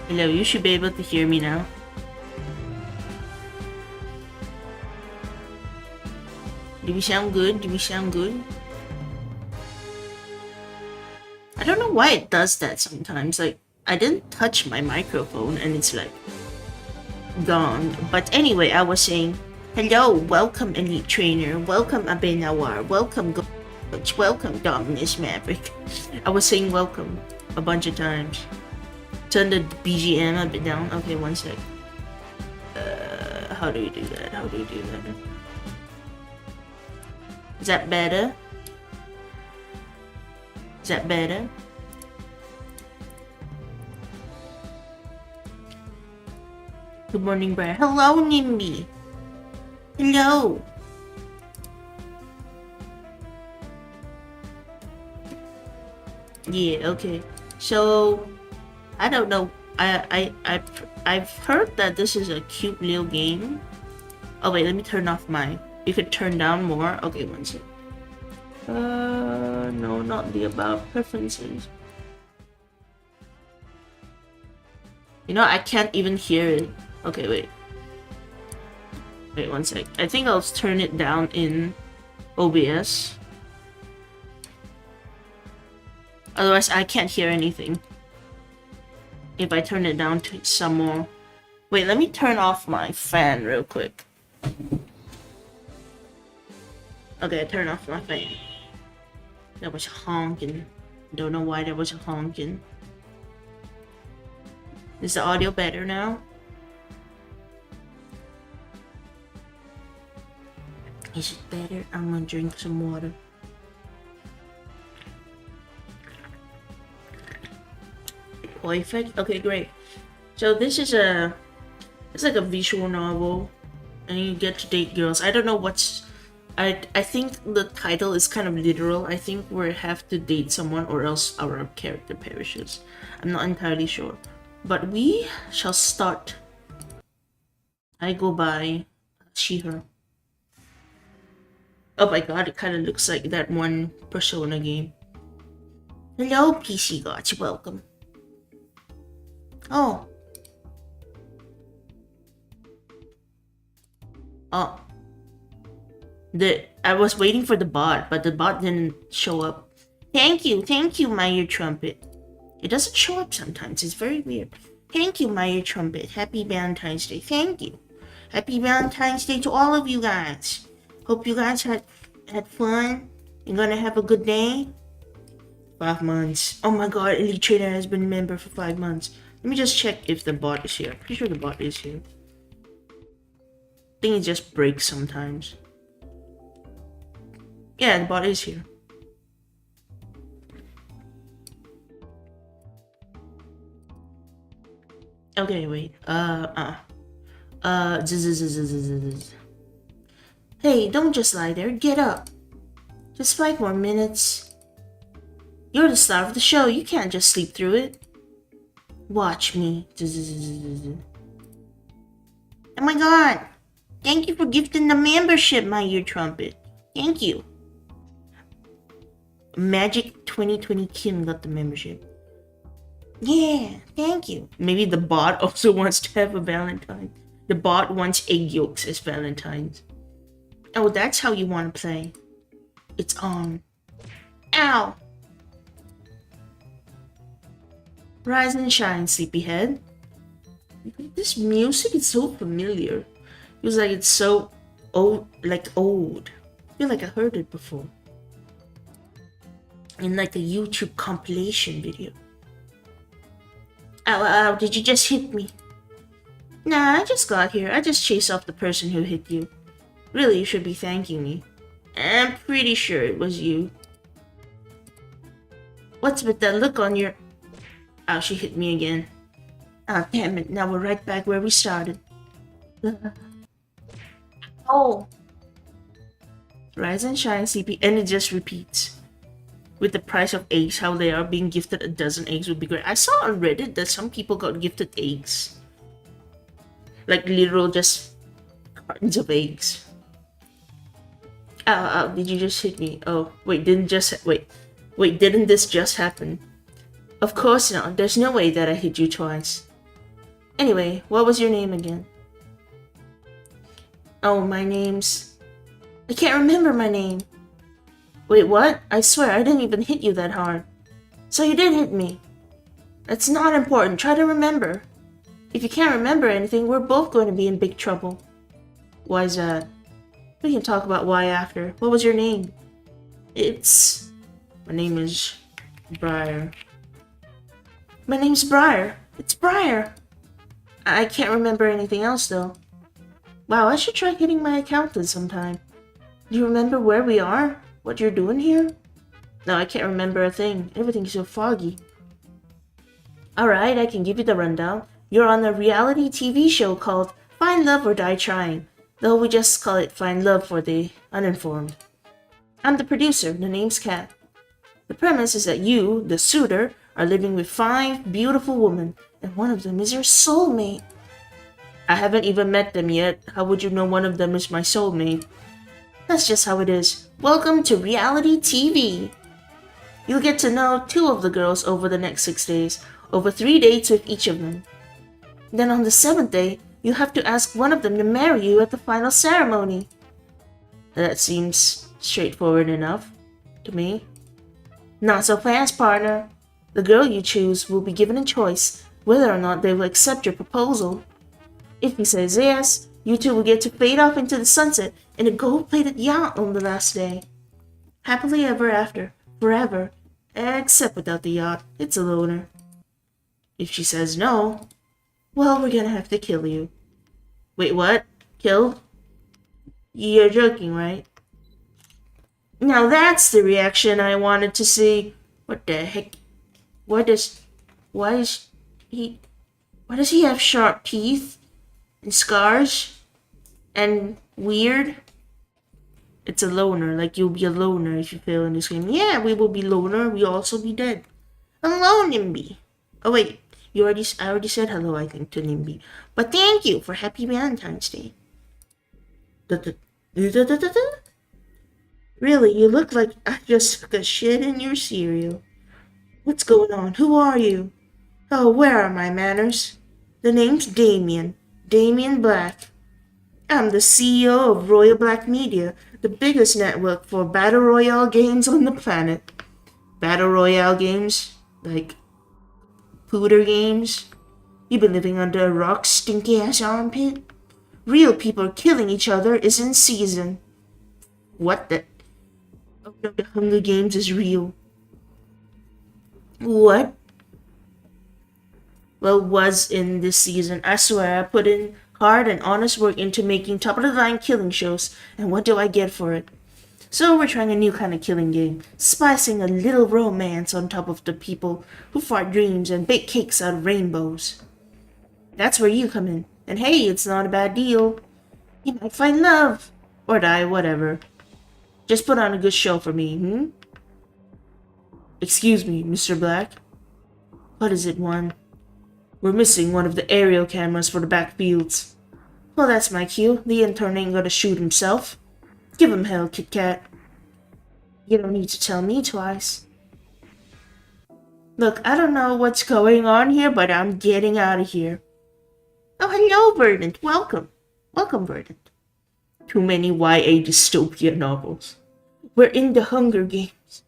Hello, you should be able to hear me now. Do we sound good? Do we sound good? I don't know why it does that sometimes. Like, I didn't touch my microphone and it's like gone. But anyway, I was saying, hello, welcome Elite Trainer, welcome 𝒂💧💧, welcome Coach, welcome Dominus Maverick. I was saying welcome a bunch of times. Turn the BGM a bit down. Okay, one sec. How do we do that? How do we do that? Is that better? Is that better? Good morning, Briar. Hello, Nimby. Hello. Yeah, okay. So, I don't know. I've heard that this is a cute little game. Oh wait, let me turn off my. You could turn down more. Okay, one sec. No, not the about preferences. You know, I can't even hear it. Okay, wait. Wait one sec. I think I'll turn it down in OBS. Otherwise, I can't hear anything. If I turn it down to some more. Wait, let me turn off my fan real quick. Okay, I turned off my fan. That was honking. Don't know why that was honking. Is the audio better now? Is it better? I'm gonna drink some water. Perfect. Okay, great. So this is it's like a visual novel, and you get to date girls. I don't know what's. I think the title is kind of literal. I think we have to date someone or else our character perishes. I'm not entirely sure. But we shall start. I go by she, her. Oh my god, it kind of looks like that one Persona game. Hello, PC gods, welcome. Oh. Oh. I was waiting for the bot, but the bot didn't show up. Thank you, my ear trumpet. It doesn't show up sometimes, it's very weird. Thank you, my ear trumpet. Happy Valentine's Day. Thank you. Happy Valentine's Day to all of you guys. Hope you guys had fun. You're gonna have a good day. 5 months. Oh my god, Elite Trainer has been a member for 5 months. Let me just check if the bot is here. I'm pretty sure the bot is here. I think it just breaks sometimes. Yeah, the bot is here. Okay, wait. Hey, don't just lie there. Get up. Just 5 more minutes. You're the star of the show. You can't just sleep through it. Watch me. Oh my god. Thank you for gifting the membership, my ear trumpet. Thank you. Magic 2020 Kim got the membership. Yeah, thank you. Maybe the bot also wants to have a Valentine. The bot wants egg yolks as Valentines. Oh, that's how you want to play. It's on. Ow! Rise and shine, sleepyhead. This music is so familiar. It feels like it's so old, old. I feel like I heard it before. In like a YouTube compilation video. Ow, ow, did you just hit me? Nah, I just got here. I just chased off the person who hit you. Really, you should be thanking me. I'm pretty sure it was you. What's with that look on your... Oh, she hit me again. Oh, damn it. Now we're right back where we started. Oh. Rise and shine, CP. And it just repeats. With the price of eggs, how they are being gifted a dozen eggs would be great. I saw on Reddit that some people got gifted eggs. Like literal just cartons of eggs. Ow, did you just hit me? Oh, wait, didn't this just happen? Of course not. There's no way that I hit you twice. Anyway, what was your name again? Oh, my name's... I can't remember my name. Wait, what? I swear, I didn't even hit you that hard. So you did hit me. That's not important. Try to remember. If you can't remember anything, we're both going to be in big trouble. Why's that? We can talk about why after. What was your name? My name is Briar. My name's Briar. It's Briar. I can't remember anything else, though. Wow, I should try getting my accountant sometime. Do you remember where we are? What you're doing here? No, I can't remember a thing. Everything's so foggy. Alright, I can give you the rundown. You're on a reality TV show called Find Love or Die Trying, though we just call it Find Love for the uninformed. I'm the producer. The name's Kat. The premise is that you, the suitor, are living with 5 beautiful women, and one of them is your soulmate. I haven't even met them yet. How would you know one of them is my soulmate? That's just how it is. Welcome to reality TV. You'll get to know 2 of the girls over the next 6 days, over 3 dates with each of them. Then on the 7th day, you'll have to ask one of them to marry you at the final ceremony. That seems straightforward enough to me. Not so fast, partner. The girl you choose will be given a choice whether or not they will accept your proposal. If he says yes, you 2 will get to fade off into the sunset in a gold-plated yacht on the last day. Happily ever after, forever, except without the yacht. It's a loner. If she says no, well, we're gonna have to kill you. Wait, what? Killed? You're joking, right? Now that's the reaction I wanted to see. What the heck? Why does he have sharp teeth and scars and weird? It's a loner. Like, you'll be a loner if you fail in this game. Yeah, we will be loner. We'll also be dead. Hello, Nimby. Oh wait, I already said hello, I think, to Nimby. But thank you for Happy Valentine's Day. Really, you look like I just took a shit in your cereal. What's going on? Who are you? Oh, where are my manners? The name's Damien. Damien Black. I'm the CEO of Royal Black Media, the biggest network for Battle Royale games on the planet. Battle Royale games? Like pooter games? You've been living under a rock's stinky ass armpit? Real people killing each other is in season. What the? Oh no, the Hunger Games is real. What? Well, was in this season. I swear I put in hard and honest work into making top-of-the-line killing shows, and what do I get for it? So we're trying a new kind of killing game, spicing a little romance on top of the people who fart dreams and bake cakes out of rainbows. That's where you come in. And hey, it's not a bad deal. You might find love. Or die, whatever. Just put on a good show for me, Excuse me, Mr. Black. What is it, one? We're missing one of the aerial cameras for the backfields. Well, that's my cue. The intern ain't gonna shoot himself. Give him hell, Kit Kat. You don't need to tell me twice. Look, I don't know what's going on here, but I'm getting out of here. Oh, hello, Verdant. Welcome. Welcome, Verdant. Too many YA dystopia novels. We're in the Hunger Games.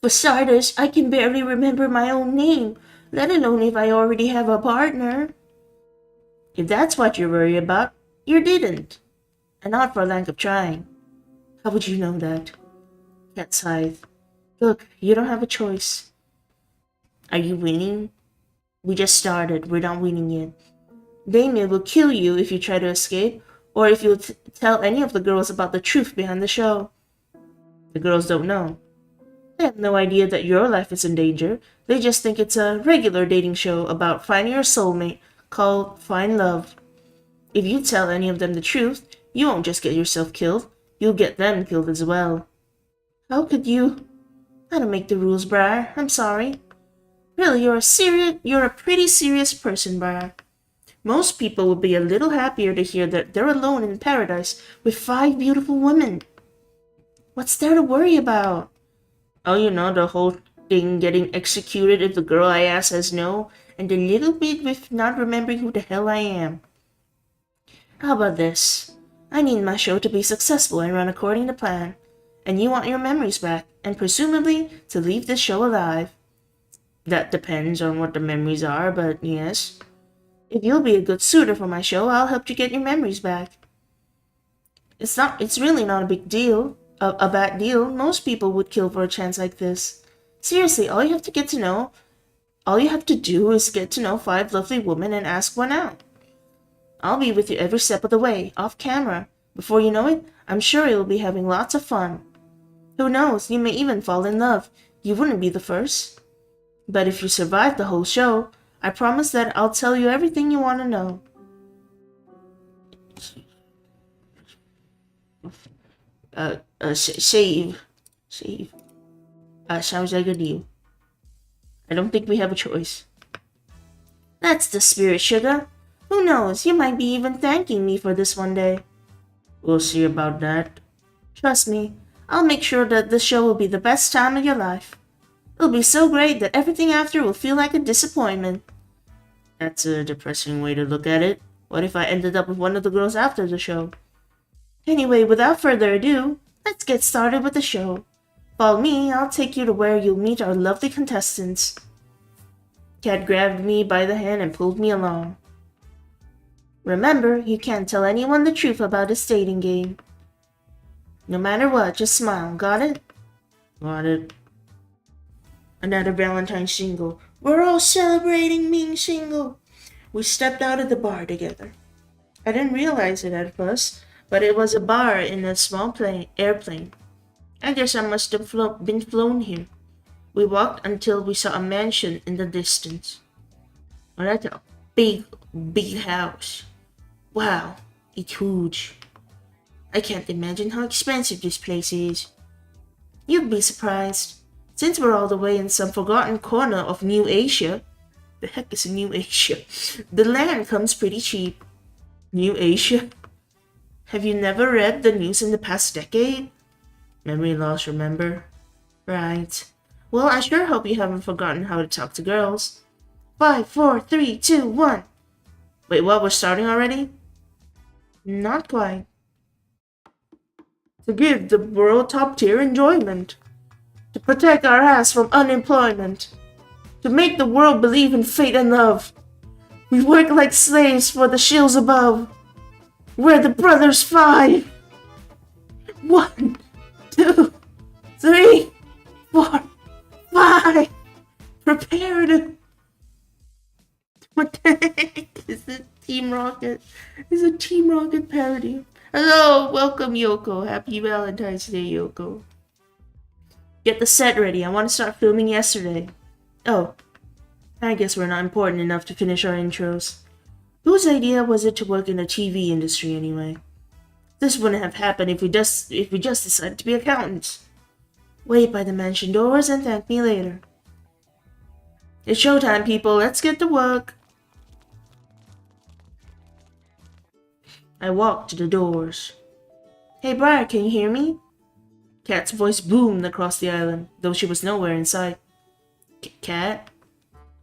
For starters, I can barely remember my own name, let alone if I already have a partner. If that's what you're worried about, you didn't. And not for lack of trying. How would you know that? Cat sighed. Look, you don't have a choice. Are you winning? We just started. We're not winning yet. Damien will kill you if you try to escape, or if you tell any of the girls about the truth behind the show. The girls don't know. They have no idea that your life is in danger. They just think it's a regular dating show about finding your soulmate called Find Love. If you tell any of them the truth, you won't just get yourself killed. You'll get them killed as well. How could you? I don't make the rules, Briar. I'm sorry. Really, you're a pretty serious person, Briar. Most people would be a little happier to hear that they're alone in paradise with 5 beautiful women. What's there to worry about? Oh, you know, the whole thing getting executed if the girl I ask says no, and a little bit with not remembering who the hell I am. How about this? I need my show to be successful and run according to plan, and you want your memories back, and presumably to leave this show alive. That depends on what the memories are, but yes. If you'll be a good suitor for my show, I'll help you get your memories back. It's really not a big deal. A bad deal. Most people would kill for a chance like this. Seriously, all you have to do is get to know 5 lovely women and ask one out. I'll be with you every step of the way, off camera. Before you know it, I'm sure you'll be having lots of fun. Who knows, you may even fall in love. You wouldn't be the first. But if you survive the whole show, I promise that I'll tell you everything you want to know. Save. Sounds like a deal. I don't think we have a choice. That's the spirit, sugar. Who knows, you might be even thanking me for this one day. We'll see about that. Trust me, I'll make sure that this show will be the best time of your life. It'll be so great that everything after will feel like a disappointment. That's a depressing way to look at it. What if I ended up with one of the girls after the show? Anyway, without further ado, let's get started with the show. Follow me, I'll take you to where you'll meet our lovely contestants. Cat grabbed me by the hand and pulled me along. Remember, you can't tell anyone the truth about this dating game. No matter what, just smile, got it? Got it. Another Valentines single. We're all celebrating being single. We stepped out of the bar together. I didn't realize it at first, but it was a bar in a small airplane. I guess I must have been flown here. We walked until we saw a mansion in the distance. Oh, that's a big house. Wow, it's huge. I can't imagine how expensive this place is. You'd be surprised. Since we're all the way in some forgotten corner of New Asia, the heck is New Asia? The land comes pretty cheap. New Asia? Have you never read the news in the past decade? Memory loss, remember? Right. Well, I sure hope you haven't forgotten how to talk to girls. 5, 4, 3, 2, 1. Wait, what? We're starting already? Not quite. To give the world top-tier enjoyment. To protect our ass from unemployment. To make the world believe in fate and love. We work like slaves for the shills above. We're the brothers 5. 1, 2, 3, 4, 5. Prepare to... What the heck is it? Team Rocket. It's a Team Rocket parody. Hello, welcome Yoko. Happy Valentine's Day, Yoko. Get the set ready. I want to start filming yesterday. Oh, I guess we're not important enough to finish our intros. Whose idea was it to work in the TV industry anyway? This wouldn't have happened if we just decided to be accountants. Wait by the mansion doors and thank me later. It's showtime, people. Let's get to work. I walked to the doors. Hey, Briar, can you hear me? Cat's voice boomed across the island, though she was nowhere in sight. Cat?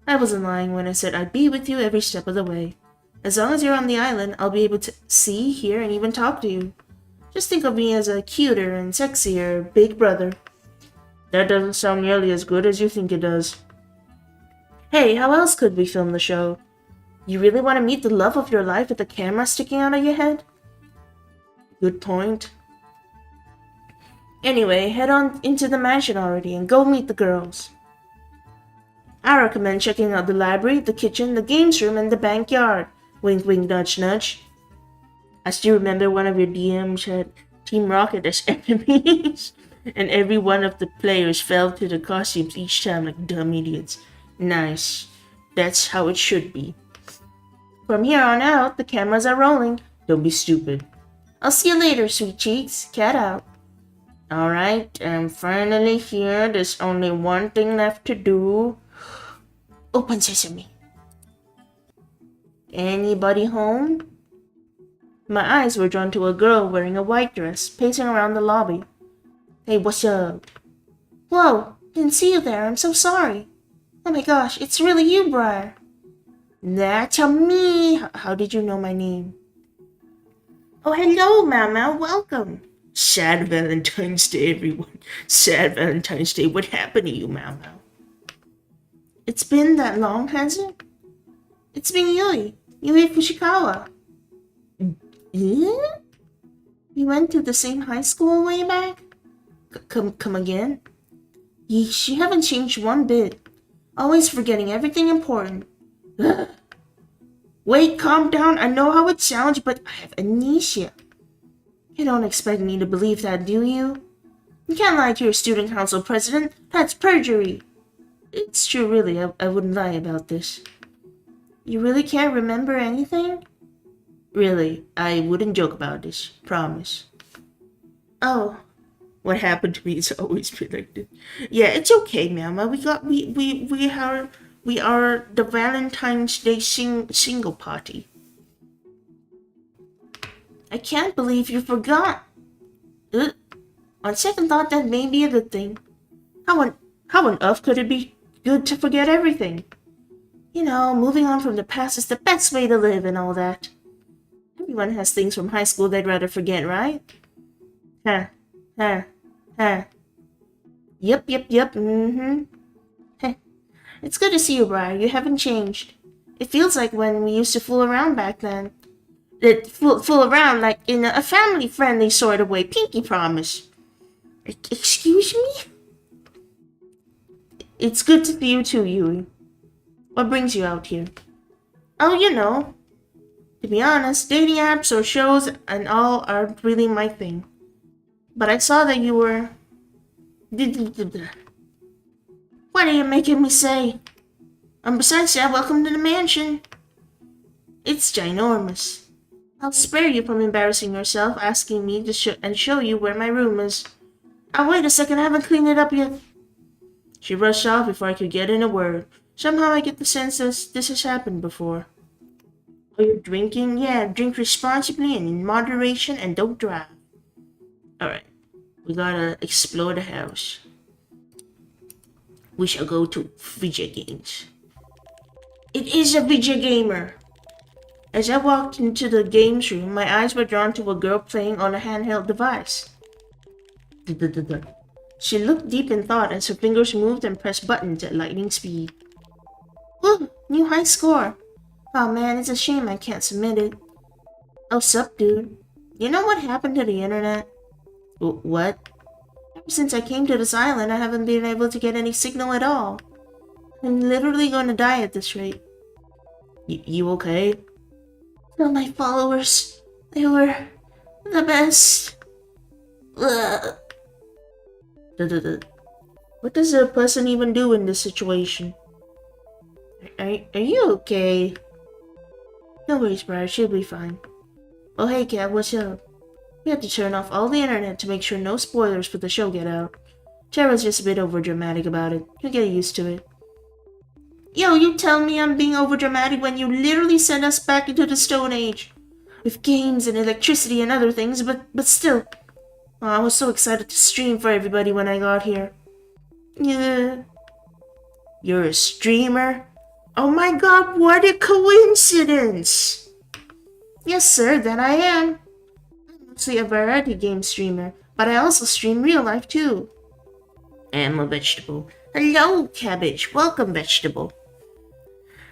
I wasn't lying when I said I'd be with you every step of the way. As long as you're on the island, I'll be able to see, hear, and even talk to you. Just think of me as a cuter and sexier big brother. That doesn't sound nearly as good as you think it does. Hey, how else could we film the show? You really want to meet the love of your life with a camera sticking out of your head? Good point. Anyway, head on into the mansion already and go meet the girls. I recommend checking out the library, the kitchen, the games room, and the backyard. Wink, wink, nudge, nudge. I still remember one of your DMs had Team Rocket as enemies, and every one of the players fell to the costumes each time like dumb idiots. Nice. That's how it should be. From here on out, the cameras are rolling. Don't be stupid. I'll see you later, sweet cheeks. Cat out. Alright, I'm finally here. There's only one thing left to do. Open sesame. Anybody home? My eyes were drawn to a girl wearing a white dress, pacing around the lobby. Hey, what's up? Whoa, didn't see you there. I'm so sorry. Oh my gosh, it's really you, Briar. That's me. How did you know my name? Oh, hello, Mama. Welcome. Sad Valentine's Day, everyone. Sad Valentine's Day. What happened to you, Mama? It's been that long, has it? It's been Yui Fushikawa. Yeah? We went to the same high school way back? Come again? Yeesh, you haven't changed one bit. Always forgetting everything important. Ugh. Wait, calm down. I know how it sounds, but I have amnesia. You don't expect me to believe that, do you? You can't lie to your student council president. That's perjury. It's true, really. I wouldn't lie about this. You really can't remember anything? Really, I wouldn't joke about this. Promise. Oh, what happened to me is always predicted. Yeah, it's okay, Mama. We are the Valentine's Day single party. I can't believe you forgot. On second thought, that may be a good thing. How on earth could it be good to forget everything? You know, moving on from the past is the best way to live and all that. Everyone has things from high school they'd rather forget, right? Huh. Yep, Heh. It's good to see you, Briar. You haven't changed. It feels like when we used to fool around back then. Fool around like in a family-friendly sort of way. Pinky promise. Excuse me? It's good to see you too, Yui. What brings you out here? Oh, you know. To be honest, dating apps or shows and all aren't really my thing. But I saw that you were... What are you making me say? And besides that, welcome to the mansion. It's ginormous. I'll spare you from embarrassing yourself asking me to show you where my room is. Oh, wait a second, I haven't cleaned it up yet. She rushed off before I could get in a word. Somehow I get the sense that this has happened before. Oh, you're drinking? Yeah, drink responsibly and in moderation and don't drive. Alright, we gotta explore the house. We shall go to video games. It is a video gamer! As I walked into the games room, my eyes were drawn to a girl playing on a handheld device. She looked deep in thought as her fingers moved and pressed buttons at lightning speed. Woo! New high score! Oh man, it's a shame I can't submit it. Oh, sup, dude. You know what happened to the internet? What? Ever since I came to this island, I haven't been able to get any signal at all. I'm literally going to die at this rate. You okay? Tell my followers, they were the best. Ugh. What does a person even do in this situation? Are you okay? No worries, Briar, she'll be fine. Oh hey Cat, what's up? We had to turn off all the internet to make sure no spoilers for the show get out. Tara's just a bit overdramatic about it. You'll get used to it. Yo, you tell me I'm being overdramatic when you literally sent us back into the Stone Age. With games and electricity and other things, but still. Oh, I was so excited to stream for everybody when I got here. Yeah. You're a streamer? Oh my god, what a coincidence! Yes sir, that I am. I'm mostly a variety game streamer, but I also stream real life too. I'm a vegetable. Hello, cabbage. Welcome, vegetable.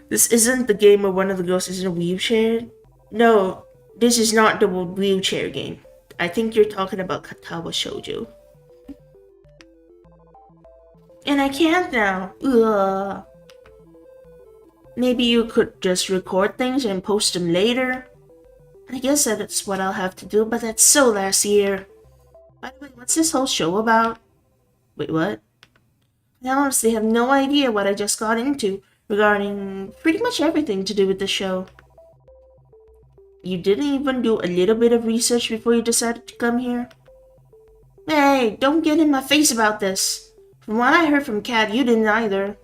This isn't the game where one of the girls is in a wheelchair? No, this is not the wheelchair game. I think you're talking about Katawa Shoujo. And I can't now. Ugh. Maybe you could just record things and post them later? I guess that's what I'll have to do, but that's so last year. By the way, what's this whole show about? Wait, what? I honestly have no idea what I just got into regarding pretty much everything to do with the show. You didn't even do a little bit of research before you decided to come here? Hey, don't get in my face about this. From what I heard from Kat, you didn't either.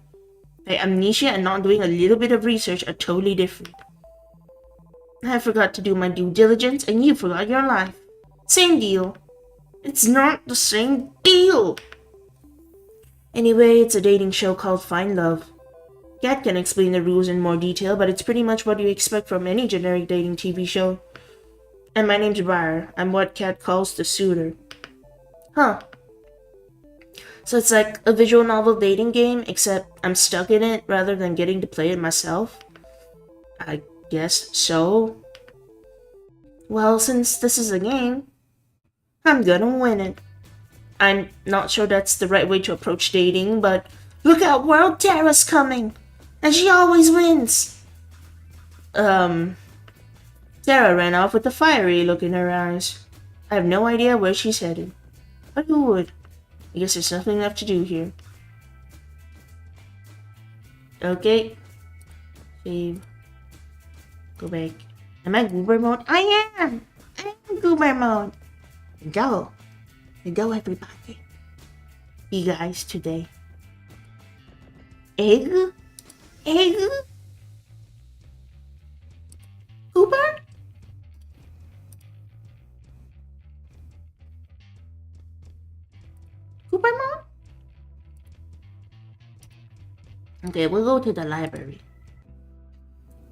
Hey, amnesia and not doing a little bit of research are totally different. I forgot to do my due diligence and you forgot your life. Same deal. It's not the same deal. Anyway, it's a dating show called Find Love. Kat can explain the rules in more detail, but it's pretty much what you expect from any generic dating TV show. And my name's Briar. I'm what Kat calls the suitor. Huh. So it's like a visual novel dating game, except I'm stuck in it rather than getting to play it myself? I guess so. Well, since this is a game, I'm gonna win it. I'm not sure that's the right way to approach dating, but look out, World Terra's coming! And she always wins! Sarah ran off with a fiery look in her eyes. I have no idea where she's headed. But who would? I guess there's nothing left to do here. Okay. Save. Go back. Am I goober mode? I am goober mode. Go. Go, everybody. You guys today. Egg? Goober? Goober mode? Okay, we'll go to the library.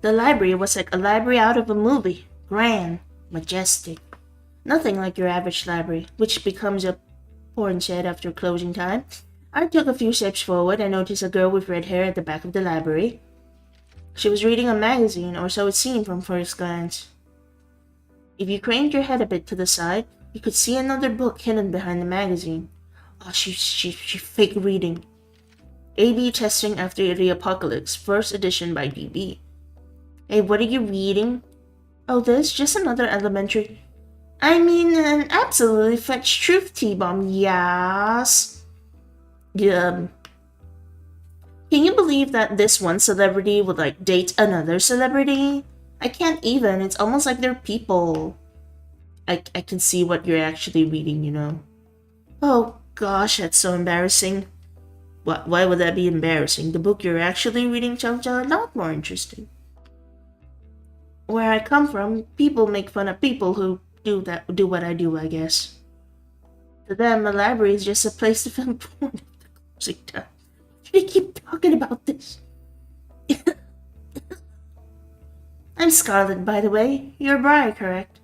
The library was like a library out of a movie. Grand, majestic. Nothing like your average library, which becomes a porn set after closing time. I took a few steps forward and noticed a girl with red hair at the back of the library. She was reading a magazine, or so it seemed from first glance. If you craned your head a bit to the side, you could see another book hidden behind the magazine. Oh, she fake reading. A/B Testing After the Apocalypse, first edition by DB. Hey, what are you reading? Oh, this? Just another elementary... I mean, an absolutely fetched truth T-bomb, yes. Can you believe that this one celebrity would, like, date another celebrity? I can't even. It's almost like they're people. I can see what you're actually reading, you know. Oh, gosh, that's so embarrassing. Why would that be embarrassing? The book you're actually reading sounds a lot more interesting. Where I come from, people make fun of people who do what I do, I guess. To them, a library is just a place to film porn at the closing time. They keep talking about this. I'm Scarlet, by the way. You're Briar, correct?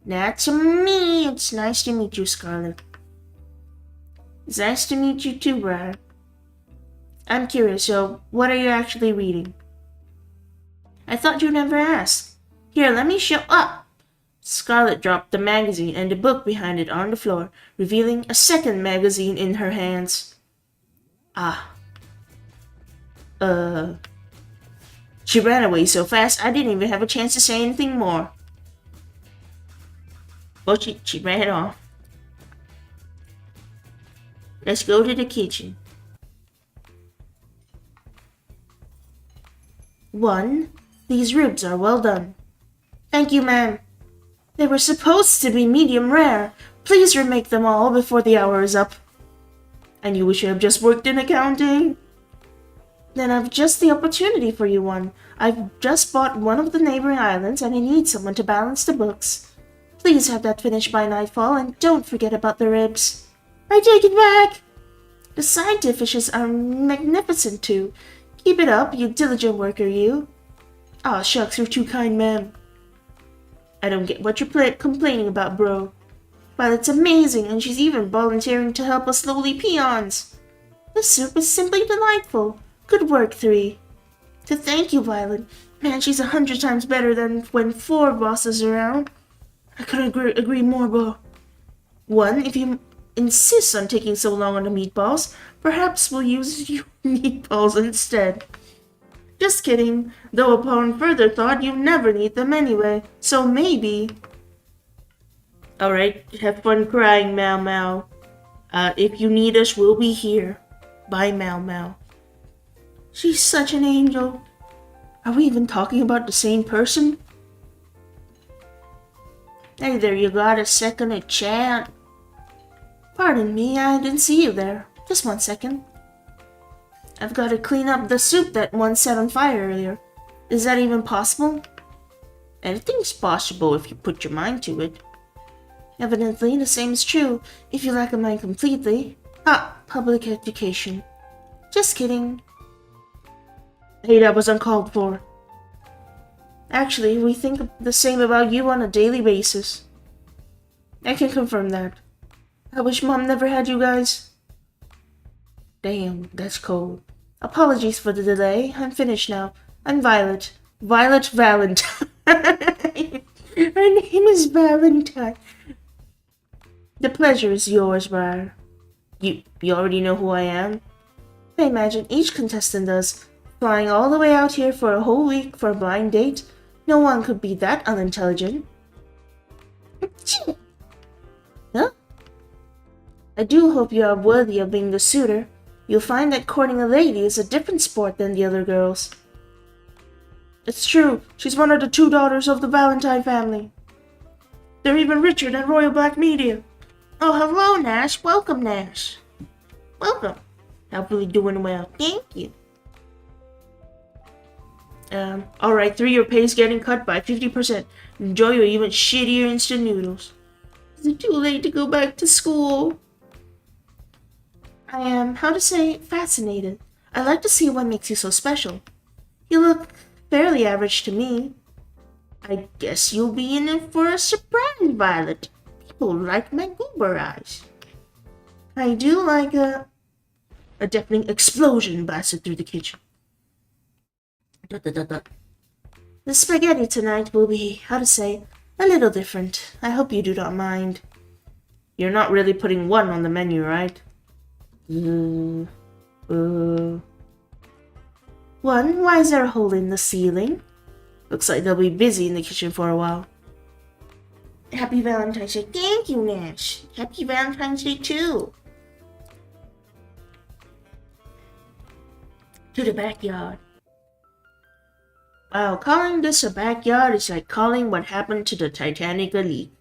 That's me. It's nice to meet you, Scarlet. It's nice to meet you too, Briar. I'm curious, so what are you actually reading? I thought you'd never ask. Here, let me show up. Scarlet dropped the magazine and the book behind it on the floor, revealing a second magazine in her hands. She ran away so fast I didn't even have a chance to say anything more. Well, she ran off. Let's go to the kitchen. 1. These ribs are well done. Thank you, ma'am. They were supposed to be medium rare. Please remake them all before the hour is up. And you wish you have just worked in accounting? Then I've just the opportunity for you one. I've just bought one of the neighboring islands and I need someone to balance the books. Please have that finished by nightfall and don't forget about the ribs. I take it back. The side dishes are magnificent too. Keep it up, you diligent worker, you. Aw, shucks, you're too kind, ma'am. I don't get what you're complaining about, bro. Violet's amazing, and she's even volunteering to help us lowly peons. The soup is simply delightful. Good work, 3. To thank you, Violet. Man, she's 100 times better than when 4 bosses are around. I couldn't agree more, bro. 1, if you insist on taking so long on the meatballs, perhaps we'll use your meatballs instead. Just kidding, though upon further thought you never need them anyway, so maybe... Alright, have fun crying, Mau Mau. If you need us, we'll be here. Bye, Mau Mau. She's such an angel. Are we even talking about the same person? Hey there, you got a second to chat? Pardon me, I didn't see you there. Just 1 second. I've got to clean up the soup that one set on fire earlier. Is that even possible? Anything's possible if you put your mind to it. Evidently, the same is true if you lack a mind completely. Public education. Just kidding. Hey, that was uncalled for. Actually, we think the same about you on a daily basis. I can confirm that. I wish Mom never had you guys. Damn, that's cold. Apologies for the delay. I'm finished now. I'm Violet. Violet Valentine. Her name is Valentine. The pleasure is yours, Briar. You already know who I am? I imagine each contestant does. Flying all the way out here for a whole week for a blind date? No one could be that unintelligent. Huh? I do hope you are worthy of being the suitor. You'll find that courting a lady is a different sport than the other girls. It's true. She's one of the 2 daughters of the Valentine family. They're even richer than Royal Black Media. Oh, hello, Nash. Welcome, Nash. Welcome. Hopefully doing well. Thank you. Alright, 3-year pay is getting cut by 50%. Enjoy your even shittier instant noodles. Is it too late to go back to school? I am, fascinated. I'd like to see what makes you so special. You look fairly average to me. I guess you'll be in it for a surprise, Violet. People like my goober eyes. I do like a deafening explosion blasted through the kitchen. The spaghetti tonight will be, a little different. I hope you do not mind. You're not really putting 1 on the menu, right? 1? Why is there a hole in the ceiling? Looks like they'll be busy in the kitchen for a while. Happy Valentine's Day. Thank you, Nash. Happy Valentine's Day, too. To the backyard. Wow, calling this a backyard is like calling what happened to the Titanic a leak.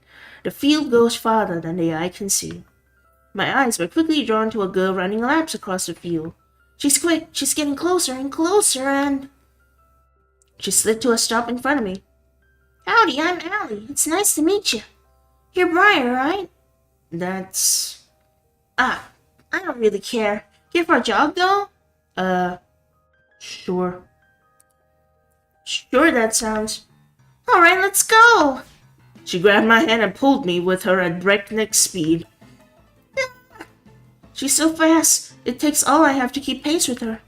The field goes farther than the eye can see. My eyes were quickly drawn to a girl running laps across the field. She's quick, she's getting closer and closer, and... She slid to a stop in front of me. Howdy, I'm Allie. It's nice to meet you. You're Briar, right? That's... I don't really care. Here for a jog, though? Sure. Sure, that sounds... Alright, let's go! She grabbed my hand and pulled me with her at breakneck speed. She's so fast, it takes all I have to keep pace with her.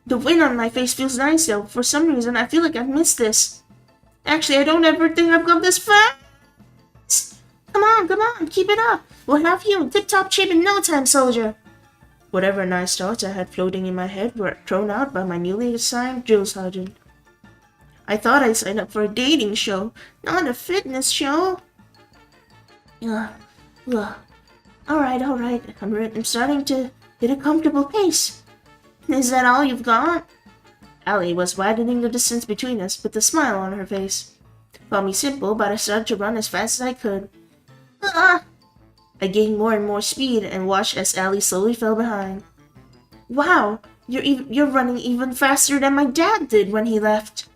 The wind on my face feels nice though. For some reason, I feel like I've missed this. Actually, I don't ever think I've gone this fast. Come on, keep it up. We'll have you in tip-top shape in no time, soldier. Whatever nice thoughts I had floating in my head were thrown out by my newly assigned drill sergeant. I thought I signed up for a dating show, not a fitness show. Alright. I'm starting to hit a comfortable pace. Is that all you've got? Allie was widening the distance between us with a smile on her face. Call me simple, but I started to run as fast as I could. I gained more and more speed and watched as Allie slowly fell behind. Wow, you're running even faster than my dad did when he left.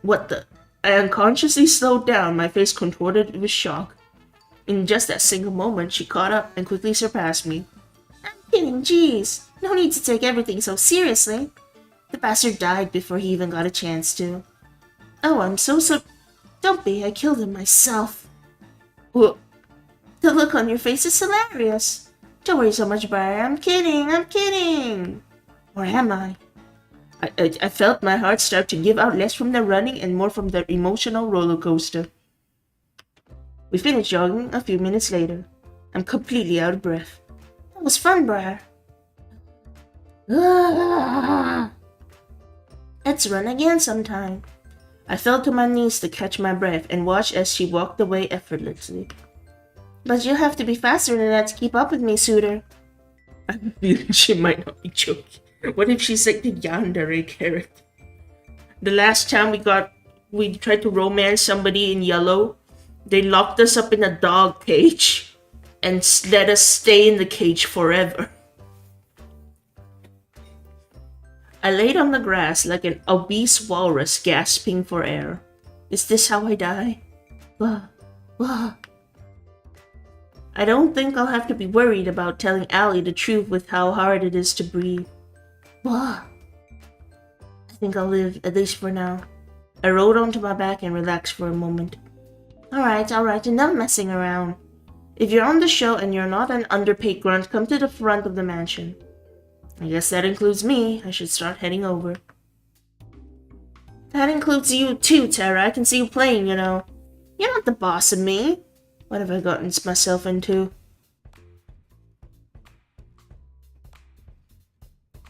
What the? I unconsciously slowed down, my face contorted with shock. In just that single moment, she caught up and quickly surpassed me. I'm kidding, jeez. No need to take everything so seriously. The bastard died before he even got a chance to. Oh, I'm so... Don't be, I killed him myself. Well, the look on your face is hilarious. Don't worry so much, Briar. I'm kidding. Or am I? I felt my heart start to give out less from the running and more from the emotional roller coaster. We finished jogging a few minutes later. I'm completely out of breath. That was fun, Briar. Let's run again sometime. I fell to my knees to catch my breath and watched as she walked away effortlessly. But you'll have to be faster than that to keep up with me, suitor. I'm feeling she might not be joking. What if she's like the yandere character? The last time we tried to romance somebody in yellow, they locked us up in a dog cage and let us stay in the cage forever. I laid on the grass like an obese walrus gasping for air. Is this how I die? I don't think I'll have to be worried about telling Allie the truth with how hard it is to breathe. think I'll live, at least for now. I rolled onto my back and relaxed for a moment. Alright, enough messing around. If you're on the show and you're not an underpaid grunt, come to the front of the mansion. I guess that includes me. I should start heading over. That includes you too, Tara. I can see you playing, you know. You're not the boss of me. What have I gotten myself into?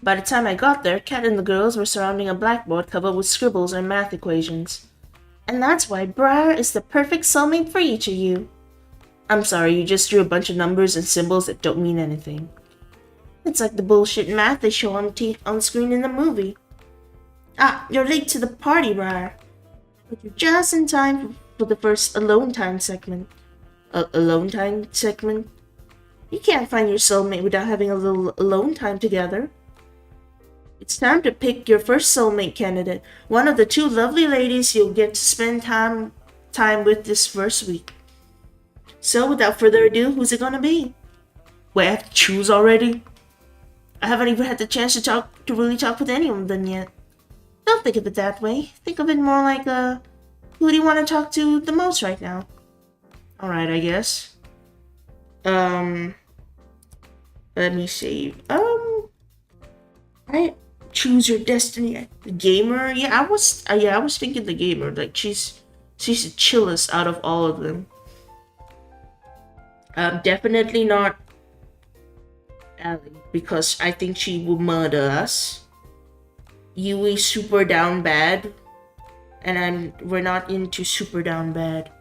By the time I got there, Kat and the girls were surrounding a blackboard covered with scribbles and math equations. And that's why Briar is the perfect soulmate for each of you. I'm sorry, you just drew a bunch of numbers and symbols that don't mean anything. It's like the bullshit math they show on screen in the movie. Ah, you're late to the party, Briar. But you're just in time for the first alone time segment. Alone time segment? You can't find your soulmate without having a little alone time together. It's time to pick your first soulmate candidate, one of the two lovely ladies you'll get to spend time with this first week. So, without further ado, who's it gonna be? Wait, I have to choose already? I haven't even had the chance to really talk with any of them yet. Don't think of it that way. Think of it more like, who do you want to talk to the most right now? Alright, I guess. Let me see. I choose your destiny. The gamer? Yeah, I was thinking the gamer. Like, she's the chillest out of all of them. Definitely not Allie, because I think she will murder us. Yui super down bad, and we're not into super down bad.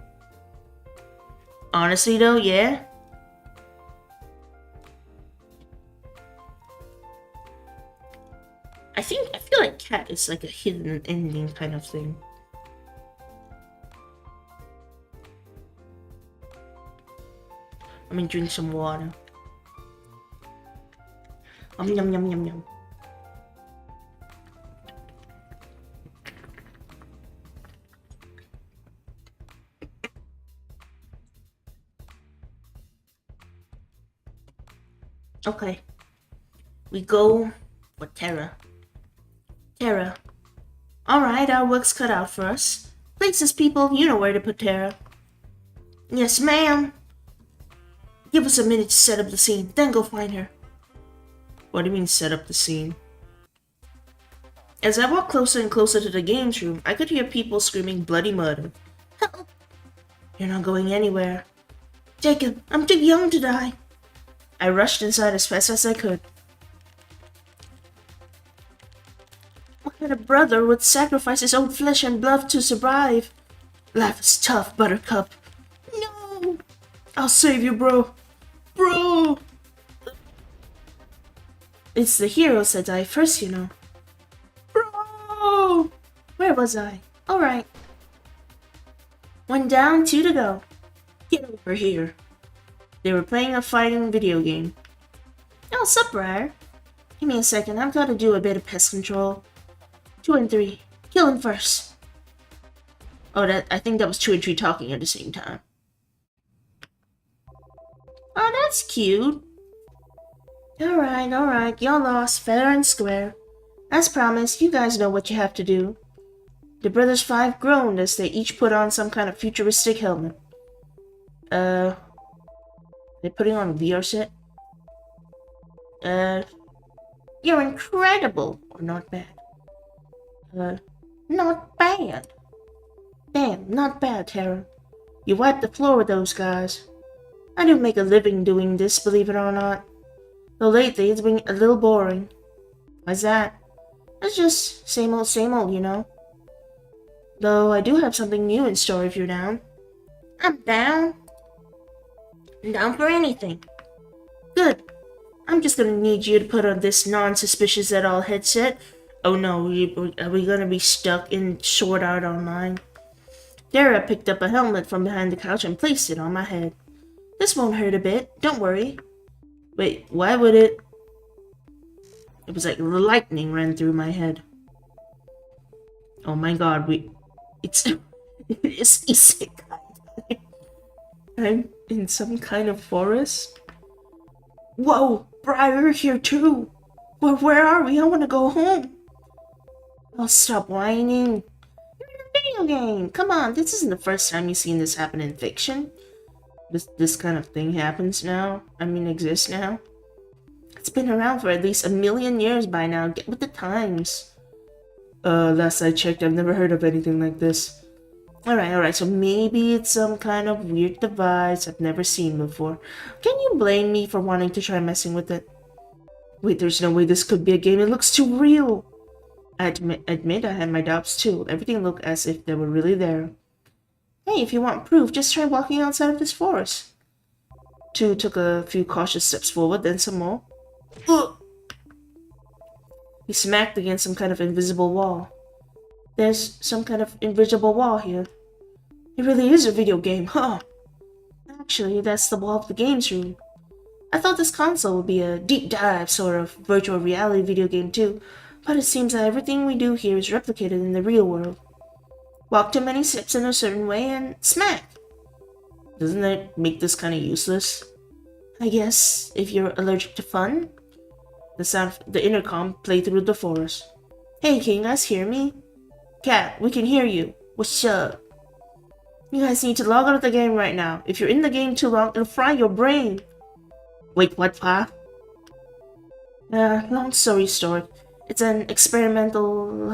Honestly though, yeah. I feel like Cat is like a hidden ending kind of thing. Let me drink some water. Yum yum yum yum. Okay. We go with Tara. Tara. Alright, our work's cut out for us. Places, people, you know where to put Tara. Yes, ma'am. Give us a minute to set up the scene, then go find her. What do you mean, set up the scene? As I walked closer and closer to the games room, I could hear people screaming bloody murder. Help! You're not going anywhere. Jacob, I'm too young to die. I rushed inside as fast as I could. What kind of brother would sacrifice his own flesh and blood to survive? Life is tough, Buttercup. No! I'll save you, bro. Bro! It's the heroes that die first, you know. Bro! Where was I? Alright. One down, two to go. Get over here. They were playing a fighting video game. Oh, sup, Briar? Give me a second, I've got to do a bit of pest control. 2 and 3. Kill him first. Oh, I think that was 2 and 3 talking at the same time. Oh, that's cute. Alright, y'all lost fair and square. As promised, you guys know what you have to do. The brothers 5 groaned as they each put on some kind of futuristic helmet. They're putting on a VR set? You're incredible, or not bad. Not bad. Damn, not bad, Tara. You wiped the floor with those guys. I do make a living doing this, believe it or not. Though lately it's been a little boring. Why's that? It's just same old, you know. Though I do have something new in store if you're down. I'm down. I'm down for anything. Good. I'm just gonna need you to put on this non-suspicious at all headset. Oh no, are we gonna be stuck in Sword Art Online? Dara picked up a helmet from behind the couch and placed it on my head. This won't hurt a bit, don't worry. Wait, why would it? It was like lightning ran through my head. Oh my god, it's isekai. I'm in some kind of forest? Whoa, Briar here too! Where are we? I want to go home. Oh, stop whining. You're in a video game. Come on, this isn't the first time you've seen this happen in fiction. This kind of thing happens now. Exists now. It's been around for at least 1,000,000 years by now. Get with the times. Last I checked, I've never heard of anything like this. Alright, so maybe it's some kind of weird device I've never seen before. Can you blame me for wanting to try messing with it? Wait, there's no way this could be a game. It looks too real. I admit I had my doubts too. Everything looked as if they were really there. Hey, if you want proof, just try walking outside of this forest. Two took a few cautious steps forward, then some more. Ugh! He smacked against some kind of invisible wall. There's some kind of invisible wall here. It really is a video game, huh? Actually, that's the wall of the games room. I thought this console would be a deep dive sort of virtual reality video game too, but it seems that everything we do here is replicated in the real world. Walk too many steps in a certain way and smack! Doesn't that make this kind of useless? I guess, if you're allergic to fun? The sound of the intercom played through the forest. Hey, can you guys hear me? Cat, we can hear you. What's up? You guys need to log out of the game right now. If you're in the game too long, it'll fry your brain. Wait, what, Pa? Long story short, it's an experimental,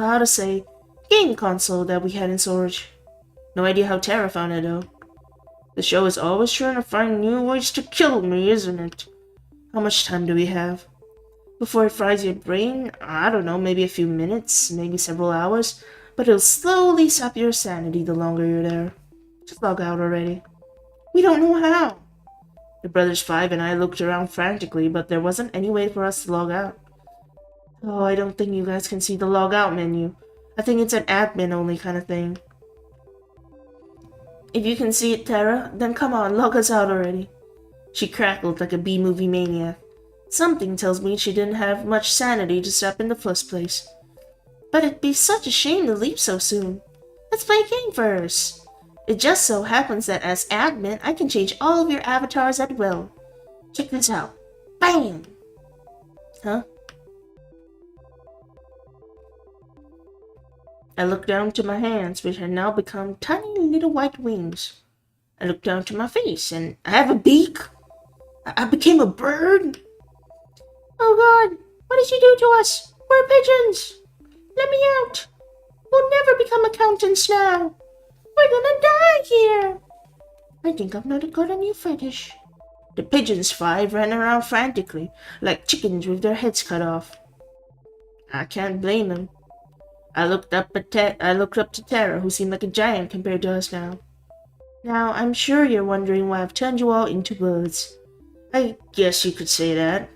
game console that we had in storage. No idea how Tara found it though. The show is always trying to find new ways to kill me, isn't it? How much time do we have? Before it fries your brain? I don't know, maybe a few minutes, maybe several hours, but it'll slowly sap your sanity the longer you're there. Just log out already. We don't know how. The brothers Five and I looked around frantically, but there wasn't any way for us to log out. Oh, I don't think you guys can see the log out menu. I think it's an admin only kind of thing. If you can see it, Tara, then come on, log us out already. She crackled like a B-movie maniac. Something tells me she didn't have much sanity to stop in the first place. But it'd be such a shame to leave so soon. Let's play a game first. It just so happens that as admin, I can change all of your avatars at will. Check this out. Bam! Huh? I looked down to my hands, which had now become tiny little white wings. I looked down to my face, and I have a beak. I became a bird. Oh God, what did you do to us? We're pigeons. Let me out. We'll never become accountants now. We're gonna die here. I think I've not got a new fetish. The pigeons Five ran around frantically, like chickens with their heads cut off. I can't blame them. I looked up to Tara, who seemed like a giant compared to us now. Now, I'm sure you're wondering why I've turned you all into birds. I guess you could say that.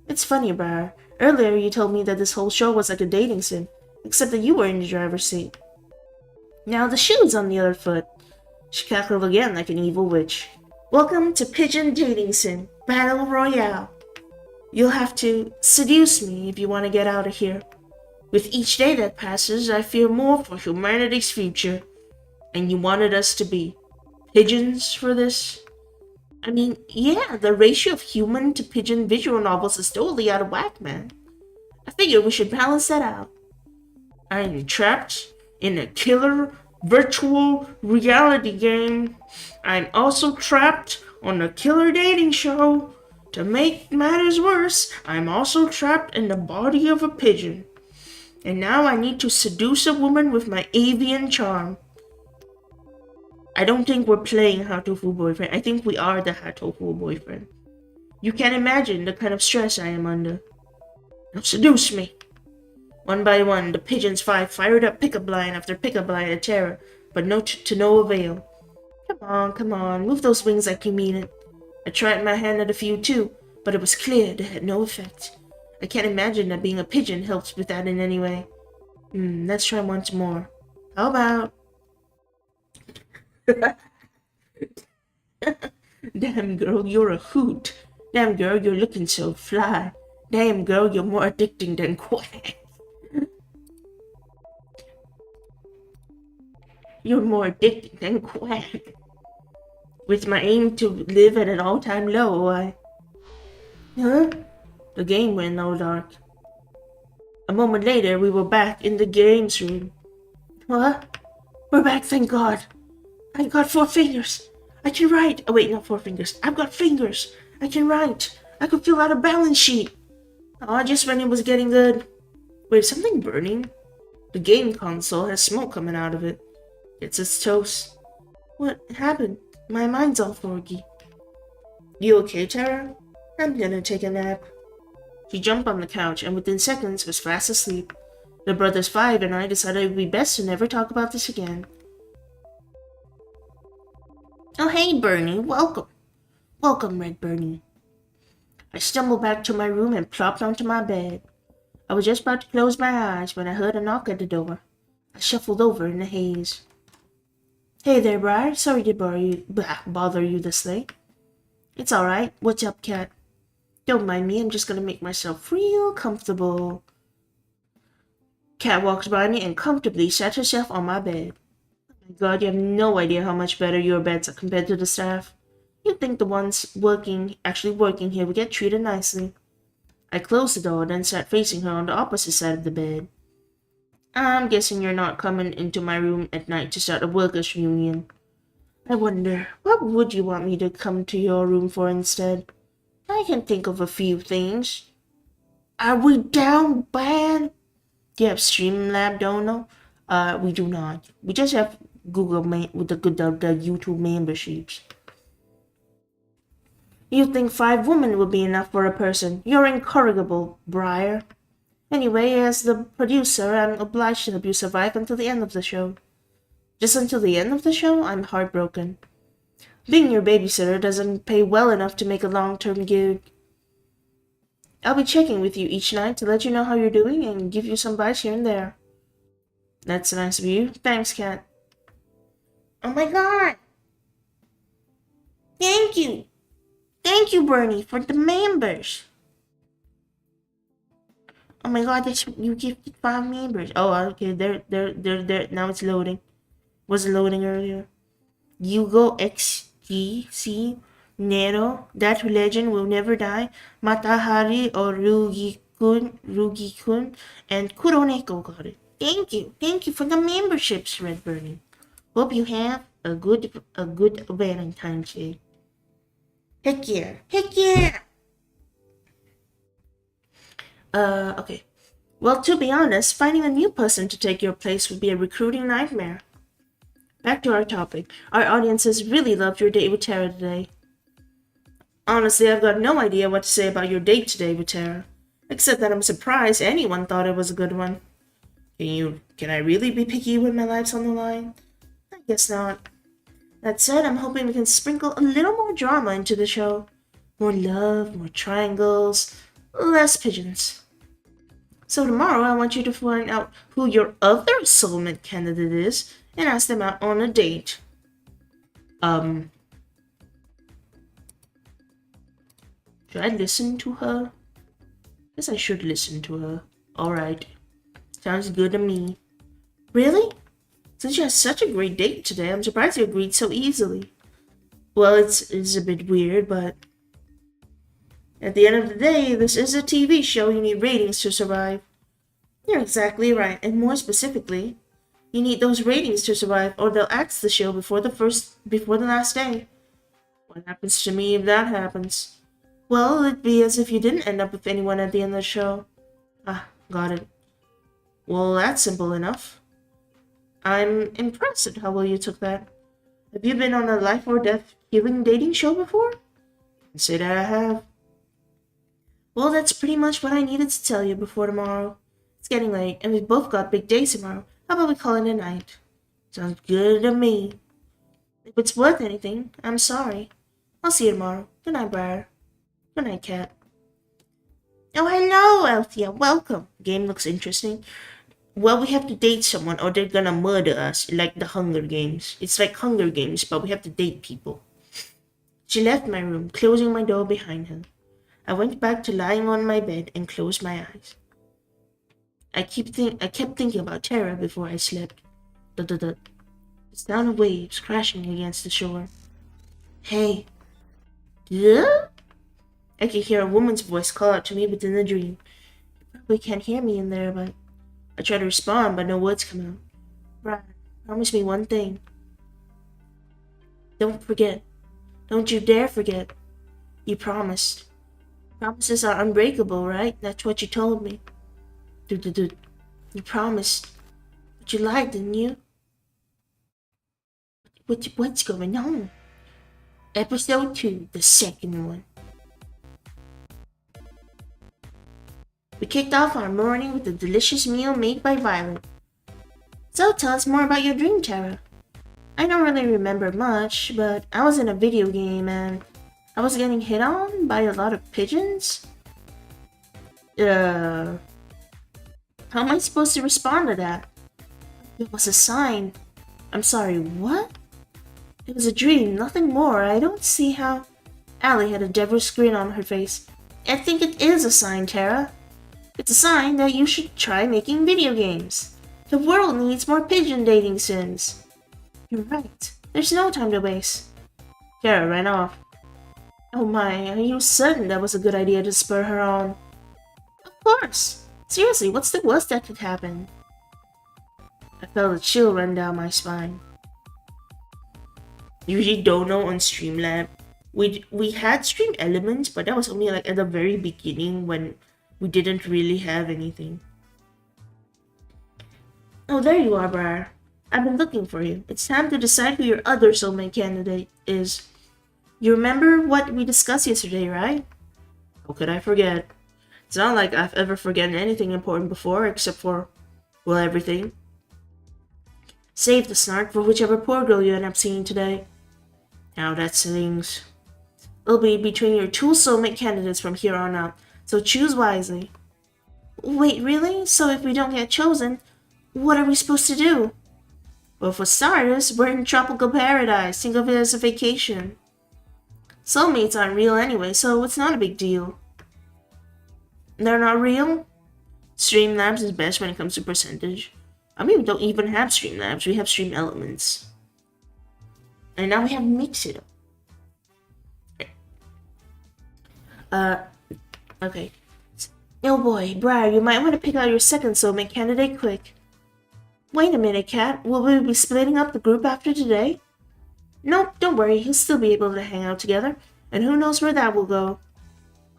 It's funny, Briar. Earlier you told me that this whole show was like a dating sim, except that you were in the driver's seat. Now the shoe's on the other foot. She cackled again like an evil witch. Welcome to Pigeon Dating Sim Battle Royale. You'll have to seduce me if you want to get out of here. With each day that passes, I fear more for humanity's future. And you wanted us to be pigeons for this? I mean, yeah, the ratio of human to pigeon visual novels is totally out of whack, man. I figure we should balance that out. I am trapped in a killer virtual reality game. I'm also trapped on a killer dating show. To make matters worse, I'm also trapped in the body of a pigeon. And now I need to seduce a woman with my avian charm. I don't think we're playing How to Fool Boyfriend. I think we are the How to Fool Boyfriend. You can't imagine the kind of stress I am under. Now seduce me. One by one, the pigeons Five fired up pickup line after pickup line at Tara, but to no avail. Come on, move those wings like you mean it. I tried my hand at a few too, but it was clear they had no effect. I can't imagine that being a pigeon helps with that in any way. Let's try once more. How about... Damn girl, you're a hoot. Damn girl, you're looking so fly. Damn girl, you're more addicting than quack. You're more addicting than quack. With my aim to live at an all-time low, Huh? The game went all dark. A moment later, we were back in the games room. What? We're back, thank God. I got 4 fingers. I can write. Oh wait, not 4 fingers. I've got fingers. I can write. I could fill out a balance sheet. Oh, just when it was getting good. Wait, something burning? The game console has smoke coming out of it. It's toast. What happened? My mind's all foggy. You okay, Tara? I'm gonna take a nap. She jumped on the couch and within seconds was fast asleep. The brothers 5 and I decided it would be best to never talk about this again. Oh hey, Bernie, welcome. Welcome, Red Bernie. I stumbled back to my room and plopped onto my bed. I was just about to close my eyes when I heard a knock at the door. I shuffled over in the haze. Hey there, Briar. Sorry to bother you this late. It's alright. What's up, cat? Don't mind me, I'm just gonna make myself real comfortable. Cat walked by me and comfortably sat herself on my bed. Oh my God, you have no idea how much better your beds are compared to the staff. You'd think the ones actually working here would get treated nicely. I closed the door, then sat facing her on the opposite side of the bed. I'm guessing you're not coming into my room at night to start a workers' reunion. I wonder, what would you want me to come to your room for instead? I can think of a few things. Are we down bad? Do you have Streamlab Dono? We do not. We just have with the YouTube memberships. You think 5 women would be enough for a person? You're incorrigible, Briar. Anyway, as the producer, I'm obliged to help you survive until the end of the show. Just until the end of the show? I'm heartbroken. Being your babysitter doesn't pay well enough to make a long-term gig. I'll be checking with you each night to let you know how you're doing and give you some advice here and there. That's nice of you. Thanks, Cat. Oh my God! Thank you! Thank you, Bernie, for the members! Oh my God, you gifted 5 members. Oh, okay, they're, now it's loading. Was it loading earlier? 𝑦OKS, Nero, that legend will never die, Matahari or Rugi-kun, and Kuroneko got it. Thank you for the memberships, Red Bernie. Hope you have a good Valentine's Day. Heck yeah! Okay. Well, to be honest, finding a new person to take your place would be a recruiting nightmare. Back to our topic. Our audiences really loved your date with Tara today. Honestly, I've got no idea what to say about your date today with Tara, except that I'm surprised anyone thought it was a good one. Can I really be picky when my life's on the line? I guess not. That said, I'm hoping we can sprinkle a little more drama into the show. More love, more triangles, less pigeons. So tomorrow I want you to find out who your other soulmate candidate is and ask them out on a date. Should I listen to her? Guess I should listen to her. Alright. Sounds good to me. Really? Since you had such a great date today, I'm surprised you agreed so easily. Well, it's a bit weird, but at the end of the day, this is a TV show. You need ratings to survive. You're exactly right, and more specifically, you need those ratings to survive, or they'll axe the show before the last day. What happens to me if that happens? Well, it'd be as if you didn't end up with anyone at the end of the show. Ah, got it. Well, that's simple enough. I'm impressed at how well you took that. Have you been on a life or death healing dating show before? I'd say that I have. Well, that's pretty much what I needed to tell you before tomorrow. It's getting late, and we've both got big days tomorrow. How about we call it a night? Sounds good to me. If it's worth anything, I'm sorry. I'll see you tomorrow. Good night, Briar. Good night, Cat. Oh, hello, Althea. Welcome. Game looks interesting. Well, we have to date someone or they're gonna murder us, like the Hunger Games. It's like Hunger Games, but we have to date people. She left my room, closing my door behind her. I went back to lying on my bed and closed my eyes. I kept thinking about Tara before I slept. The sound of waves crashing against the shore. Hey. Yeah? I could hear a woman's voice call out to me within the dream. practically can't hear me in there, but I try to respond, but no words come out. Briar, promise me one thing. Don't forget. Don't you dare forget. You promised. Promises are unbreakable, right? That's what you told me. Dude. You promised. But you lied, didn't you? What's going on? Episode 2, the second one. We kicked off our morning with a delicious meal made by Violet. So tell us more about your dream, Tara. I don't really remember much, but I was in a video game and I was getting hit on by a lot of pigeons. How am I supposed to respond to that? It was a sign. I'm sorry, what? It was a dream, nothing more. I don't see how... Allie had a devilish grin on her face. I think it is a sign, Tara. It's a sign that you should try making video games. The world needs more pigeon dating sims. You're right. There's no time to waste. Tara ran off. Oh my, are you certain that was a good idea to spur her on? Of course. Seriously, what's the worst that could happen? I felt a chill run down my spine. Usually don't know on Streamlab. We had stream elements, but that was only like at the very beginning when we didn't really have anything. Oh, there you are, Briar. I've been looking for you. It's time to decide who your other soulmate candidate is. You remember what we discussed yesterday, right? How could I forget? It's not like I've ever forgotten anything important before, except for, well, everything. Save the snark for whichever poor girl you end up seeing today. Now that's things. It'll be between your 2 soulmate candidates from here on out, so choose wisely. Wait, really? So if we don't get chosen, what are we supposed to do? Well, for starters, we're in tropical paradise. Think of it as a vacation. Soulmates aren't real anyway, so it's not a big deal. They're not real? Streamlabs is best when it comes to percentage. I mean, we don't even have Streamlabs, we have Stream Elements. And now we have Mix It Up. Okay. Oh boy, Briar, you might want to pick out your second soulmate candidate quick. Wait a minute, Kat. Will we be splitting up the group after today? Nope, don't worry. He'll still be able to hang out together. And who knows where that will go.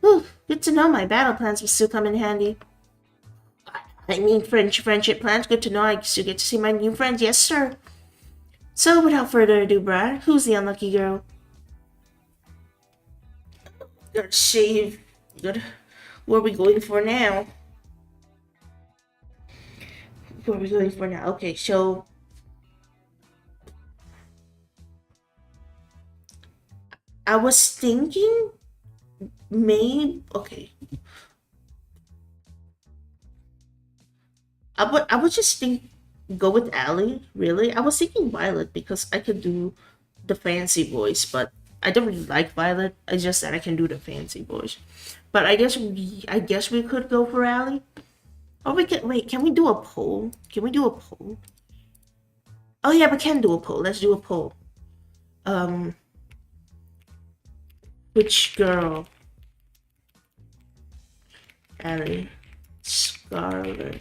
Whew, good to know my battle plans will still come in handy. I mean friendship plans. Good to know I still get to see my new friends. Yes, sir. So, without further ado, Briar, who's the unlucky girl? Gotta shave. What are we going for now? What are we going for now? Okay, so... I was thinking... maybe... Okay. I would just think... go with Allie, really? I was thinking Violet because I could do the fancy voice, but I don't really like Violet. It's just that I can do the fancy voice. But I guess we could go for Allie. Oh, we can wait. Can we do a poll? Can we do a poll? Oh yeah, we can do a poll. Let's do a poll. Which girl? Allie, Scarlet,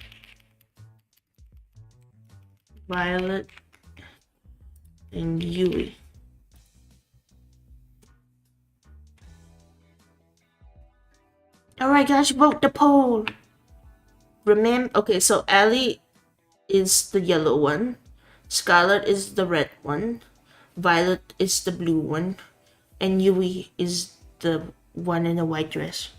Violet, and Yui. Alright guys, vote the poll. Remember, okay, so Allie is the yellow one, Scarlet is the red one, Violet is the blue one, and Yui is the one in the white dress.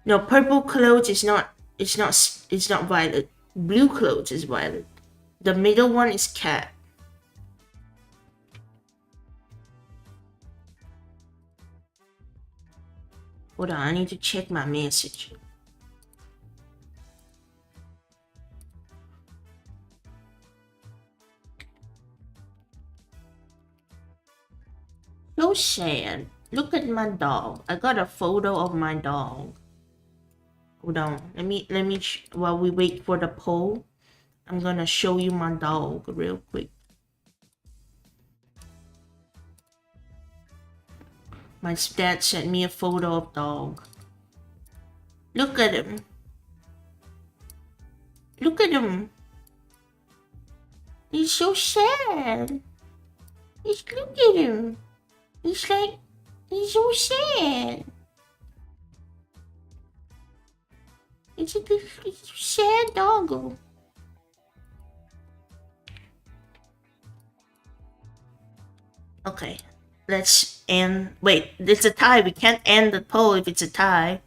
No, purple clothes is not. It's not Violet. Blue clothes is Violet. The middle one is Cat. Hold on, I need to check my message. So sad. Look at my dog. I got a photo of my dog. Hold on. Let me while we wait for the poll, I'm gonna show you my dog real quick. My dad sent me a photo of dog. Look at him. Look at him. He's so sad. Look at him. He's so sad. It's a sad doggo. Okay, let's end. Wait, it's a tie. We can't end the poll if it's a tie.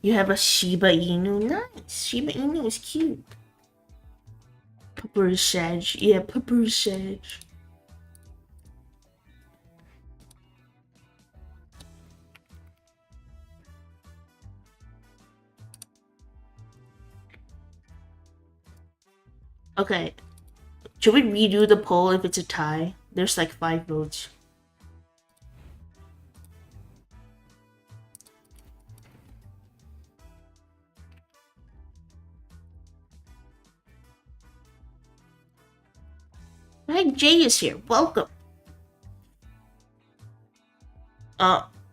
You have a Shiba Inu. Nice. Shiba Inu is cute. 𝒂𝒏𝒅𝒔. Yeah, 𝒂𝒏𝒅𝒔. Okay. Should we redo the poll if it's a tie? There's like 5 votes. Hi, Jay is here. Welcome.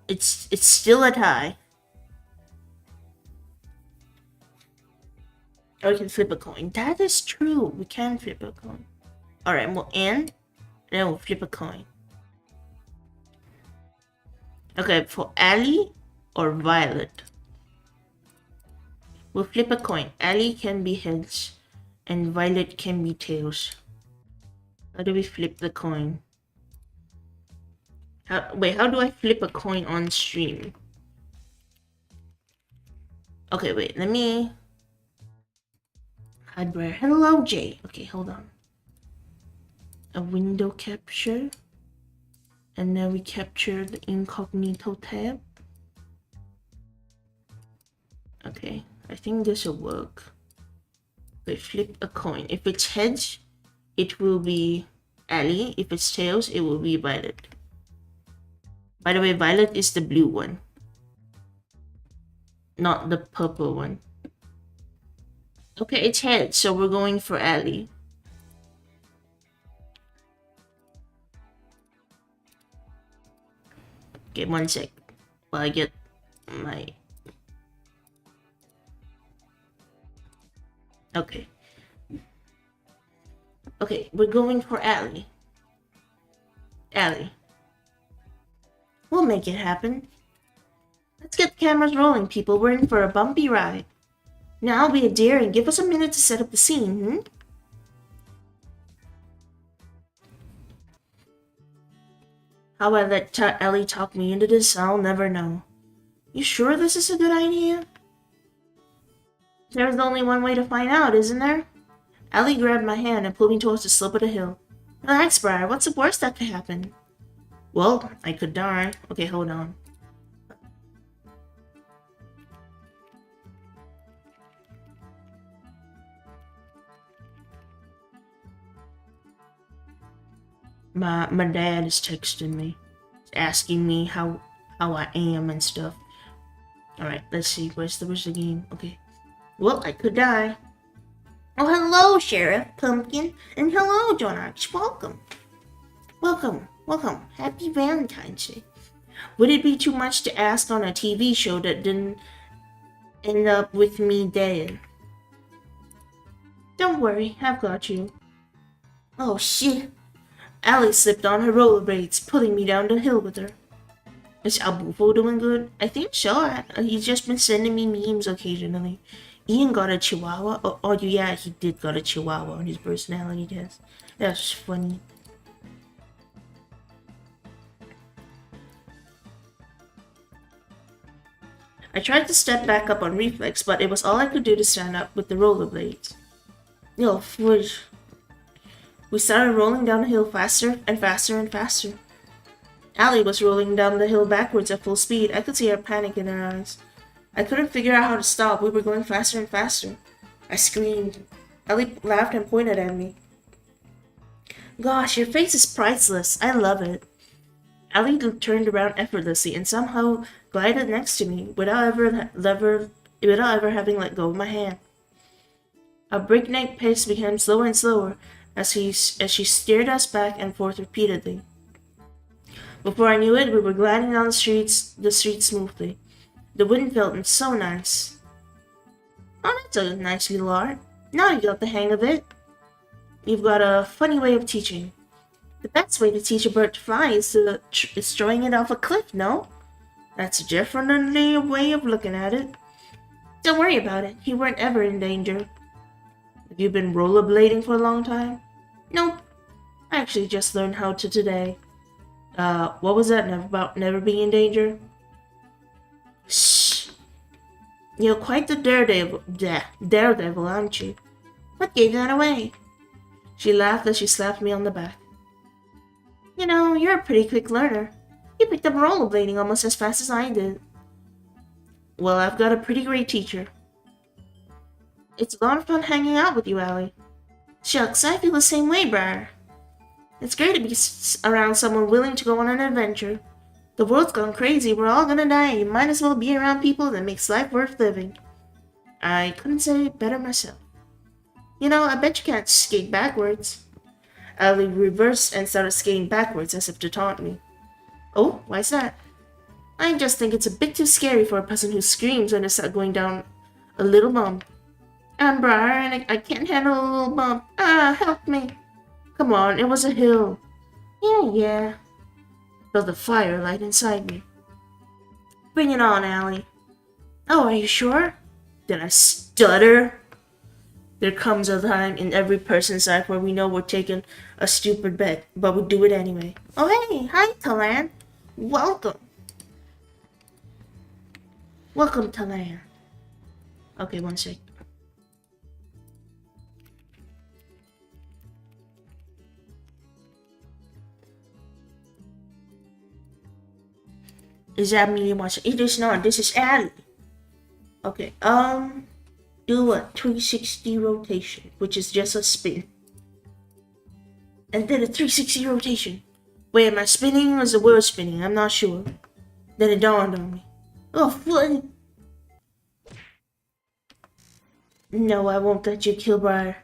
It's still a tie. Or we can flip a coin. That is true. We can flip a coin. Alright, we'll end. And then we'll flip a coin. Okay, for Ally or Violet. We'll flip a coin. Ally can be heads. And Violet can be tails. How do we flip the coin? Wait, how do I flip a coin on stream? Okay, wait, let me... Hi, Briar. Hello, Jay. Okay, hold on. A window capture. And now we capture the incognito tab. Okay, I think this will work. Wait, flip a coin. If it's heads, it will be Ally. If it's tails, it will be Violet. By the way, Violet is the blue one, not the purple one. Okay, it's heads, so we're going for Ally. Okay, 1 sec. While I get my... Okay. Okay, we're going for Ally. Ally. We'll make it happen. Let's get the cameras rolling, people. We're in for a bumpy ride. Now be a dear and give us a minute to set up the scene, hmm? How I let Ally talk me into this, I'll never know. You sure this is a good idea? There's only one way to find out, isn't there? Ally grabbed my hand and pulled me towards the slope of the hill. Relax, Briar. What's the worst that could happen? Well, I could die. Okay, hold on. My dad is texting me, asking me how I am and stuff. Alright, let's see. Where's the game? Okay. Well, I could die. Oh, hello, Sheriff Pumpkin, and hello, John Arch. Welcome. Welcome. Welcome. Happy Valentine's Day. Would it be too much to ask on a TV show that didn't end up with me dead? Don't worry, I've got you. Oh, shit. Ally slipped on her rollerblades, pulling me down the hill with her. Is Albufo doing good? I think so. He's just been sending me memes occasionally. Ian got a chihuahua. Oh yeah, he did got a chihuahua on his personality test. That's funny. I tried to step back up on reflex, but it was all I could do to stand up with the rollerblades. Yo, fudge. We started rolling down the hill faster and faster and faster. Ally was rolling down the hill backwards at full speed. I could see her panic in her eyes. I couldn't figure out how to stop. We were going faster and faster. I screamed. Ally laughed and pointed at me. Gosh, your face is priceless. I love it. Ally turned around effortlessly and somehow glided next to me without ever having let go of my hand. Our breakneck pace became slower and slower as she steered us back and forth repeatedly. Before I knew it, we were gliding down the street smoothly. The wind felt so nice. Oh, that's a nice little art. Now you got the hang of it. You've got a funny way of teaching. The best way to teach a bird to fly is throwing it off a cliff, no? That's definitely a way of looking at it. Don't worry about it. You weren't ever in danger. Have you been rollerblading for a long time? Nope. I actually just learned how to today. What was that about never being in danger? Shh. You're quite the daredevil, aren't you? What gave that away? She laughed as she slapped me on the back. You know, you're a pretty quick learner. You picked up rollerblading almost as fast as I did. Well, I've got a pretty great teacher. It's a lot of fun hanging out with you, Allie. Shucks, I feel the same way, Briar. It's great to be around someone willing to go on an adventure. The world's gone crazy, we're all gonna die, and you might as well be around people that makes life worth living. I couldn't say it better myself. You know, I bet you can't skate backwards. Allie reversed and started skating backwards as if to taunt me. Oh, why's that? I just think it's a bit too scary for a person who screams when they start going down a little bump. I'm Briar and I can't handle a little bump. Ah, help me. Come on, it was a hill. Yeah. Felt the fire light inside me. Bring it on, Allie. Oh, are you sure? Did I stutter? There comes a time in every person's life where we know we're taking a stupid bet, but we do it anyway. Oh, hey, hi, Talan. Welcome. Welcome, Talan. Okay, one sec. Is that me watching? It is not. This is Allie. Okay, do a 360 rotation, which is just a spin. And then a 360 rotation. Wait, am I spinning or is the wheel spinning? I'm not sure. Then it dawned on me. Oh, what? No, I won't let you kill Briar.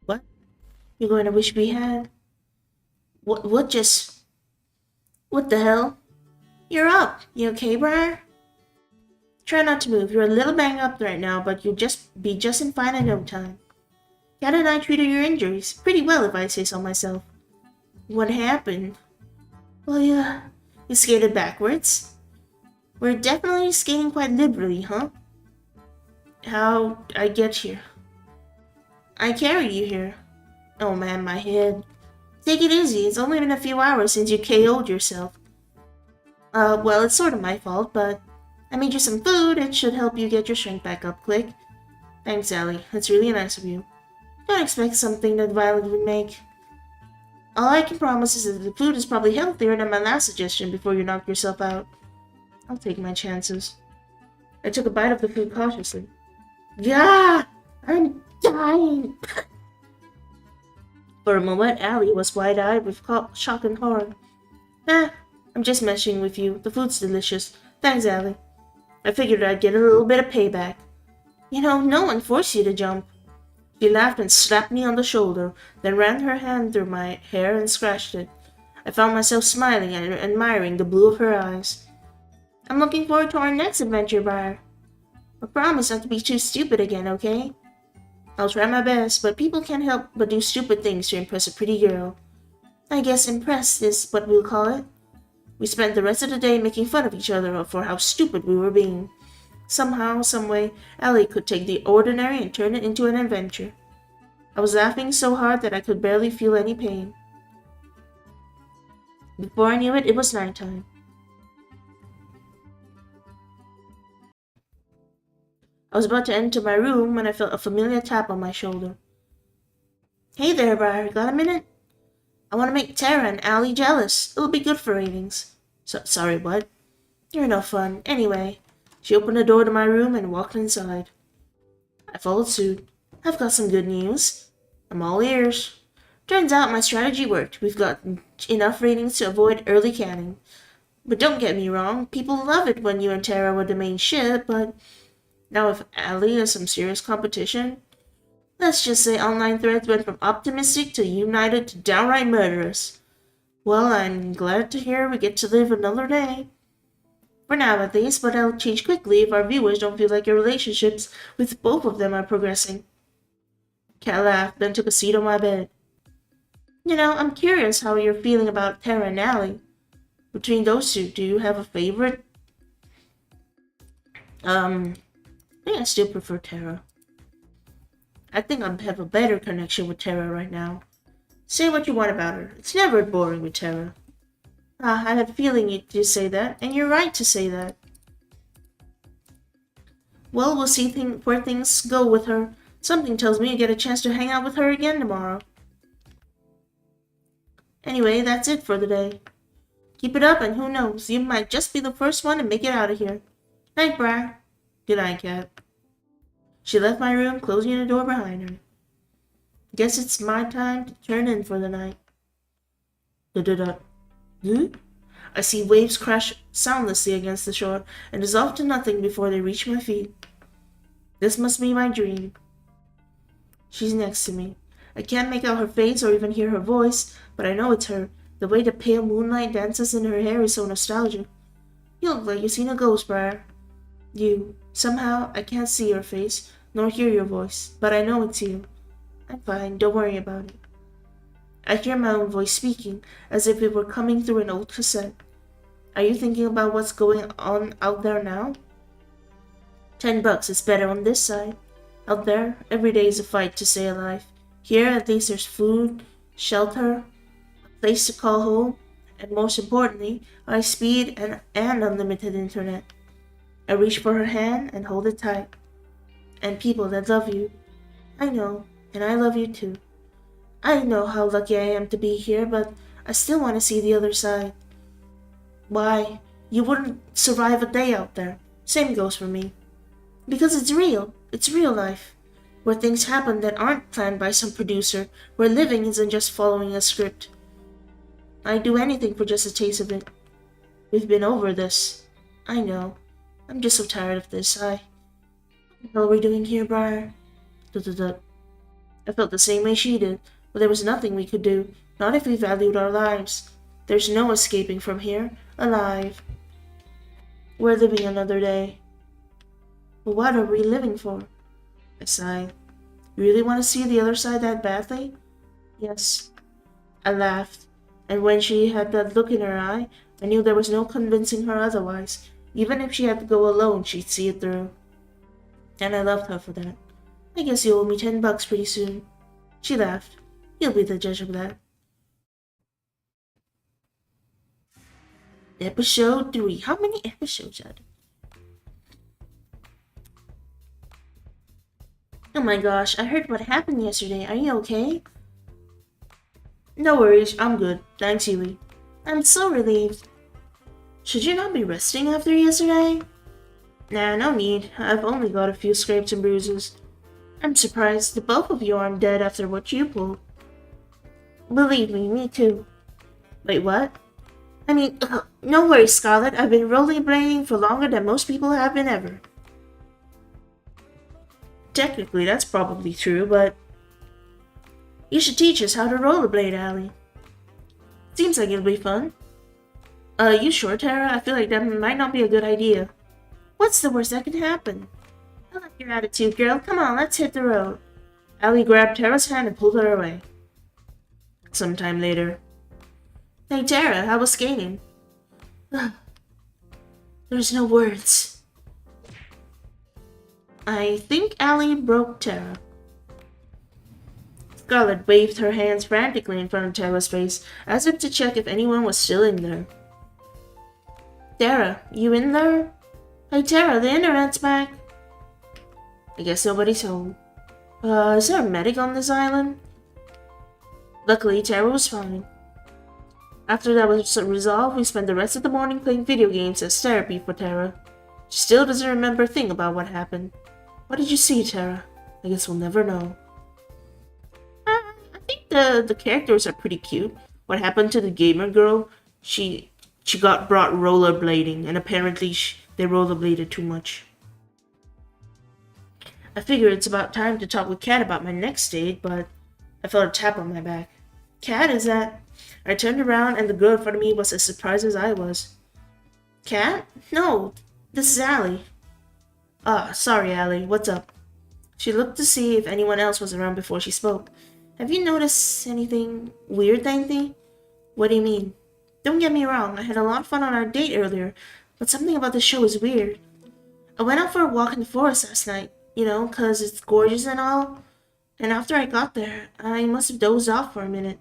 What? You're going to wish we had? What the hell? You're up. You okay, Briar? Try not to move. You're a little banged up right now, but you'll be just in fine in no time. Cat and I treated your injuries pretty well, if I say so myself. What happened? Well, you skated backwards. We're definitely skating quite liberally, huh? How'd I get here? I carried you here. Oh man, my head. Take it easy. It's only been a few hours since you KO'd yourself. Well, it's sort of my fault, but I made you some food. It should help you get your strength back up quick. Thanks, Allie. That's really nice of you. Don't expect something that Violet would make. All I can promise is that the food is probably healthier than my last suggestion before you knock yourself out. I'll take my chances. I took a bite of the food cautiously. Yeah! I'm dying! For a moment, Allie was wide-eyed with shock and horror. I'm just messing with you. The food's delicious. Thanks, Allie. I figured I'd get a little bit of payback. You know, no one forced you to jump. She laughed and slapped me on the shoulder, then ran her hand through my hair and scratched it. I found myself smiling and admiring the blue of her eyes. I'm looking forward to our next adventure, Briar. I promise not to be too stupid again, okay? I'll try my best, but people can't help but do stupid things to impress a pretty girl. I guess impressed is what we'll call it. We spent the rest of the day making fun of each other for how stupid we were being. Somehow, someway, Allie could take the ordinary and turn it into an adventure. I was laughing so hard that I could barely feel any pain. Before I knew it, it was nighttime. I was about to enter my room when I felt a familiar tap on my shoulder. Hey there, Briar. Got a minute? I want to make Tara and Allie jealous. It'll be good for ratings. Sorry, what? You're no fun. Anyway, she opened the door to my room and walked inside. I followed suit. I've got some good news. I'm all ears. Turns out my strategy worked. We've got enough ratings to avoid early canning. But don't get me wrong, people love it when you and Tara were the main shit, but now if Allie is some serious competition, let's just say online threads went from optimistic to united to downright murderous. Well, I'm glad to hear we get to live another day. For now at least, but that'll change quickly if our viewers don't feel like your relationships with both of them are progressing. Cat laughed, then took a seat on my bed. You know, I'm curious how you're feeling about Tara and Allie. Between those two, do you have a favorite? I think I still prefer Tara. I think I have a better connection with Tara right now. Say what you want about her. It's never boring with Tara. I had a feeling you'd say that, and you're right to say that. Well, we'll see where things go with her. Something tells me you get a chance to hang out with her again tomorrow. Anyway, that's it for the day. Keep it up, and who knows, you might just be the first one to make it out of here. Night, Briar. Good night, Cat. She left my room, closing the door behind her. Guess it's my time to turn in for the night. I see waves crash soundlessly against the shore and dissolve to nothing before they reach my feet. This must be my dream. She's next to me. I can't make out her face or even hear her voice, but I know it's her. The way the pale moonlight dances in her hair is so nostalgic. You look like you've seen a ghost, Briar. Somehow, I can't see your face, nor hear your voice, but I know it's you. I'm fine, don't worry about it. I hear my own voice speaking, as if it were coming through an old cassette. Are you thinking about what's going on out there now? $10 is better on this side. Out there, every day is a fight to stay alive. Here, at least there's food, shelter, a place to call home, and most importantly, high speed and unlimited internet. I reach for her hand and hold it tight. And people that love you. I know, and I love you too. I know how lucky I am to be here, but I still want to see the other side. Why? You wouldn't survive a day out there. Same goes for me. Because it's real. It's real life. Where things happen that aren't planned by some producer. Where living isn't just following a script. I'd do anything for just a taste of it. We've been over this. I know. I'm just so tired of this. What the hell are we doing here, Briar? I felt the same way she did, but there was nothing we could do. Not if we valued our lives. There's no escaping from here. Alive. We're living another day. But what are we living for? I sighed. You really want to see the other side that badly? Yes. I laughed, and when she had that look in her eye, I knew there was no convincing her otherwise. Even if she had to go alone, she'd see it through. And I loved her for that. I guess you owe me $10 pretty soon. She laughed. You'll be the judge of that. Episode 3. How many episodes are there? Oh my gosh, I heard what happened yesterday. Are you okay? No worries, I'm good. Thanks, Huey. I'm so relieved. Should you not be resting after yesterday? Nah, no need. I've only got a few scrapes and bruises. I'm surprised the both of you aren't dead after what you pulled. Believe me too. Wait, what? I mean, no worries, Scarlet. I've been rollerblading for longer than most people have been ever. Technically, that's probably true, but you should teach us how to rollerblade, Allie. Seems like it'll be fun. You sure, Tara? I feel like that might not be a good idea. What's the worst that could happen? I like your attitude, girl. Come on, let's hit the road. Allie grabbed Tara's hand and pulled her away. Sometime later. Hey, Tara, how was skating? There's no words. I think Allie broke Tara. Scarlet waved her hands frantically in front of Tara's face, as if to check if anyone was still in there. Tara, you in there? Hey Tara, the internet's back. I guess nobody's home. Is there a medic on this island? Luckily, Tara was fine. After that was resolved, we spent the rest of the morning playing video games as therapy for Tara. She still doesn't remember a thing about what happened. What did you see, Tara? I guess we'll never know. I think the characters are pretty cute. What happened to the gamer girl? She got brought rollerblading, and apparently they rollerbladed too much. I figure it's about time to talk with Cat about my next date, but I felt a tap on my back. Cat, is that? I turned around, and the girl in front of me was as surprised as I was. Cat? No, this is Allie. Ah, sorry, Allie. What's up? She looked to see if anyone else was around before she spoke. Have you noticed anything weird lately? What do you mean? Don't get me wrong, I had a lot of fun on our date earlier, but something about the show is weird. I went out for a walk in the forest last night, 'cause it's gorgeous and all. And after I got there, I must have dozed off for a minute.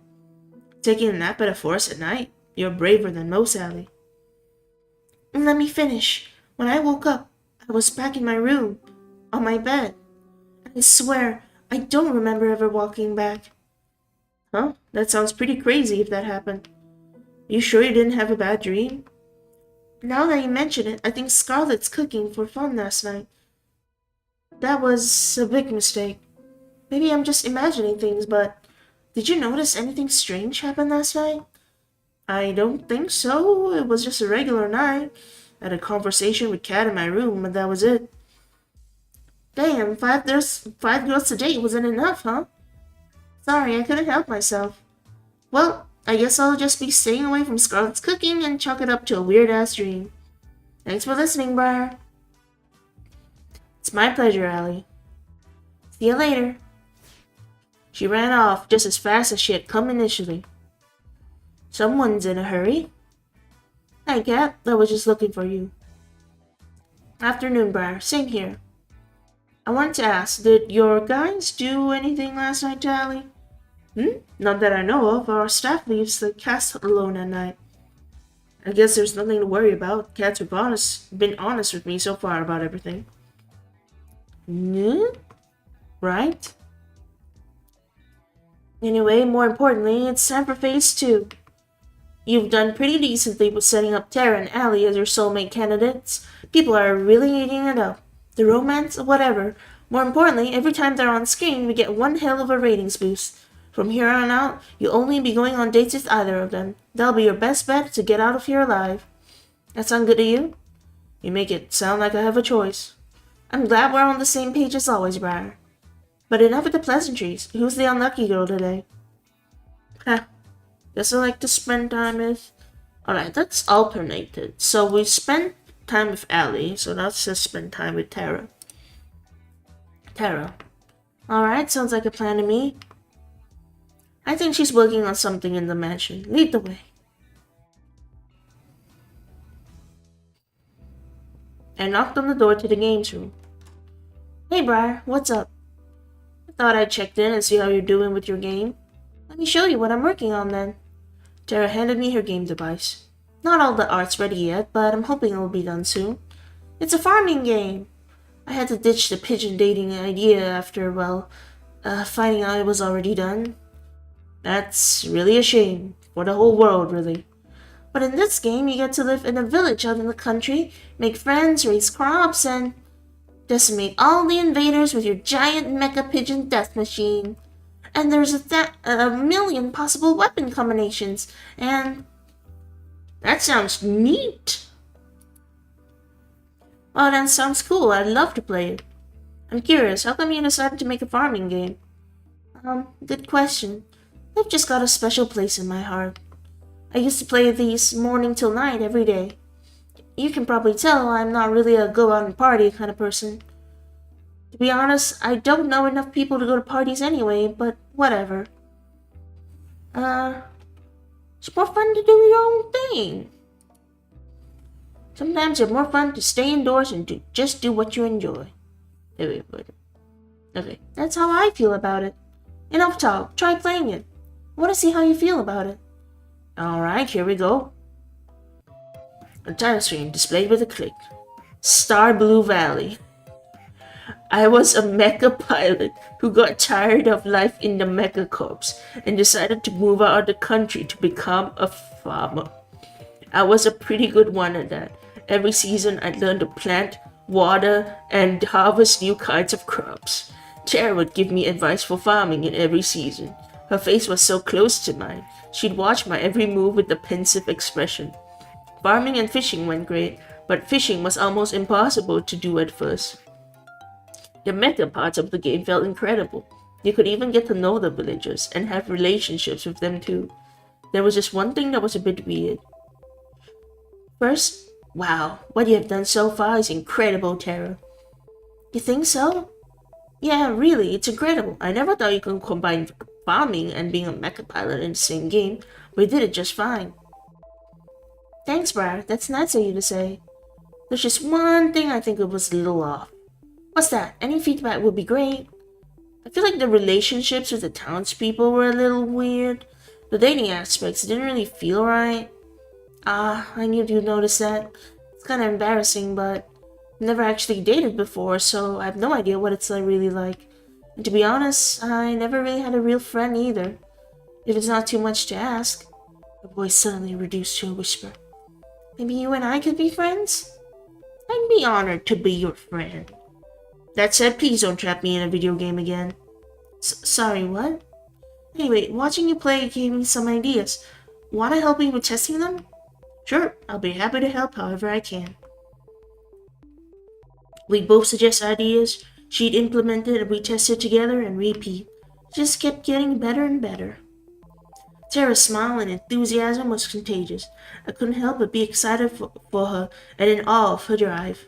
Taking a nap at a forest at night? You're braver than most, Allie. Let me finish. When I woke up, I was back in my room, on my bed. I swear, I don't remember ever walking back. Huh? That sounds pretty crazy if that happened. You sure you didn't have a bad dream? Now that you mention it, I think Scarlett's cooking for fun last night. That was a big mistake. Maybe I'm just imagining things, but did you notice anything strange happen last night? I don't think so. It was just a regular night. I had a conversation with Kat in my room, and that was it. Damn, five girls a date wasn't enough, huh? Sorry, I couldn't help myself. Well, I guess I'll just be staying away from Scarlett's cooking and chalk it up to a weird-ass dream. Thanks for listening, Briar. It's my pleasure, Allie. See you later. She ran off just as fast as she had come initially. Someone's in a hurry. Hi, Cat. I was just looking for you. Afternoon, Briar. Same here. I wanted to ask, did your guys do anything last night, Allie? Not that I know of. Our staff leaves the cast alone at night. I guess there's nothing to worry about. Cats have been honest with me so far about everything. Right? Anyway, more importantly, it's time for phase 2. You've done pretty decently with setting up Tara and Allie as your soulmate candidates. People are really eating it up. The romance, whatever. More importantly, every time they're on screen, we get one hell of a ratings boost. From here on out, you'll only be going on dates with either of them. That'll be your best bet to get out of here alive. That sound good to you? You make it sound like I have a choice. I'm glad we're on the same page as always, Briar. But enough with the pleasantries. Who's the unlucky girl today? Guess I like to spend time with... Alright, that's alternated. So we spent time with Allie, so let's just spend time with Tara. Alright, sounds like a plan to me. I think she's working on something in the mansion. Lead the way. I knocked on the door to the games room. Hey, Briar, what's up? I thought I'd check in and see how you're doing with your game. Let me show you what I'm working on then. Tara handed me her game device. Not all the art's ready yet, but I'm hoping it'll be done soon. It's a farming game. I had to ditch the pigeon dating idea after, finding out it was already done. That's really a shame. For the whole world, really. But in this game, you get to live in a village out in the country, make friends, raise crops, and decimate all the invaders with your giant mecha pigeon death machine. And there's a million possible weapon combinations, and... That sounds neat. Well, that sounds cool. I'd love to play it. I'm curious, how come you decided to make a farming game? Good question. They've just got a special place in my heart. I used to play these morning till night every day. You can probably tell I'm not really a go out and party kind of person. To be honest, I don't know enough people to go to parties anyway, but whatever. It's more fun to do your own thing. Sometimes it's more fun to stay indoors and just do what you enjoy. Okay, that's how I feel about it. Enough talk, try playing it. I want to see how you feel about it. Alright, here we go. A title screen displayed with a click. Star Blue Valley. I was a mecha pilot who got tired of life in the mecha corps and decided to move out of the country to become a farmer. I was a pretty good one at that. Every season I'd learn to plant, water, and harvest new kinds of crops. Tara would give me advice for farming in every season. Her face was so close to mine. She'd watch my every move with a pensive expression. Farming and fishing went great, but fishing was almost impossible to do at first. The mecha parts of the game felt incredible. You could even get to know the villagers and have relationships with them too. There was just one thing that was a bit weird. First, Wow, what you have done so far is incredible, Terra. You think so? Yeah, really, it's incredible. I never thought you could combine farming and being a mecha pilot in the same game, but you did it just fine. Thanks, Briar. That's nice of you to say. There's just one thing I think it was a little off. What's that? Any feedback would be great. I feel like the relationships with the townspeople were a little weird. The dating aspects didn't really feel right. I knew you'd notice that. It's kind of embarrassing, but I've never actually dated before, so I have no idea what it's really like. And to be honest, I never really had a real friend either. If it's not too much to ask. Her voice suddenly reduced to a whisper. Maybe you and I could be friends? I'd be honored to be your friend. That said, please don't trap me in a video game again. Sorry, what? Anyway, watching you play gave me some ideas. Wanna help me with testing them? Sure, I'll be happy to help however I can. We both suggest ideas, she'd implement it, and we test it together and repeat. It just kept getting better and better. Terra's smile and enthusiasm was contagious. I couldn't help but be excited for her and in awe of her drive.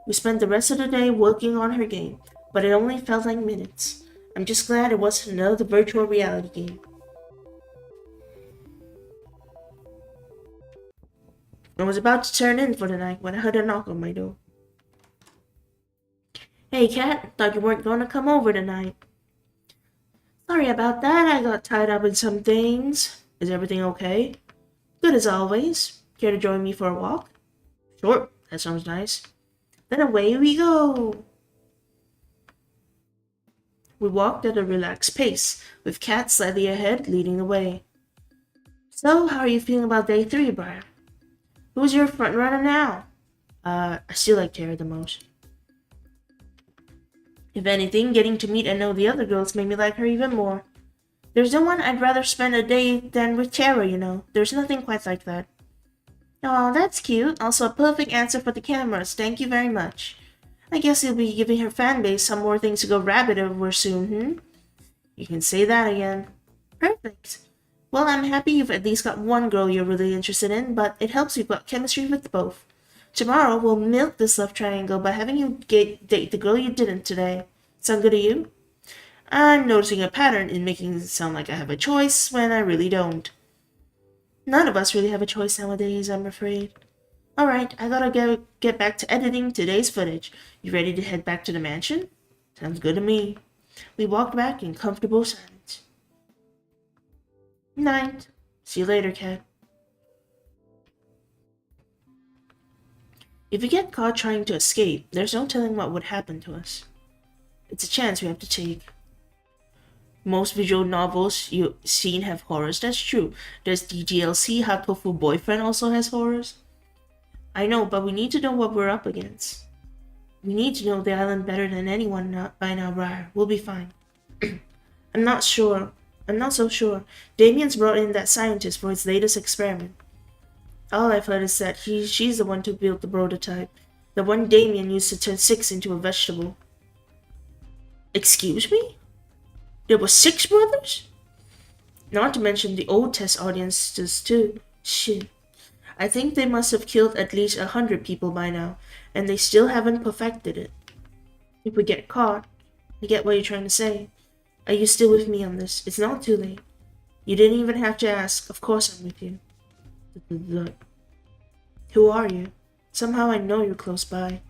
We spent the rest of the day working on her game, but it only felt like minutes. I'm just glad it wasn't another virtual reality game. I was about to turn in for the night when I heard a knock on my door. Hey, Cat, thought you weren't going to come over tonight. Sorry about that, I got tied up in some things. Is everything okay? Good as always. Care to join me for a walk? Sure, that sounds nice. Then away we go. We walked at a relaxed pace, with Cat slightly ahead, leading the way. So, how are you feeling about day 3, Briar? Who's your front runner now? I still like Terra the most. If anything, getting to meet and know the other girls made me like her even more. There's no one I'd rather spend a day than with Terra, you know. There's nothing quite like that. Aw, that's cute. Also a perfect answer for the cameras. Thank you very much. I guess you'll be giving her fanbase some more things to go rabbit over soon, You can say that again. Perfect. Well, I'm happy you've at least got one girl you're really interested in, but it helps you've got chemistry with both. Tomorrow, we'll milk this love triangle by having you date the girl you didn't today. Sound good to you? I'm noticing a pattern in making it sound like I have a choice when I really don't. None of us really have a choice nowadays, I'm afraid. Alright, I gotta get back to editing today's footage. You ready to head back to the mansion? Sounds good to me. We walked back in comfortable silence. Night. See you later, Cat. If we get caught trying to escape, there's no telling what would happen to us. It's a chance we have to take. Most visual novels you've seen have horrors, that's true. Does the DLC Hot Tofu Boyfriend also has horrors? I know, but we need to know what we're up against. We need to know the island better than anyone by now, Briar. We'll be fine. I'm not so sure. Damien's brought in that scientist for his latest experiment. All I've heard is that she's the one who built the prototype. The one Damien used to turn 6 into a vegetable. Excuse me? There were 6 brothers? Not to mention the old test audiences too. Shit. I think they must have killed at least 100 people by now, and they still haven't perfected it. If we get caught, I get what you're trying to say. Are you still with me on this? It's not too late. You didn't even have to ask. Of course I'm with you. Who are you? Somehow I know you're close by.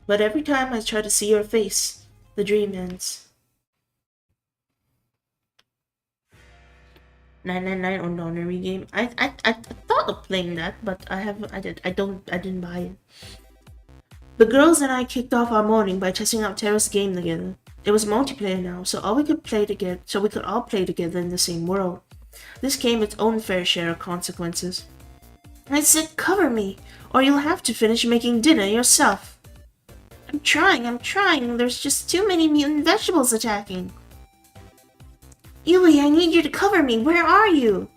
But every time I try to see your face, the dream ends. 999 on Honorary Game. I thought of playing that, but I didn't buy it. The girls and I kicked off our morning by testing out Terra's game together. It was multiplayer now, so we could all play together in the same world. This came with its own fair share of consequences. I said, cover me, or you'll have to finish making dinner yourself. I'm trying. There's just too many mutant vegetables attacking. Yui, I need you to cover me. Where are you?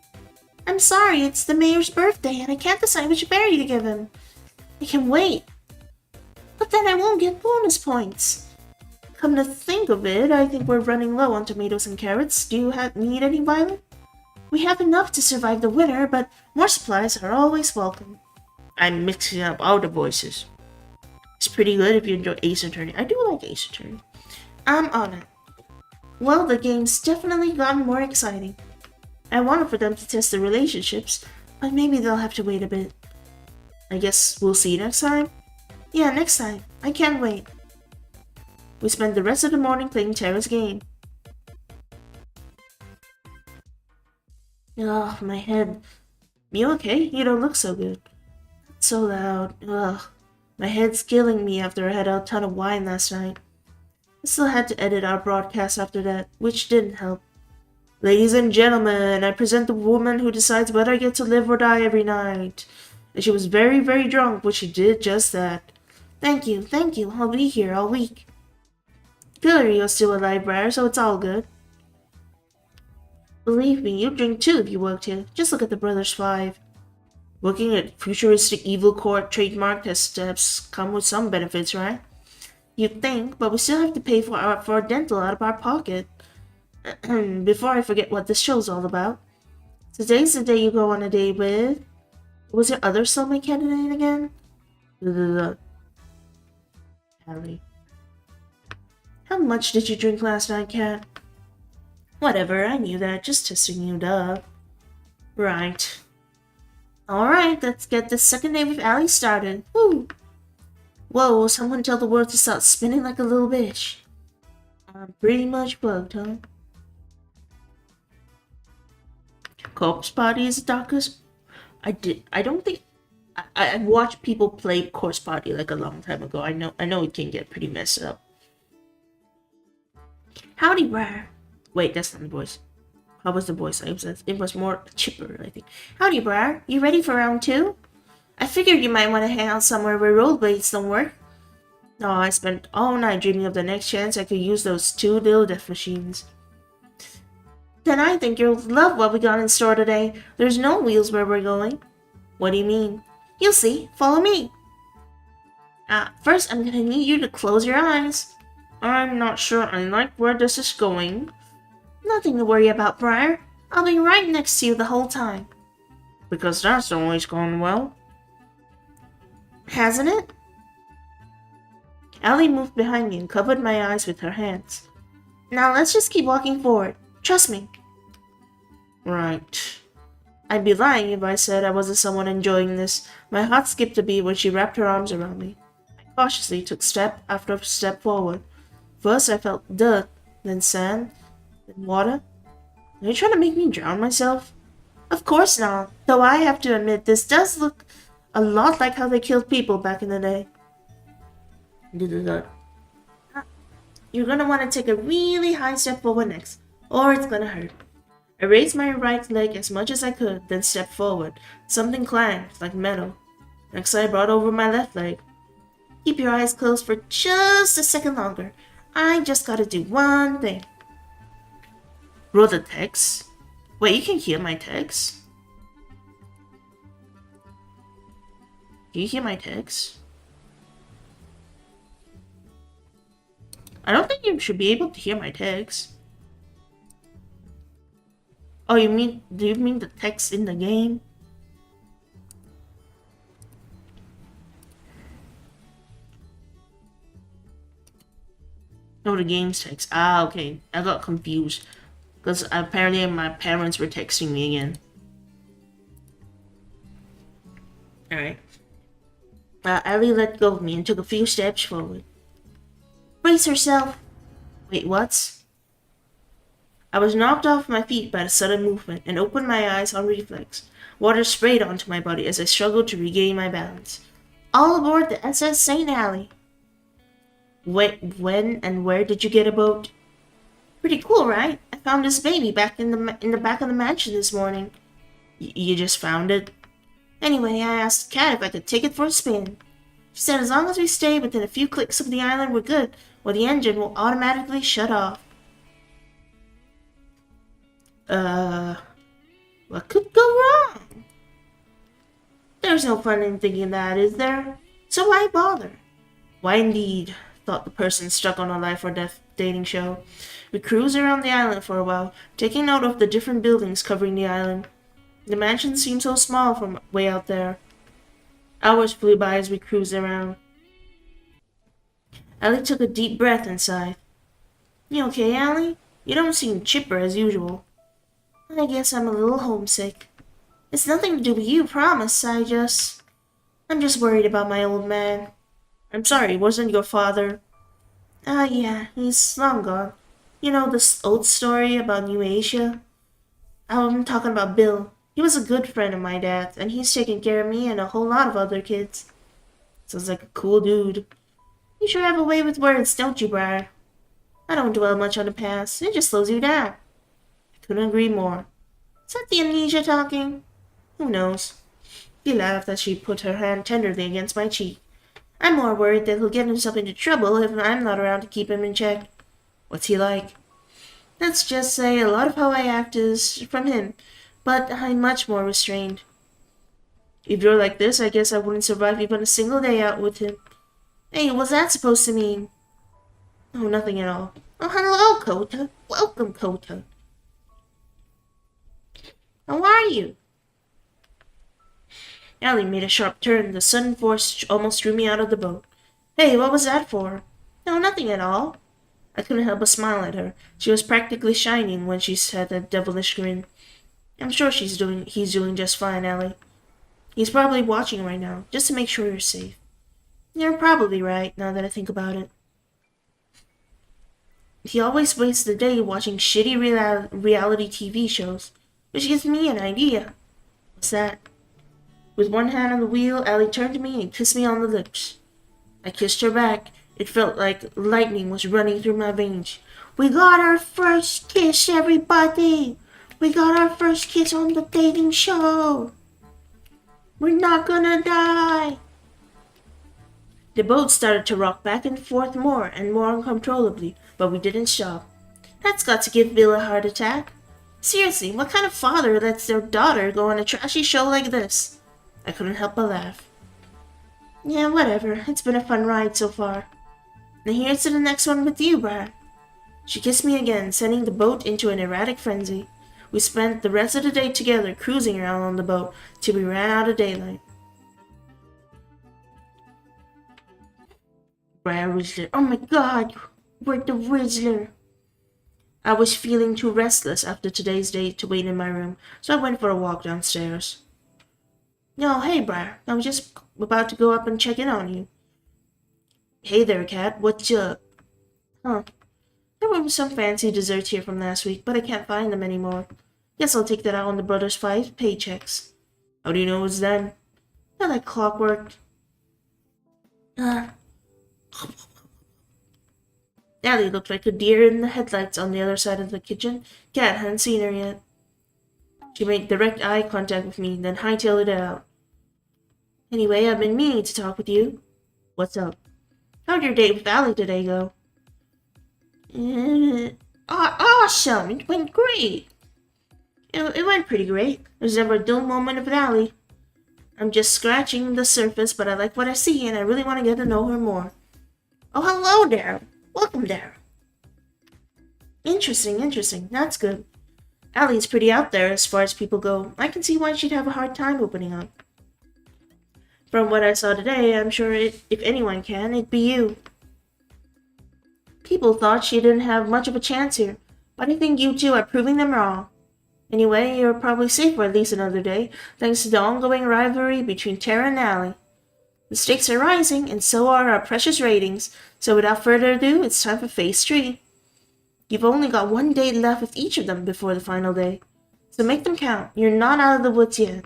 I'm sorry, it's the mayor's birthday and I can't decide which berry to give him. I can wait. But then I won't get bonus points. Come to think of it, I think we're running low on tomatoes and carrots. Do you need any, Violet? We have enough to survive the winter, but more supplies are always welcome. I'm mixing up all the voices. It's pretty good if you enjoy Ace Attorney. I do like Ace Attorney. I'm on it. Well, the game's definitely gotten more exciting. I wanted for them to test the relationships, but maybe they'll have to wait a bit. I guess we'll see next time? Yeah, next time. I can't wait. We spent the rest of the morning playing Tara's game. Ugh, my head. You okay? You don't look so good. It's so loud. Ugh. My head's killing me after I had a ton of wine last night. I still had to edit our broadcast after that, which didn't help. Ladies and gentlemen, I present the woman who decides whether I get to live or die every night. And she was very, very drunk, but she did just that. Thank you, I'll be here all week. Hillary was still alive, Briar, so it's all good. Believe me, you'd drink too if you worked here. Just look at the Brothers 5. Working at futuristic evil court trademark has come with some benefits, right? You'd think, but we still have to pay for our dental out of our pocket. Before I forget what this show's all about. Today's the day you go on a date with... Was your other soulmate candidate again? Harry. How much did you drink last night, Cat? Whatever, I knew that. Just testing you, duh. Right. Alright, let's get the second day with Allie started. Woo! Whoa, someone tell the world to start spinning like a little bitch. I'm pretty much bugged, huh? Corpse Party is the darkest. I don't think I watched people play Corpse Party like a long time ago. I know it can get pretty messed up. Howdy, Briar. Wait, that's not the voice. How was the voice? It was more chipper, I think. Howdy, Briar. You ready for round 2? I figured you might want to hang out somewhere where rollerblades don't work. No, I spent all night dreaming of the next chance I could use those 2 little death machines. Then I think you'll love what we got in store today. There's no wheels where we're going. What do you mean? You'll see. Follow me. First I'm gonna need you to close your eyes. I'm not sure I like where this is going. Nothing to worry about, Briar. I'll be right next to you the whole time. Because that's always gone well. Hasn't it? Allie moved behind me and covered my eyes with her hands. Now let's just keep walking forward. Trust me. Right. I'd be lying if I said I wasn't someone enjoying this. My heart skipped a beat when she wrapped her arms around me. I cautiously took step after step forward. First I felt dirt, then sand, then water. Are you trying to make me drown myself? Of course not, though I have to admit this does look a lot like how they killed people back in the day. You're gonna want to take a really high step forward next, or it's gonna hurt. I raised my right leg as much as I could, then stepped forward. Something clanged, like metal. Next I brought over my left leg. Keep your eyes closed for just a second longer. I just gotta do one thing. Roll the text? Wait, you can hear my text? Can you hear my text? I don't think you should be able to hear my text. Oh, do you mean the text in the game? No, the game's text. Ah, okay. I got confused. Because apparently my parents were texting me again. Alright. Allie let go of me and took a few steps forward. Brace yourself. Wait, what? I was knocked off my feet by the sudden movement and opened my eyes on reflex. Water sprayed onto my body as I struggled to regain my balance. All aboard the SS St. Alley. Wait, when and where did you get a boat? Pretty cool, right? I found this baby back in the back of the mansion this morning. You just found it? Anyway, I asked Kat if I could take it for a spin. She said as long as we stay within a few clicks of the island, we're good, or the engine will automatically shut off. What could go wrong? There's no fun in thinking that, is there? So why bother? Why indeed, thought the person stuck on a life or death dating show. We cruised around the island for a while, taking note of the different buildings covering the island. The mansion seemed so small from way out there. Hours flew by as we cruised around. Allie took a deep breath and sighed. You okay, Allie? You don't seem chipper as usual. I guess I'm a little homesick. It's nothing to do with you, promise. I'm just worried about my old man. I'm sorry, wasn't your father? Yeah, he's long gone. You know this old story about New Asia? I'm talking about Bill. He was a good friend of my dad's, and he's taken care of me and a whole lot of other kids. Sounds like a cool dude. You sure have a way with words, don't you, Briar? I don't dwell much on the past. It just slows you down. I couldn't agree more. Is that the amnesia talking? Who knows? He laughed as she put her hand tenderly against my cheek. I'm more worried that he'll get himself into trouble if I'm not around to keep him in check. What's he like? Let's just say a lot of how I act is from him, but I'm much more restrained. If you're like this, I guess I wouldn't survive even a single day out with him. Hey, what's that supposed to mean? Oh, nothing at all. Oh, hello, Kota. Welcome, Kota. How are you? Allie made a sharp turn. The sudden force almost threw me out of the boat. Hey, what was that for? No, nothing at all. I couldn't help but smile at her. She was practically shining when she had that devilish grin. I'm sure he's doing just fine, Allie. He's probably watching right now, just to make sure you're safe. You're probably right, now that I think about it. He always wastes the day watching shitty reality TV shows, which gives me an idea. What's that? With one hand on the wheel, Allie turned to me and kissed me on the lips. I kissed her back. It felt like lightning was running through my veins. We got our first kiss, everybody! We got our first kiss on the dating show! We're not gonna die! The boat started to rock back and forth more and more uncontrollably, but we didn't stop. That's got to give Bill a heart attack. Seriously, what kind of father lets their daughter go on a trashy show like this? I couldn't help but laugh. Yeah, whatever. It's been a fun ride so far. Now here's to the next one with you, Briar. She kissed me again, sending the boat into an erratic frenzy. We spent the rest of the day together, cruising around on the boat till we ran out of daylight. Briar Rizzler. Oh my god, we're the Rizzler. I was feeling too restless after today's date to wait in my room, so I went for a walk downstairs. No, hey, Briar. I was just about to go up and check in on you. Hey there, Cat. What's up? Huh. There were some fancy desserts here from last week, but I can't find them anymore. Guess I'll take that out on the Brothers 5 paychecks. How do you know it's them? Not like clockwork. Allie looked like a deer in the headlights on the other side of the kitchen. Cat hadn't seen her yet. She made direct eye contact with me, then hightailed it out. Anyway, I've been meaning to talk with you. What's up? How'd your date with Allie today go? Awesome! It went great! It went pretty great. There's never a dull moment with Allie. I'm just scratching the surface, but I like what I see, and I really want to get to know her more. Oh, hello there! Welcome there! Interesting. That's good. Allie's pretty out there as far as people go. I can see why she'd have a hard time opening up. From what I saw today, I'm sure if anyone can, it'd be you. People thought she didn't have much of a chance here, but I think you two are proving them wrong. Anyway, you're probably safe for at least another day, thanks to the ongoing rivalry between Tara and Allie. The stakes are rising, and so are our precious ratings, so without further ado, it's time for Phase 3. You've only got one date left with each of them before the final day, so make them count. You're not out of the woods yet.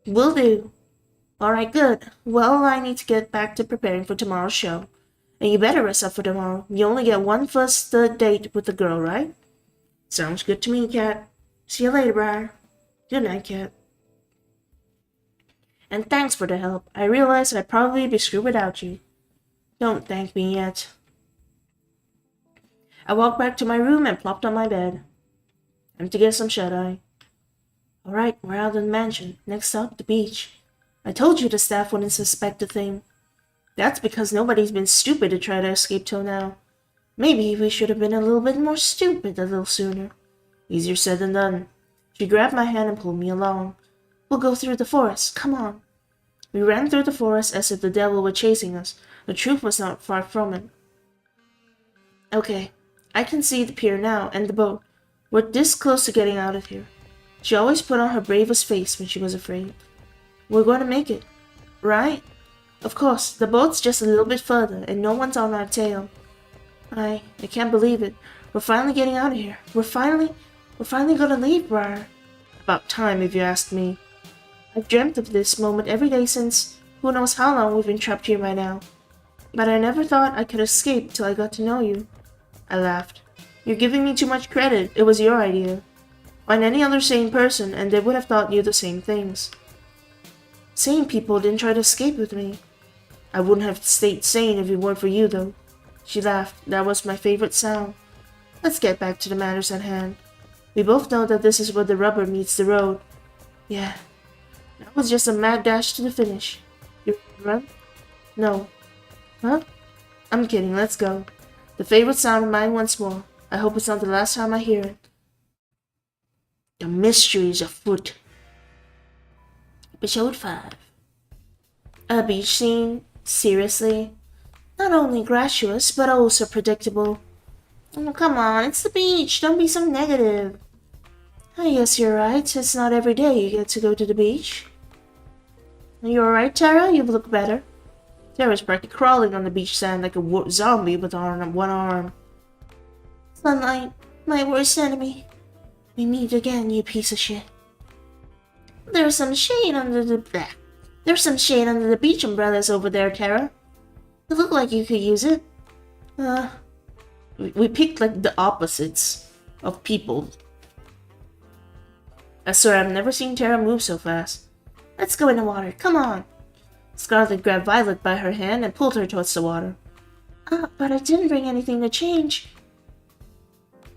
Will do. Alright, good. Well, I need to get back to preparing for tomorrow's show. And you better rest up for tomorrow. You only get one first date with the girl, right? Sounds good to me, Cat. See you later, Briar. Good night, Cat. And thanks for the help. I realized I'd probably be screwed without you. Don't thank me yet. I walked back to my room and plopped on my bed. Time to get some shut-eye. Alright, we're out of the mansion. Next up, the beach. I told you the staff wouldn't suspect a thing. That's because nobody's been stupid to try to escape till now. Maybe we should have been a little bit more stupid a little sooner. Easier said than done. She grabbed my hand and pulled me along. We'll go through the forest. Come on. We ran through the forest as if the devil were chasing us. The truth was not far from it. Okay, I can see the pier now, and the boat. We're this close to getting out of here. She always put on her bravest face when she was afraid. We're going to make it, right? Of course, the boat's just a little bit further, and no one's on our tail. I can't believe it. We're finally getting out of here. We're finally gonna leave, Briar. About time, if you ask me. I've dreamt of this moment every day since who knows how long we've been trapped here by now. But I never thought I could escape till I got to know you. I laughed. You're giving me too much credit. It was your idea. Find any other sane person, and they would have thought you the same things. Sane people didn't try to escape with me. I wouldn't have stayed sane if it weren't for you, though. She laughed. That was my favorite sound. Let's get back to the matters at hand. We both know that this is where the rubber meets the road. Yeah. That was just a mad dash to the finish. You run? No. Huh? I'm kidding. Let's go. The favorite sound of mine once more. I hope it's not the last time I hear it. The mystery is afoot. Episode 5. A beach scene? Seriously? Not only gratuitous, but also predictable. Oh, come on, it's the beach. Don't be so negative. I guess you're right. It's not every day you get to go to the beach. Are you alright, Tara? You look better. Tara's practically crawling on the beach sand like a zombie with one arm. Sunlight, my worst enemy. We meet again, you piece of shit. There's some shade under the beach umbrellas over there, Tara. You look like you could use it. We picked like the opposites of people. I swear I've never seen Tara move so fast. Let's go in the water, come on. Scarlet grabbed Violet by her hand and pulled her towards the water. But I didn't bring anything to change.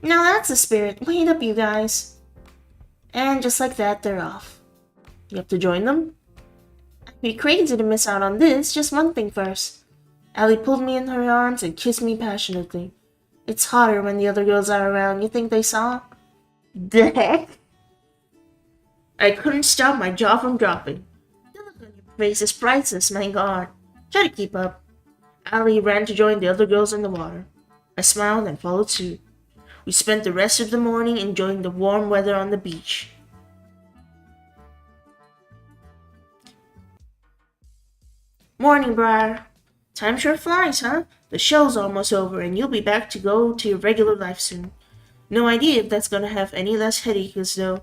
Now that's the spirit. Wait up, you guys. And just like that, they're off. You have to join them? I'd be crazy to miss out on this. Just one thing first. Allie pulled me in her arms and kissed me passionately. It's hotter when the other girls are around. You think they saw? The heck? I couldn't stop my jaw from dropping. The look on your face is priceless, my god. Try to keep up. Allie ran to join the other girls in the water. I smiled and followed suit. We spent the rest of the morning enjoying the warm weather on the beach. Morning, Briar. Time sure flies, huh? The show's almost over and you'll be back to go to your regular life soon. No idea if that's gonna have any less headaches though.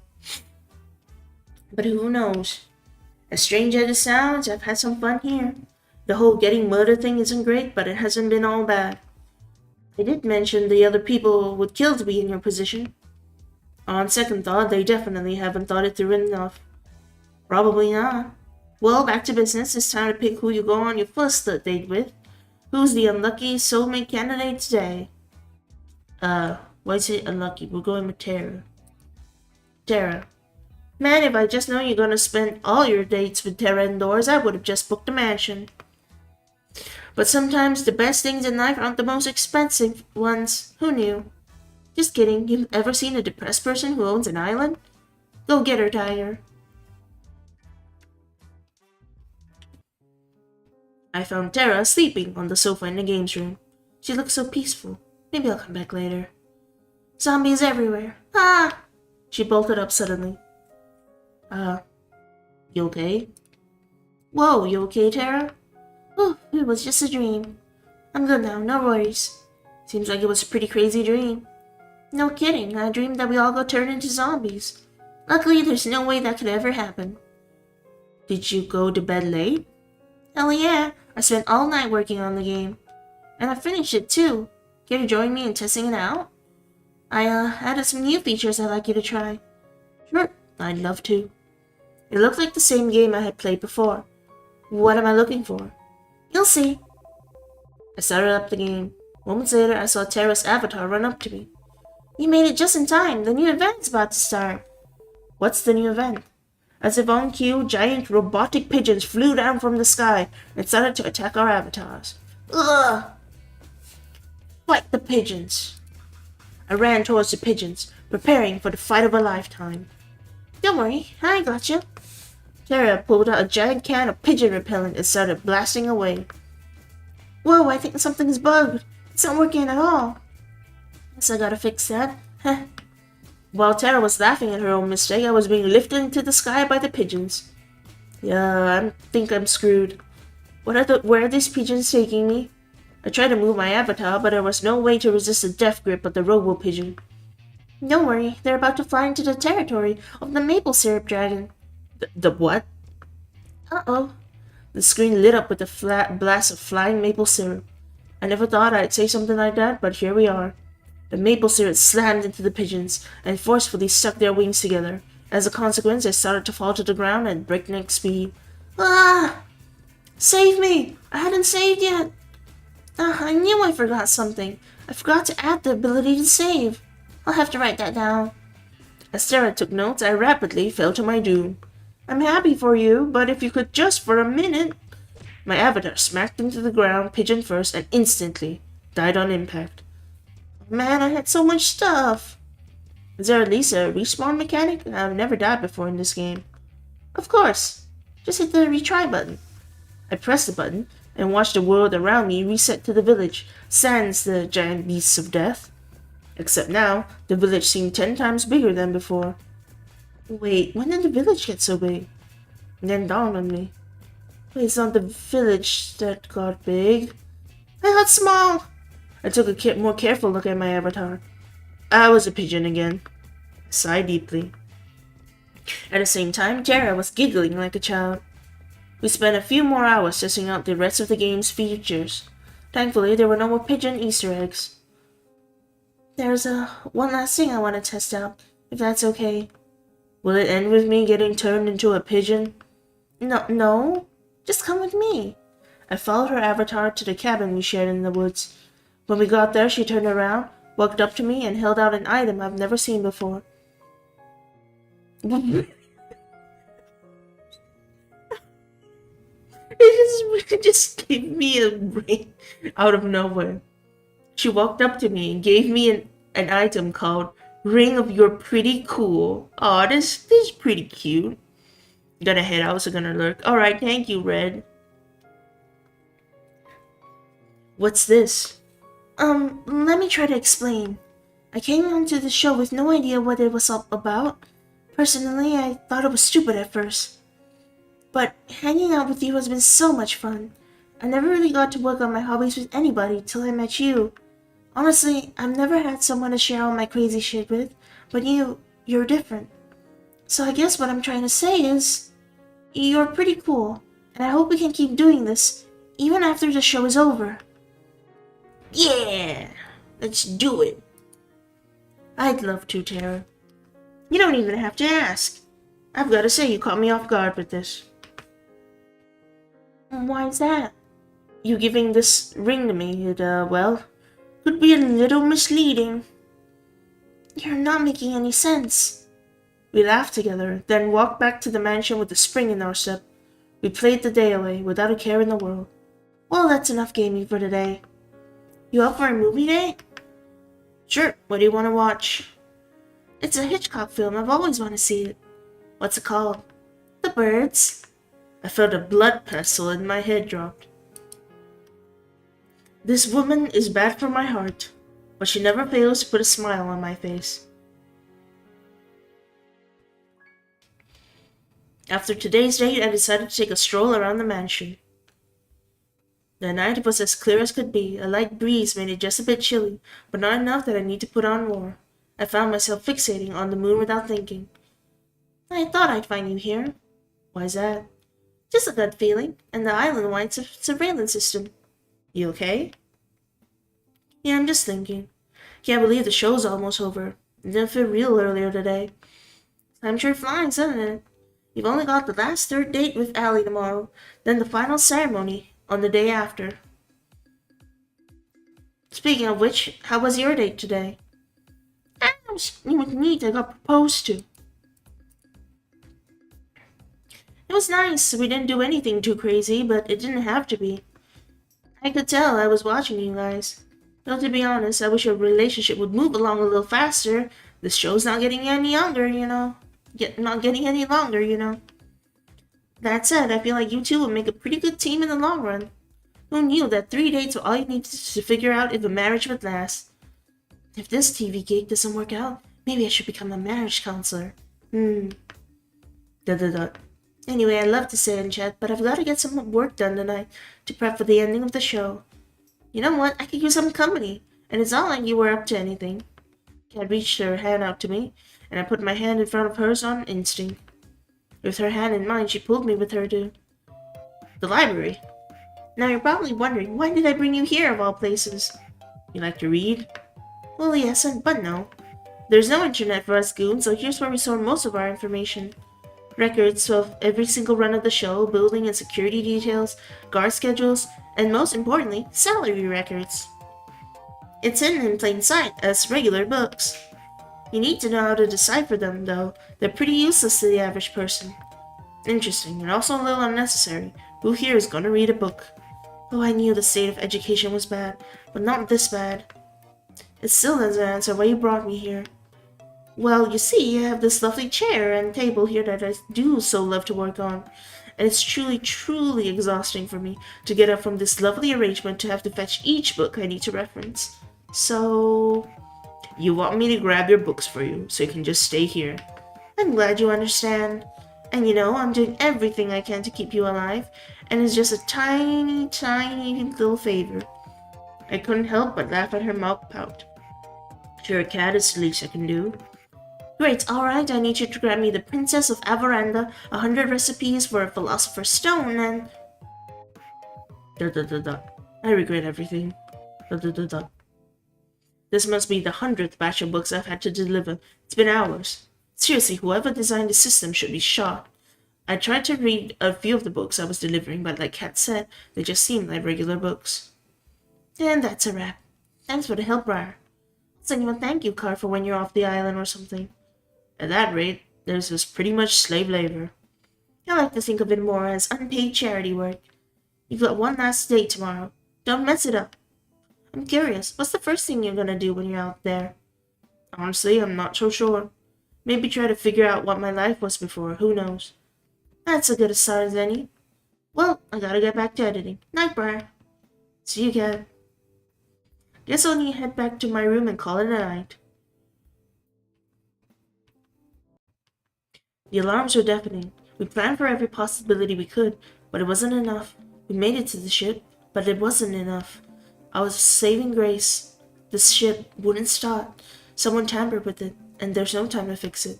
But who knows? As strange as it sounds, I've had some fun here. The whole getting murdered thing isn't great, but it hasn't been all bad. They did mention the other people would kill to be in your position. On second thought, they definitely haven't thought it through enough. Probably not. Well, back to business. It's time to pick who you go on your first date with. Who's the unlucky soulmate candidate today? Why is it unlucky? We're going with Tara. Tara. Man, if I just known you're gonna spend all your dates with Tara indoors, I would have just booked a mansion. But sometimes the best things in life aren't the most expensive ones. Who knew? Just kidding. You've ever seen a depressed person who owns an island? Go get her, Tiger. I found Tara sleeping on the sofa in the games room. She looked so peaceful. Maybe I'll come back later. Zombies everywhere. Ah! She bolted up suddenly. You okay? Whoa, you okay, Tara? Oh, it was just a dream. I'm good now, no worries. Seems like it was a pretty crazy dream. No kidding, I dreamed that we all got turned into zombies. Luckily, there's no way that could ever happen. Did you go to bed late? Hell yeah, I spent all night working on the game. And I finished it too. Care to join me in testing it out? I added some new features I'd like you to try. Sure, I'd love to. It looked like the same game I had played before. What am I looking for? You'll see. I started up the game. Moments later, I saw Tara's avatar run up to me. You made it just in time. The new event's about to start. What's the new event? As if on cue, giant robotic pigeons flew down from the sky and started to attack our avatars. Ugh! Fight the pigeons! I ran towards the pigeons, preparing for the fight of a lifetime. Don't worry, I got you. Tara pulled out a giant can of pigeon repellent and started blasting away. Whoa, I think something's bugged. It's not working at all. Guess I gotta fix that. Heh. While Tara was laughing at her own mistake, I was being lifted into the sky by the pigeons. Yeah, I think I'm screwed. Where are these pigeons taking me? I tried to move my avatar, but there was no way to resist the death grip of the robo-pigeon. Don't worry, they're about to fly into the territory of the maple syrup dragon. The what? Uh-oh. The screen lit up with a flat blast of flying maple syrup. I never thought I'd say something like that, but here we are. The maple syrup slammed into the pigeons and forcefully stuck their wings together. As a consequence, they started to fall to the ground at breakneck speed. Ah! Save me! I hadn't saved yet! I knew I forgot something. I forgot to add the ability to save. I'll have to write that down. As Tara took notes, I rapidly fell to my doom. I'm happy for you, but if you could just for a minute... My avatar smacked into the ground, pigeon first, and instantly died on impact. Man, I had so much stuff. Is there at least a respawn mechanic? I've never died before in this game. Of course. Just hit the retry button. I pressed the button and watched the world around me reset to the village, sans the giant beasts of death. Except now, the village seemed 10 times bigger than before. Wait, when did the village get so big? And then dawned on me. Wait, it's not the village that got big. I got small. I took a more careful look at my avatar. I was a pigeon again. I sighed deeply. At the same time, Tara was giggling like a child. We spent a few more hours testing out the rest of the game's features. Thankfully, there were no more pigeon Easter eggs. There's one last thing I want to test out, if that's okay. Will it end with me getting turned into a pigeon? No. Just come with me. I followed her avatar to the cabin we shared in the woods. When we got there, she turned around, walked up to me, and held out an item I've never seen before. It just gave me a ring out of nowhere. She walked up to me and gave me an item called Ring of You're Pretty Cool. Aw, this is pretty cute. Gonna head out, so gonna lurk. Alright, thank you, Red. What's this? Let me try to explain. I came onto the show with no idea what it was all about. Personally, I thought it was stupid at first. But hanging out with you has been so much fun. I never really got to work on my hobbies with anybody till I met you. Honestly, I've never had someone to share all my crazy shit with, but you're different. So I guess what I'm trying to say is, you're pretty cool, and I hope we can keep doing this, even after the show is over. Yeah! Let's do it. I'd love to, Tara. You don't even have to ask. I've got to say, you caught me off guard with this. Why's that? You giving this ring to me, well, could be a little misleading. You're not making any sense. We laughed together, then walked back to the mansion with a spring in our step. We played the day away, without a care in the world. Well, that's enough gaming for today. You up for a movie day? Sure, what do you want to watch? It's a Hitchcock film, I've always wanted to see it. What's it called? The Birds. I felt a blood pestle and my head dropped. This woman is bad for my heart, but she never fails to put a smile on my face. After today's date, I decided to take a stroll around the mansion. The night was as clear as could be. A light breeze made it just a bit chilly, but not enough that I need to put on more. I found myself fixating on the moon without thinking. I thought I'd find you here. Why's that? Just a gut feeling, and the island-wide surveillance system. You okay? Yeah, I'm just thinking. Can't believe the show's almost over. It didn't feel real earlier today. Time sure flies, doesn't it? You've only got the last third date with Allie tomorrow, then the final ceremony on the day after. Speaking of which, how was your date today? I was with Neat I got proposed to. It was nice. We didn't do anything too crazy, but it didn't have to be. I could tell I was watching you guys. Though to be honest, I wish your relationship would move along a little faster. This show's not getting any younger, you know. Not getting any longer, you know. That said, I feel like you two would make a pretty good team in the long run. Who knew that 3 dates were all you need to figure out if a marriage would last? If this TV gig doesn't work out, maybe I should become a marriage counselor. Anyway, I'd love to stay and chat, but I've got to get some work done tonight to prep for the ending of the show. You know what? I could use some company, and it's not like you were up to anything. Kat reached her hand out to me, and I put my hand in front of hers on instinct. With her hand in mine, she pulled me with her to the library. Now you're probably wondering, why did I bring you here of all places? You like to read? Well, yes, but no. There's no internet for us goons, so here's where we store most of our information. Records of every single run of the show, building and security details, guard schedules, and most importantly, salary records. It's hidden in plain sight as regular books. You need to know how to decipher them, though. They're pretty useless to the average person. Interesting, and also a little unnecessary. Who here is gonna read a book? Oh, I knew the state of education was bad, but not this bad. It still doesn't answer why you brought me here. Well, you see, I have this lovely chair and table here that I do so love to work on. And it's truly exhausting for me to get up from this lovely arrangement to have to fetch each book I need to reference. So... You want me to grab your books for you, so you can just stay here. I'm glad you understand. And you know, I'm doing everything I can to keep you alive, and it's just a tiny little favor. I couldn't help but laugh at her mock pout. Sure, Kat, it's the least I can do. Great, alright, I need you to grab me the Princess of Avaranda, 100 recipes for a Philosopher's Stone, and... I regret everything. This must be the 100th batch of books I've had to deliver. It's been hours. Seriously, whoever designed the system should be shot. I tried to read a few of the books I was delivering, but like Kat said, they just seemed like regular books. And that's a wrap. Thanks for the help, Briar. I'll send you a thank you card for when you're off the island or something. At that rate, there's just pretty much slave labor. I like to think of it more as unpaid charity work. You've got one last date tomorrow. Don't mess it up. I'm curious, what's the first thing you're gonna do when you're out there? Honestly, I'm not so sure. Maybe try to figure out what my life was before, who knows. That's as good a start as any. Well, I gotta get back to editing. Night, Briar. See you, Kat. Guess I'll need to head back to my room and call it a night. The alarms were deafening. We planned for every possibility we could, but it wasn't enough. We made it to the ship, but it wasn't enough. I was saving grace. The ship wouldn't start. Someone tampered with it, and there's no time to fix it.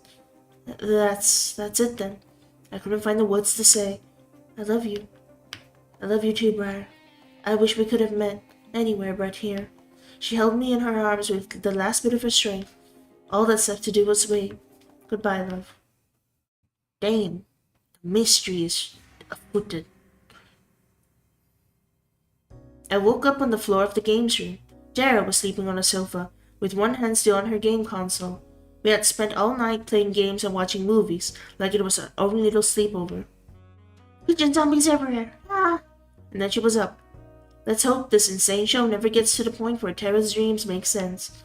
That's it then. I couldn't find the words to say. I love you. I love you too, Briar. I wish we could have met anywhere but here. She held me in her arms with the last bit of her strength. All that's left to do was wait. Goodbye, love. Damn, the mystery is afoot. I woke up on the floor of the games room. Jara was sleeping on a sofa, with one hand still on her game console. We had spent all night playing games and watching movies, like it was our own little sleepover. Pigeon zombies everywhere! Ah! And then she was up. Let's hope this insane show never gets to the point where Tara's dreams make sense.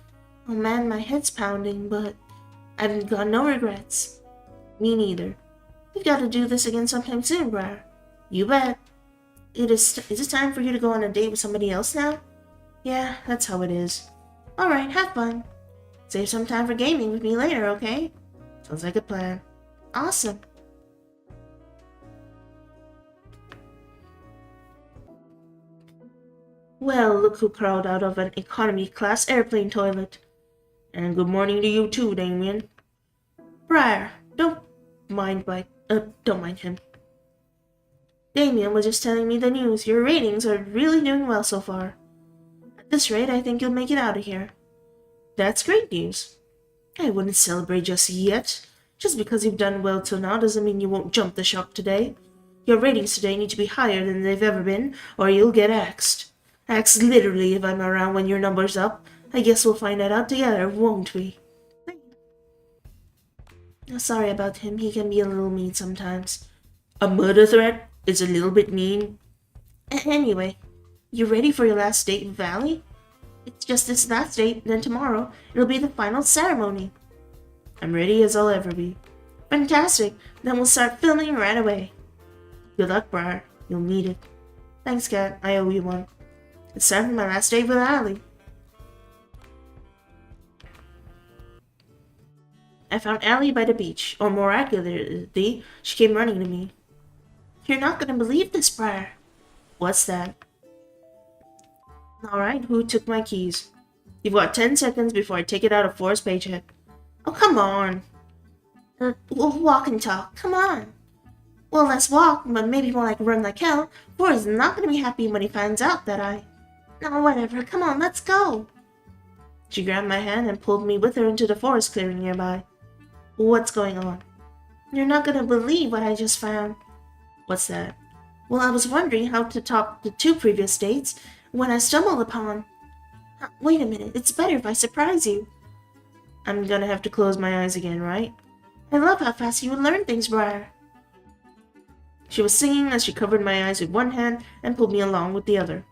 Oh man, my head's pounding, but I've got no regrets. Me neither. We've got to do this again sometime soon, Briar. You bet. Is it time for you to go on a date with somebody else now? Yeah, that's how it is. Alright, have fun. Save some time for gaming with me later, okay? Sounds like a plan. Awesome. Well, look who crawled out of an economy class airplane toilet. And good morning to you too, Damien. Briar, don't mind him. Damien was just telling me the news. Your ratings are really doing well so far. At this rate, I think you'll make it out of here. That's great news. I wouldn't celebrate just yet. Just because you've done well till now doesn't mean you won't jump the shark today. Your ratings today need to be higher than they've ever been, or you'll get axed. Axed literally if I'm around when your number's up. I guess we'll find that out together, won't we? Sorry about him. He can be a little mean sometimes. A murder threat is a little bit mean. Anyway, you ready for your last date with Valley? It's just this last date, then tomorrow it'll be the final ceremony. I'm ready as I'll ever be. Fantastic! Then we'll start filming right away. Good luck, Briar. You'll need it. Thanks, Cat. I owe you one. It's time for my last day with Ally. I found Ally by the beach, or more accurately, she came running to me. You're not gonna believe this, Briar. What's that? Alright, who took my keys? You've got 10 seconds before I take it out of Forrest's paycheck. Oh, come on. We'll walk and talk. Come on. Well, let's walk, but maybe more like run like hell. Forrest is not gonna be happy when he finds out that I... No, whatever. Come on, let's go. She grabbed my hand and pulled me with her into the forest clearing nearby. What's going on? You're not gonna believe what I just found. What's that? Well, I was wondering how to top the 2 previous dates when I stumbled upon... Wait a minute, it's better if I surprise you. I'm gonna have to close my eyes again, right? I love how fast you learn things, Briar. She was singing as she covered my eyes with one hand and pulled me along with the other.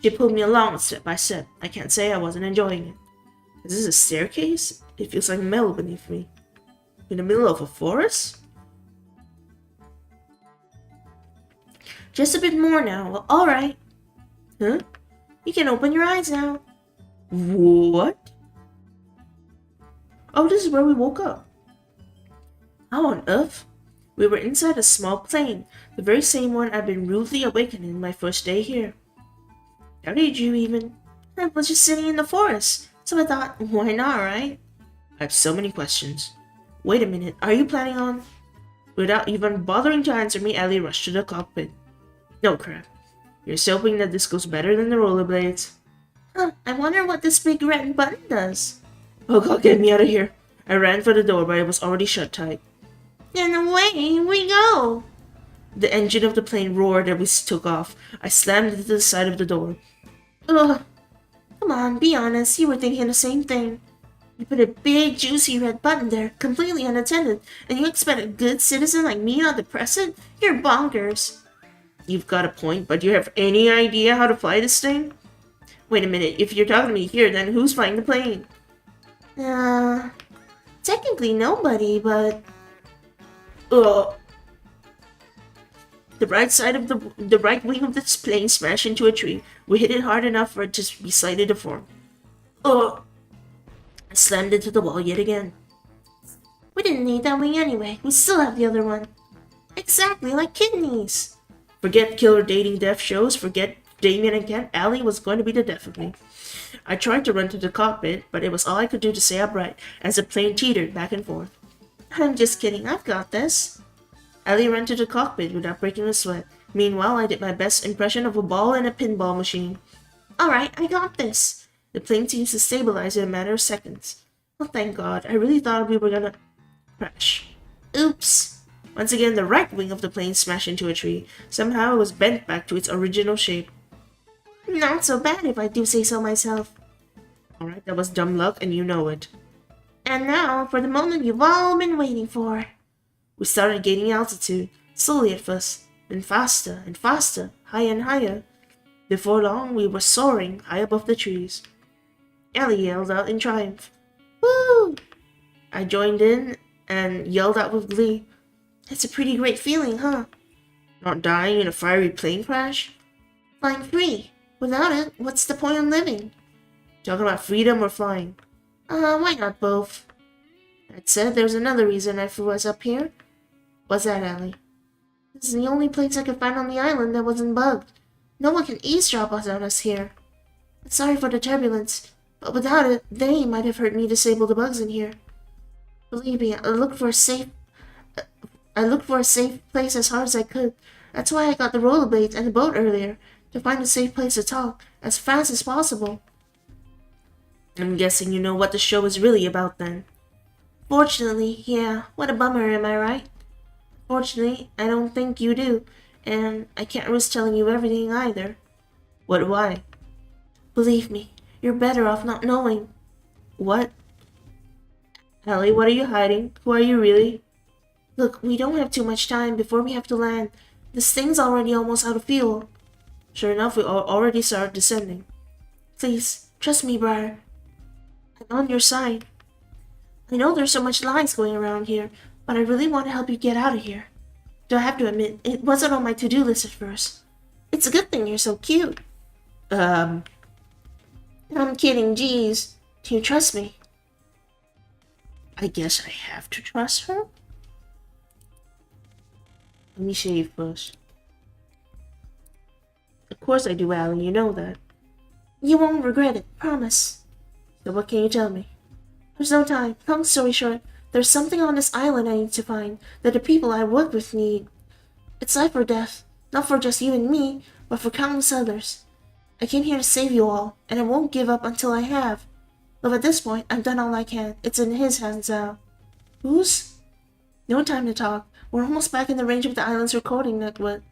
She pulled me along step by step. I can't say I wasn't enjoying it. Is this a staircase? It feels like metal beneath me. In the middle of a forest? Just a bit more now. Well, alright. Huh? You can open your eyes now. What? Oh, this is where we woke up. How on earth? We were inside a small plane, the very same one I'd been rudely awakened in my first day here. How did you even? I was just sitting in the forest, so I thought, why not, right? I have so many questions. Wait a minute, are you planning on? Without even bothering to answer me, Ally rushed to the cockpit. No crap. You're still hoping that this goes better than the rollerblades. Huh, I wonder what this big red button does. Oh god, get me out of here. I ran for the door, but it was already shut tight. And away we go! The engine of the plane roared and we took off. I slammed into the side of the door. Ugh. Come on, be honest, you were thinking the same thing. You put a big, juicy red button there, completely unattended, and you expect a good citizen like me not to press it? You're bonkers. You've got a point, but do you have any idea how to fly this thing? Wait a minute, if you're talking to me here, then who's flying the plane? Technically nobody, but... Ugh. The right wing of this plane smashed into a tree. We hit it hard enough for it to be slightly deformed. Ugh. I slammed into the wall yet again. We didn't need that wing anyway. We still have the other one. Exactly like kidneys. Forget killer dating death shows. Forget Damien and Ken. Ally was going to be the death of me. I tried to run to the cockpit, but it was all I could do to stay upright as the plane teetered back and forth. I'm just kidding. I've got this. Ally ran to the cockpit without breaking a sweat. Meanwhile, I did my best impression of a ball in a pinball machine. Alright, I got this. The plane seems to stabilize in a matter of seconds. Oh, thank God. I really thought we were gonna crash. Oops. Once again, the right wing of the plane smashed into a tree. Somehow it was bent back to its original shape. Not so bad if I do say so myself. Alright, that was dumb luck and you know it. And now, for the moment you've all been waiting for. We started gaining altitude, slowly at first, then faster and faster, higher and higher. Before long, we were soaring high above the trees. Ally yelled out in triumph. Woo! I joined in and yelled out with glee. It's a pretty great feeling, huh? Not dying in a fiery plane crash? Flying free. Without it, what's the point of living? Talking about freedom or flying? Why not both? That said, there's another reason I flew us up here. What's that, Ally? This is the only place I could find on the island that wasn't bugged. No one can eavesdrop on us here. Sorry for the turbulence, but without it, they might have heard me disable the bugs in here. Believe me, I looked for a safe place as hard as I could. That's why I got the rollerblades and the boat earlier, to find a safe place to talk, as fast as possible. I'm guessing you know what the show is really about then. Fortunately, yeah, what a bummer, am I right? Fortunately, I don't think you do, and I can't risk telling you everything either. What, why? Believe me, you're better off not knowing. What? Ally, what are you hiding? Who are you really? Look, we don't have too much time before we have to land. This thing's already almost out of fuel. Sure enough, we already started descending. Please, trust me, Briar. I'm on your side. I know there's so much lies going around here, but I really want to help you get out of here. Do I have to admit, it wasn't on my to-do list at first. It's a good thing you're so cute. I'm kidding, jeez. Do you trust me? I guess I have to trust her? Let me shave first. Of course I do, Allie, you know that. You won't regret it, promise. So what can you tell me? There's no time. Long story short, there's something on this island I need to find that the people I work with need. It's life or death, not for just you and me, but for countless others. I came here to save you all, and I won't give up until I have. Though at this point, I've done all I can. It's in his hands now. Whose? No time to talk. We're almost back in the range of the island's recording network.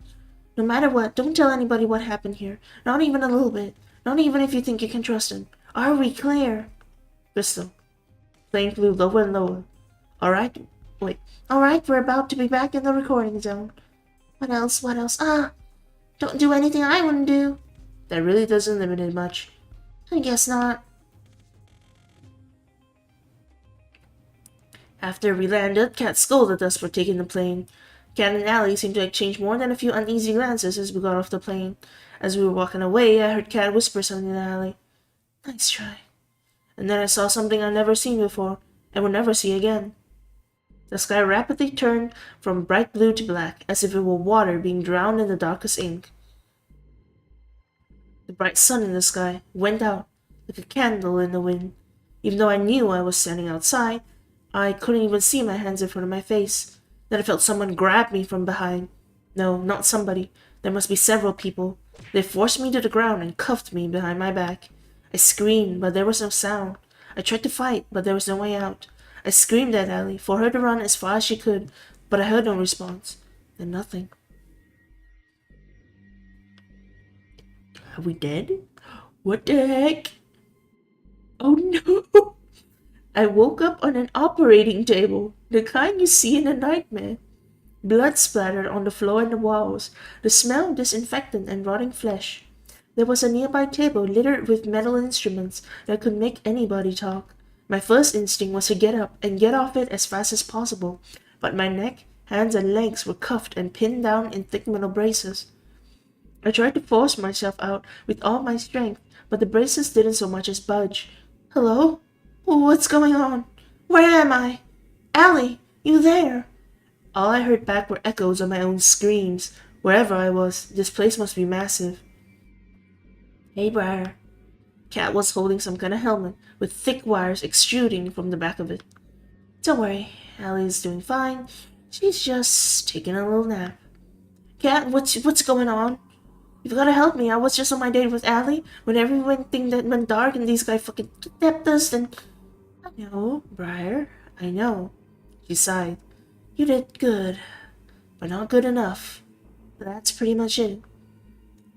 No matter what, don't tell anybody what happened here. Not even a little bit. Not even if you think you can trust him. Are we clear? Crystal. Plane flew lower and lower. Alright, we're about to be back in the recording zone. What else? Don't do anything I wouldn't do. That really doesn't limit it much. I guess not. After we landed, Kat scolded us for taking the plane. Kat and Allie seemed to exchange more than a few uneasy glances as we got off the plane. As we were walking away, I heard Kat whisper something to Allie. Nice try. And then I saw something I'd never seen before, and would never see again. The sky rapidly turned from bright blue to black, as if it were water being drowned in the darkest ink. The bright sun in the sky went out like a candle in the wind. Even though I knew I was standing outside, I couldn't even see my hands in front of my face. Then I felt someone grab me from behind. No, not somebody. There must be several people. They forced me to the ground and cuffed me behind my back. I screamed, but there was no sound. I tried to fight, but there was no way out. I screamed at Allie for her to run as far as she could, but I heard no response. Then nothing. Are we dead? What the heck? Oh no! I woke up on an operating table, the kind you see in a nightmare. Blood splattered on the floor and the walls, the smell of disinfectant and rotting flesh. There was a nearby table littered with metal instruments that could make anybody talk. My first instinct was to get up and get off it as fast as possible, but my neck, hands, and legs were cuffed and pinned down in thick metal braces. I tried to force myself out with all my strength, but the braces didn't so much as budge. Hello? What's going on? Where am I? Allie, you there? All I heard back were echoes of my own screams. Wherever I was, this place must be massive. Hey, Briar. Kat was holding some kind of helmet with thick wires extruding from the back of it. Don't worry, Allie's doing fine. She's just taking a little nap. Kat, what's going on? You've got to help me. I was just on my date with Allie when everything that went dark and these guys fucking kidnapped us and... I know, Briar. I know. She sighed. You did good, but not good enough. That's pretty much it.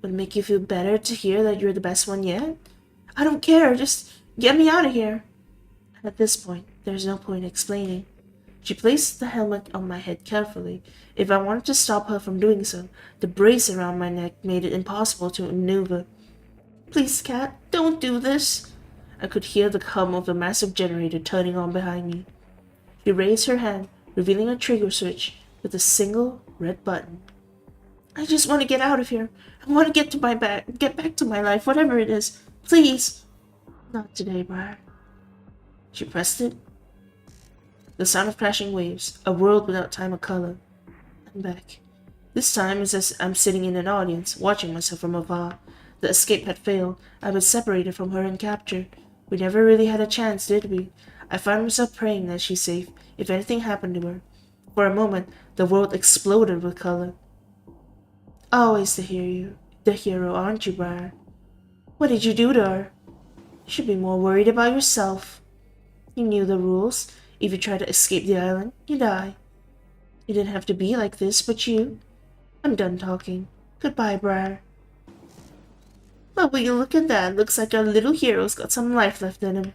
Would it make you feel better to hear that you're the best one yet? I don't care. Just get me out of here. At this point, there's no point explaining. She placed the helmet on my head carefully. If I wanted to stop her from doing so, the brace around my neck made it impossible to maneuver. Please, Kat, don't do this. I could hear the hum of the massive generator turning on behind me. She raised her hand, revealing a trigger switch with a single red button. I just want to get out of here. I want to get back to my life, whatever it is. Please. Not today, Briar. She pressed it. The sound of crashing waves, a world without time or color. I'm back. This time is as I'm sitting in an audience, watching myself from afar. The escape had failed. I was separated from her and captured. We never really had a chance, did we? I found myself praying that she's safe, if anything happened to her. For a moment, the world exploded with color. Always the hero, aren't you, Briar? What did you do to her? You should be more worried about yourself. You knew the rules. If you try to escape the island, you die. It didn't have to be like this, but you... I'm done talking. Goodbye, Briar. But will you look at that? Looks like our little hero's got some life left in him.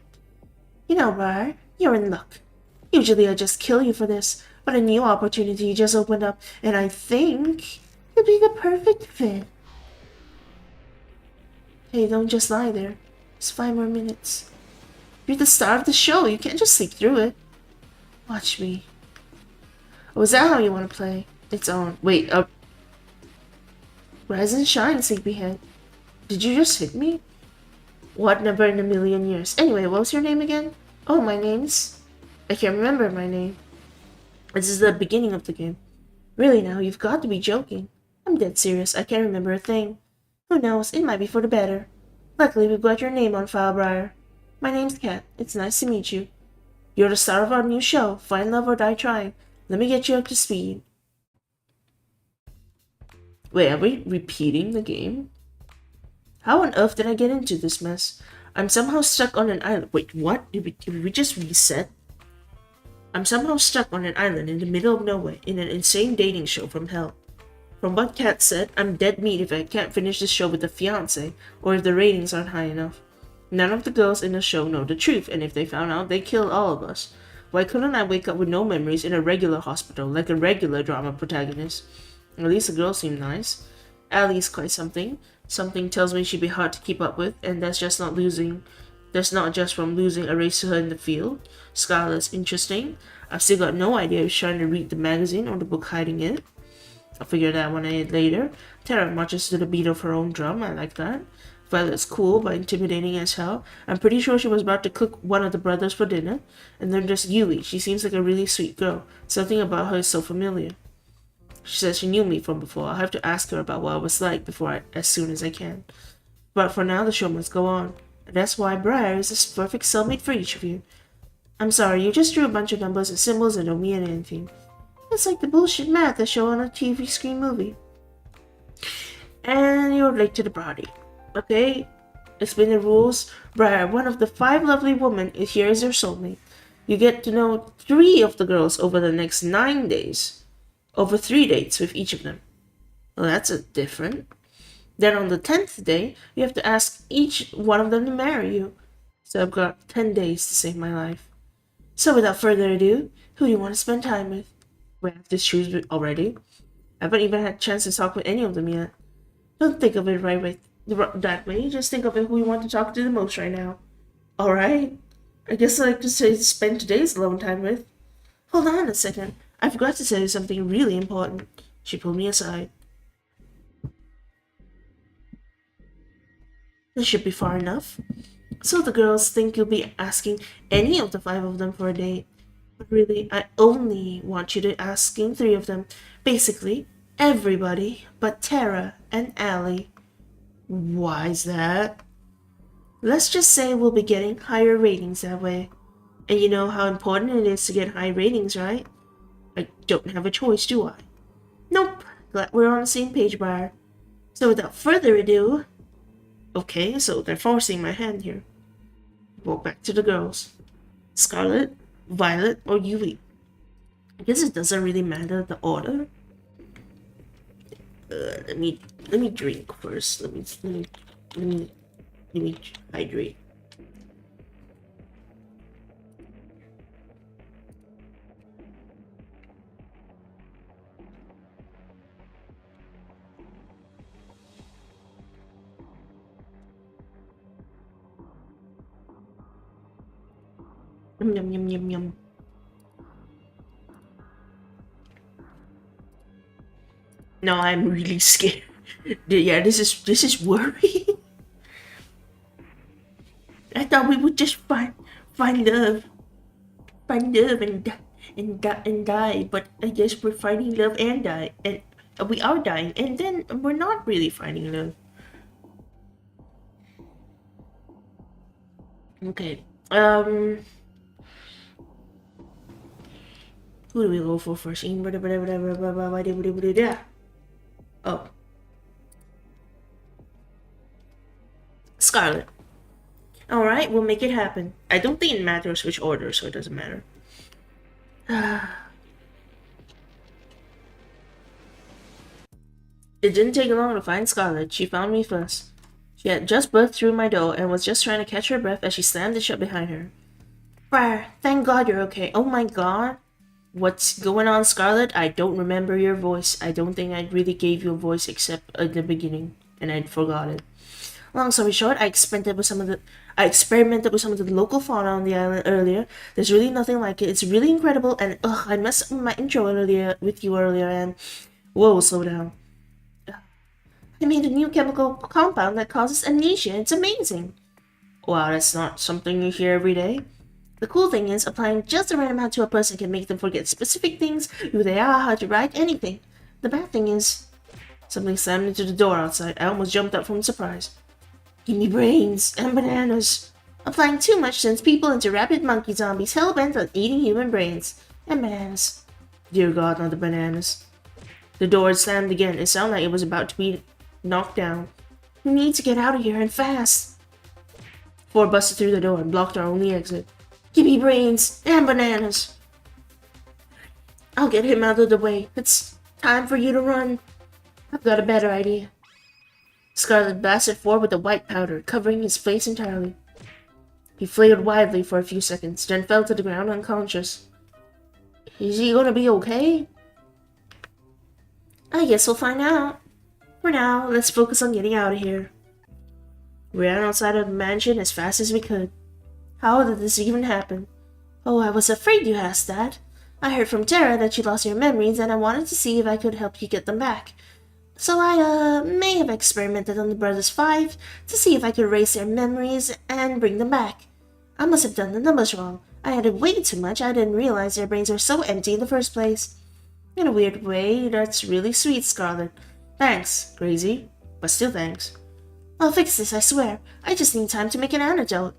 You know, Briar, you're in luck. Usually I just kill you for this, but a new opportunity just opened up, and I think you'd be the perfect fit. Hey, don't just lie there. It's 5 more minutes. You're the star of the show. You can't just sleep through it. Watch me. Oh, is that how you want to play? It's on. Wait, rise and shine, sleepyhead. Did you just hit me? What? Never in a million years. Anyway, what was your name again? Oh, my name's... I can't remember my name. This is the beginning of the game. Really now, you've got to be joking. I'm dead serious. I can't remember a thing. Who knows? It might be for the better. Luckily, we've got your name on file, Briar. My name's Kat. It's nice to meet you. You're the star of our new show, Find Love or Die Trying. Let me get you up to speed. Wait, are we repeating the game? How on earth did I get into this mess? I'm somehow stuck on an island. Wait, what? Did we just reset? I'm somehow stuck on an island in the middle of nowhere in an insane dating show from hell. From what Kat said, I'm dead meat if I can't finish this show with a fiancé, or if the ratings aren't high enough. None of the girls in the show know the truth, and if they found out, they'd kill all of us. Why couldn't I wake up with no memories in a regular hospital, like a regular drama protagonist? At least the girls seem nice. Ally's quite something. Something tells me she'd be hard to keep up with, and that's not just from losing a race to her in the field. Scarlet's interesting. I've still got no idea if she's trying to read the magazine or the book hiding it. I'll figure that one out later. Tara marches to the beat of her own drum. I like that. Violet's cool but intimidating as hell. I'm pretty sure she was about to cook one of the brothers for dinner. And then there's Yui. She seems like a really sweet girl. Something about her is so familiar. She says she knew me from before. I'll have to ask her about what I was like as soon as I can. But for now, the show must go on. And that's why Briar is this perfect cellmate for each of you. I'm sorry, you just drew a bunch of numbers and symbols and don't mean anything. It's like the bullshit math they show on a TV screen movie. And you're late to the party. Okay? Explain the rules. Briar, one of the 5 lovely women here is your soulmate. You get to know 3 of the girls over the next 9 days. Over 3 dates with each of them. Well, that's a different. Then on the 10th day, you have to ask each one of them to marry you. So I've got 10 days to save my life. So without further ado, who do you want to spend time with? We have to choose already. I haven't even had a chance to talk with any of them yet. Don't think of it that way. Just think of it who you want to talk to the most right now. Alright. I guess I like to say spend today's alone time with. Hold on a second. I forgot to tell you something really important. She pulled me aside. This should be far enough. So the girls think you'll be asking any of the 5 of them for a date. But really, I only want you to asking 3 of them. Basically, everybody but Tara and Ally. Why's that? Let's just say we'll be getting higher ratings that way. And you know how important it is to get high ratings, right? I don't have a choice, do I? Nope. Glad we're on the same page, Briar. So without further ado... Okay, so they're forcing my hand here. Walk back to the girls. Scarlet, Violet, or Yui? I guess it doesn't really matter the order. Let me drink first. Let me hydrate. Yum yum yum yum. No, I'm really scared. Yeah, this is worrying. I thought we would just find love and die, but I guess we're finding love and die, and we are dying, and then we're not really finding love. Okay. Who do we go for first? Oh. Scarlet. Alright, we'll make it happen. I don't think it matters which order, so it doesn't matter. It didn't take long to find Scarlet. She found me first. She had just burst through my door and was just trying to catch her breath as she slammed it shut behind her. Briar, thank God you're okay. Oh my God. What's going on, Scarlet? I don't remember your voice. I don't think I really gave you a voice except at the beginning, and I forgot it. Long story short, I experimented with some of the local fauna on the island earlier. There's really nothing like it. It's really incredible, and I messed up my intro with you earlier, and whoa, slow down. I made a new chemical compound that causes amnesia. It's amazing. Wow, that's not something you hear every day. The cool thing is, applying just the right amount to a person can make them forget specific things, who they are, how to write, anything. The bad thing is, something slammed into the door outside. I almost jumped up from surprise. Give me brains and bananas. Applying too much sends people into rabid monkey zombies hell-bent on eating human brains and bananas. Dear God, not the bananas. The door slammed again. It sounded like it was about to be knocked down. We need to get out of here and fast. 4 busted through the door and blocked our only exit. Give me brains and bananas. I'll get him out of the way. It's time for you to run. I've got a better idea. Scarlet blasted forward with the white powder, covering his face entirely. He flared wildly for a few seconds, then fell to the ground unconscious. Is he gonna be okay? I guess we'll find out. For now, let's focus on getting out of here. We ran outside of the mansion as fast as we could. How did this even happen? Oh, I was afraid you asked that. I heard from Tara that you lost your memories and I wanted to see if I could help you get them back. So I, may have experimented on the brothers 5 to see if I could erase their memories and bring them back. I must have done the numbers wrong. I added way too much. I didn't realize their brains were so empty in the first place. In a weird way, that's really sweet, Scarlet. Thanks, crazy. But still thanks. I'll fix this, I swear. I just need time to make an antidote.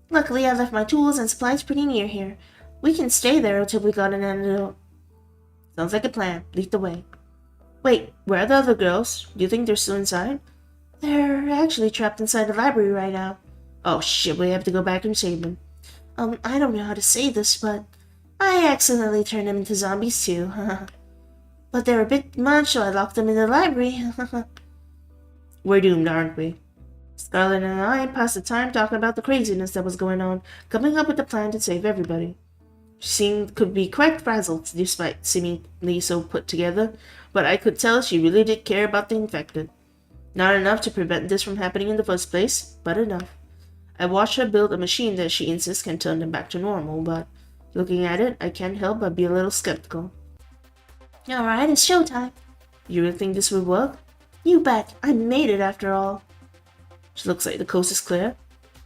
Luckily, I left my tools and supplies pretty near here. We can stay there until we got an antidote. Sounds like a plan. Lead the way. Wait, where are the other girls? Do you think they're still inside? They're actually trapped inside the library right now. Oh shit, we have to go back and save them. I don't know how to say this, but I accidentally turned them into zombies too. But they're a bit much, so I locked them in the library. We're doomed, aren't we? Scarlet and I passed the time talking about the craziness that was going on, coming up with a plan to save everybody. She could be quite frazzled despite seemingly so put together, but I could tell she really did care about the infected. Not enough to prevent this from happening in the first place, but enough. I watched her build a machine that she insists can turn them back to normal, but looking at it, I can't help but be a little skeptical. Alright, it's showtime. You really think this would work? You bet. I made it after all. It looks like the coast is clear.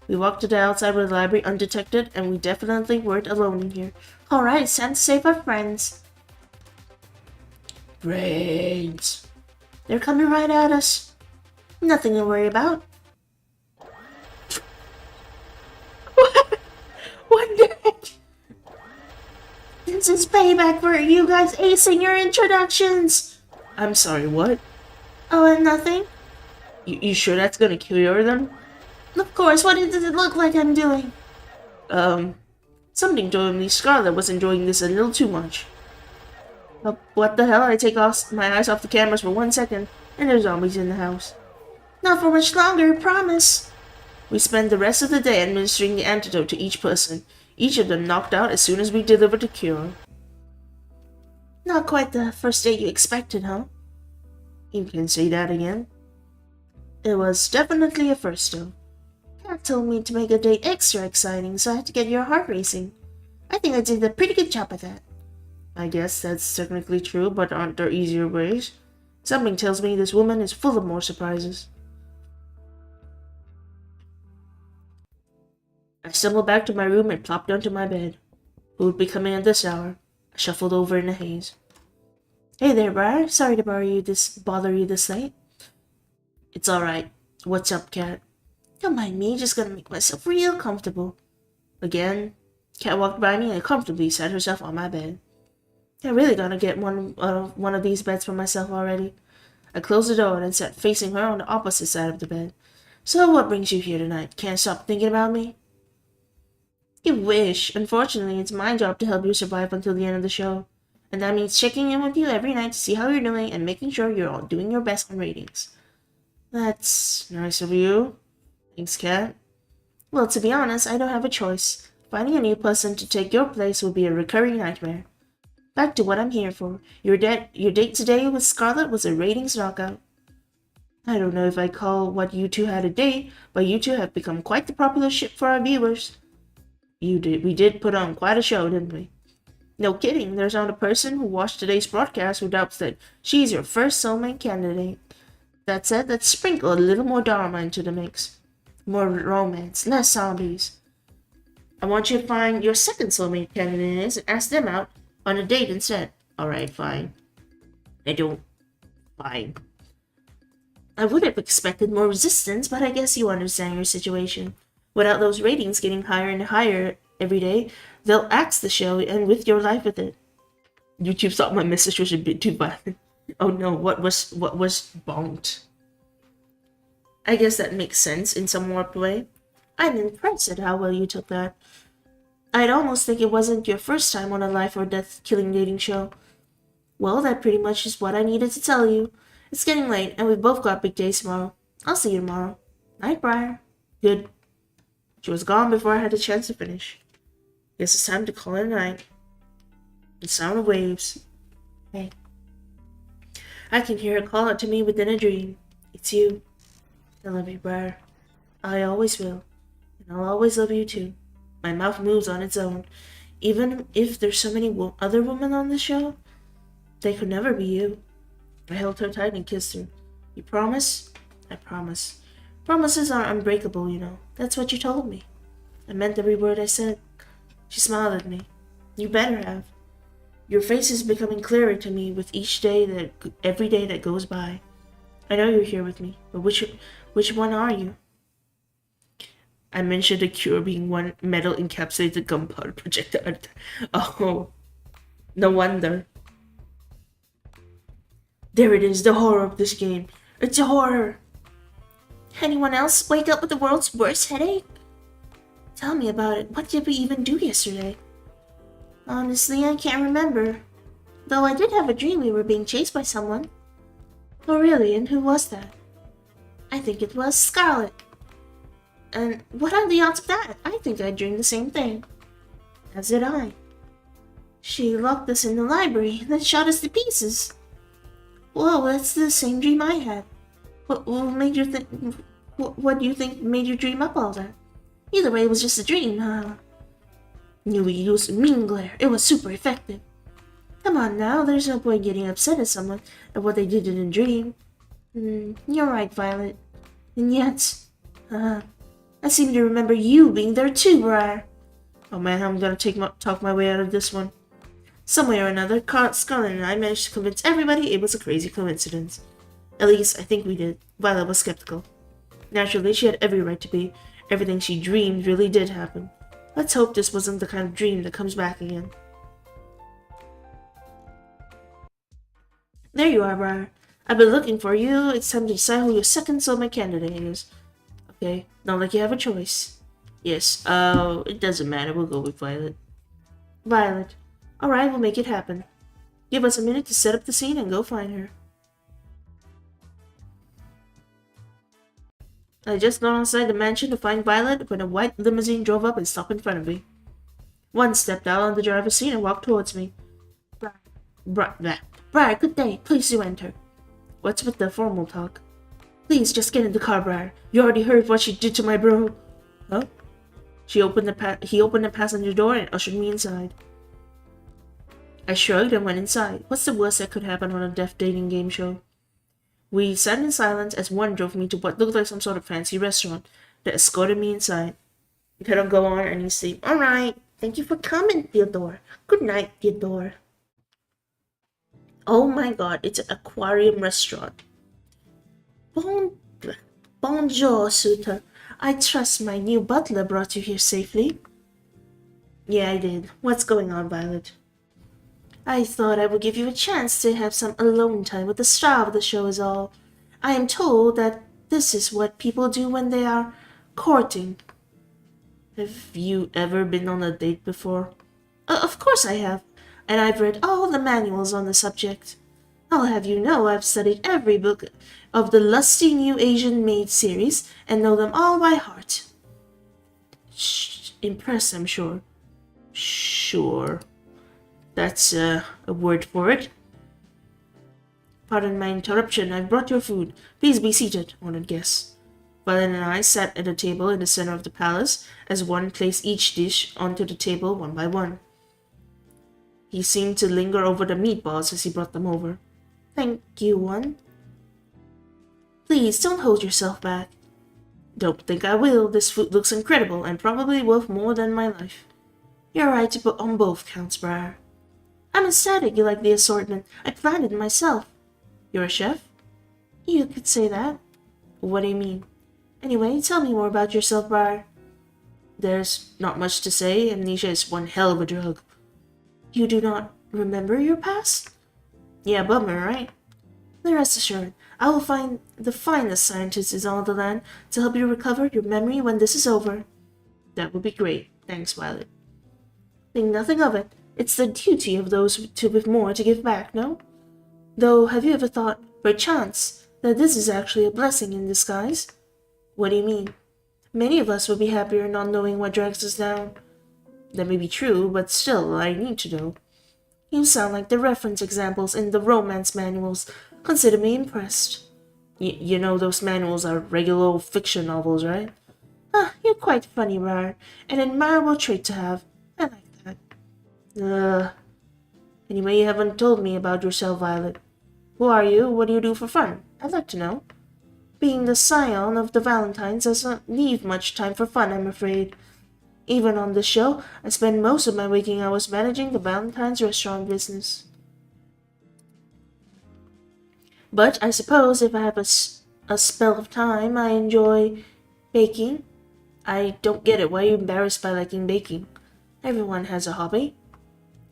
We walked to the outside of the library undetected, and we definitely weren't alone in here. Alright, it's time to save our friends. Brains. They're coming right at us. Nothing to worry about. What the heck? This is payback for you guys acing your introductions. I'm sorry, what? Oh, and nothing? You sure that's gonna cure them? Of course, what does it look like I'm doing? Something told me Scarlet was enjoying this a little too much. What the hell? I take my eyes off the cameras for 1 second, and there's zombies in the house. Not for much longer, promise. We spend the rest of the day administering the antidote to each person, each of them knocked out as soon as we deliver the cure. Not quite the first day you expected, huh? You can say that again. It was definitely a first, though. Cat told me to make a date extra exciting, so I had to get your heart racing. I think I did a pretty good job at that. I guess that's technically true, but aren't there easier ways? Something tells me this woman is full of more surprises. I stumbled back to my room and plopped onto my bed. Who would be coming at this hour? I shuffled over in the haze. Hey there, Briar. Sorry to bother you this late. It's alright. What's up, Cat? Don't mind me, just gonna make myself real comfortable. Again, Cat walked by me and comfortably sat herself on my bed. I really gotta get one of these beds for myself already. I closed the door and sat facing her on the opposite side of the bed. So what brings you here tonight? Can't stop thinking about me? You wish. Unfortunately, it's my job to help you survive until the end of the show. And that means checking in with you every night to see how you're doing and making sure you're all doing your best on ratings. That's nice of you. Thanks, Cat. Well, to be honest, I don't have a choice. Finding a new person to take your place will be a recurring nightmare. Back to what I'm here for. Your date today with Scarlet was a ratings knockout. I don't know if I call what you two had a date, but you two have become quite the popular ship for our viewers. We did put on quite a show, didn't we? No kidding, there's not a person who watched today's broadcast who doubts that she's your first soulmate candidate. That said, let's sprinkle a little more drama into the mix. More romance, less zombies. I want you to find your second soulmate candidate and ask them out on a date instead. Alright, fine. Fine. I would have expected more resistance, but I guess you understand your situation. Without those ratings getting higher and higher every day, they'll axe the show and with your life with it. YouTube thought my message was a bit too violent. Oh no, what was bonked? I guess that makes sense in some warped way. I'm impressed at how well you took that. I'd almost think it wasn't your first time on a life or death killing dating show. Well, that pretty much is what I needed to tell you. It's getting late, and we've both got big days tomorrow. I'll see you tomorrow. Night, Briar. Good. She was gone before I had a chance to finish. Guess it's time to call it a night. The sound of waves. Hey. I can hear her call out to me within a dream. It's you. I love you, Briar. I always will. And I'll always love you too. My mouth moves on its own. Even if there's so many other women on the show, they could never be you. I held her tight and kissed her. You promise? I promise. Promises are unbreakable, you know. That's what you told me. I meant every word I said. She smiled at me. You better have. Your face is becoming clearer to me with every day that goes by. I know you're here with me, but which one are you? I mentioned the cure being one metal encapsulated gunpowder projectile. Oh, no wonder. There it is, the horror of this game. It's a horror. Anyone else wake up with the world's worst headache? Tell me about it. What did we even do yesterday? Honestly, I can't remember. Though I did have a dream we were being chased by someone. Oh really, and who was that? I think it was Scarlet. And what are the odds of that? I think I dreamed the same thing. As did I. She locked us in the library, then shot us to pieces. Whoa, that's the same dream I had. What made you think? What do you think made you dream up all that? Either way, it was just a dream, huh? Knew we used mean glare. It was super effective. Come on now, there's no point getting upset at someone at what they did in a dream. You're right, Violet. And yet, I seem to remember you being there too, Briar. Oh man, I'm gonna talk my way out of this one. Some way or another, Scarlet and I managed to convince everybody it was a crazy coincidence. At least, I think we did. Violet was skeptical. Naturally, she had every right to be. Everything she dreamed really did happen. Let's hope this wasn't the kind of dream that comes back again. There you are, Briar. I've been looking for you. It's time to decide who your second soulmate candidate is. Okay, not like you have a choice. Yes, it doesn't matter. We'll go with Violet. Violet. Alright, we'll make it happen. Give us a minute to set up the scene and go find her. I just got outside the mansion to find Violet when a white limousine drove up and stopped in front of me. One stepped out on the driver's seat and walked towards me. Briar, good day. Please do enter. What's with the formal talk? Please, just get in the car, Briar. You already heard what she did to my bro. Huh? He opened the passenger door and ushered me inside. I shrugged and went inside. What's the worst that could happen on a deaf dating game show? We sat in silence as one drove me to what looked like some sort of fancy restaurant that escorted me inside. We couldn't go on any sleep. Alright, thank you for coming, Theodore. Good night, Theodore. Oh my god, it's an aquarium restaurant. Bonjour, suitor. I trust my new butler brought you here safely. Yeah, I did. What's going on, Violet? I thought I would give you a chance to have some alone time with the star of the show is all. I am told that this is what people do when they are courting. Have you ever been on a date before? Of course I have, and I've read all the manuals on the subject. I'll have you know I've studied every book of the lusty new Asian maid series and know them all by heart. Impressed, I'm sure. Sure. That's a word for it. Pardon my interruption. I've brought your food. Please be seated, honored guests. Violet and I sat at a table in the center of the palace as one placed each dish onto the table one by one. He seemed to linger over the meatballs as he brought them over. Thank you, one. Please, don't hold yourself back. Don't think I will. This food looks incredible and probably worth more than my life. You're right to put on both counts, Briar. I'm ecstatic you like the assortment. I planned it myself. You're a chef? You could say that. What do you mean? Anyway, tell me more about yourself, Briar. There's not much to say. Amnesia is one hell of a drug. You do not remember your past? Yeah, bummer, right? Then rest assured, I will find the finest scientists in all the land to help you recover your memory when this is over. That would be great. Thanks, Violet. Think nothing of it. It's the duty of those with more to give back, no? Though, have you ever thought, perchance, that this is actually a blessing in disguise? What do you mean? Many of us would be happier not knowing what drags us down. That may be true, but still, I need to know. You sound like the reference examples in the romance manuals. Consider me impressed. You know those manuals are regular old fiction novels, right? You're quite funny, Briar. An admirable trait to have. I like that. Anyway, you haven't told me about yourself, Violet. Who are you? What do you do for fun? I'd like to know. Being the scion of the Valentines doesn't leave much time for fun, I'm afraid. Even on this show, I spend most of my waking hours managing the Valentine's restaurant business. But I suppose if I have a spell of time, I enjoy baking. I don't get it. Why are you embarrassed by liking baking? Everyone has a hobby.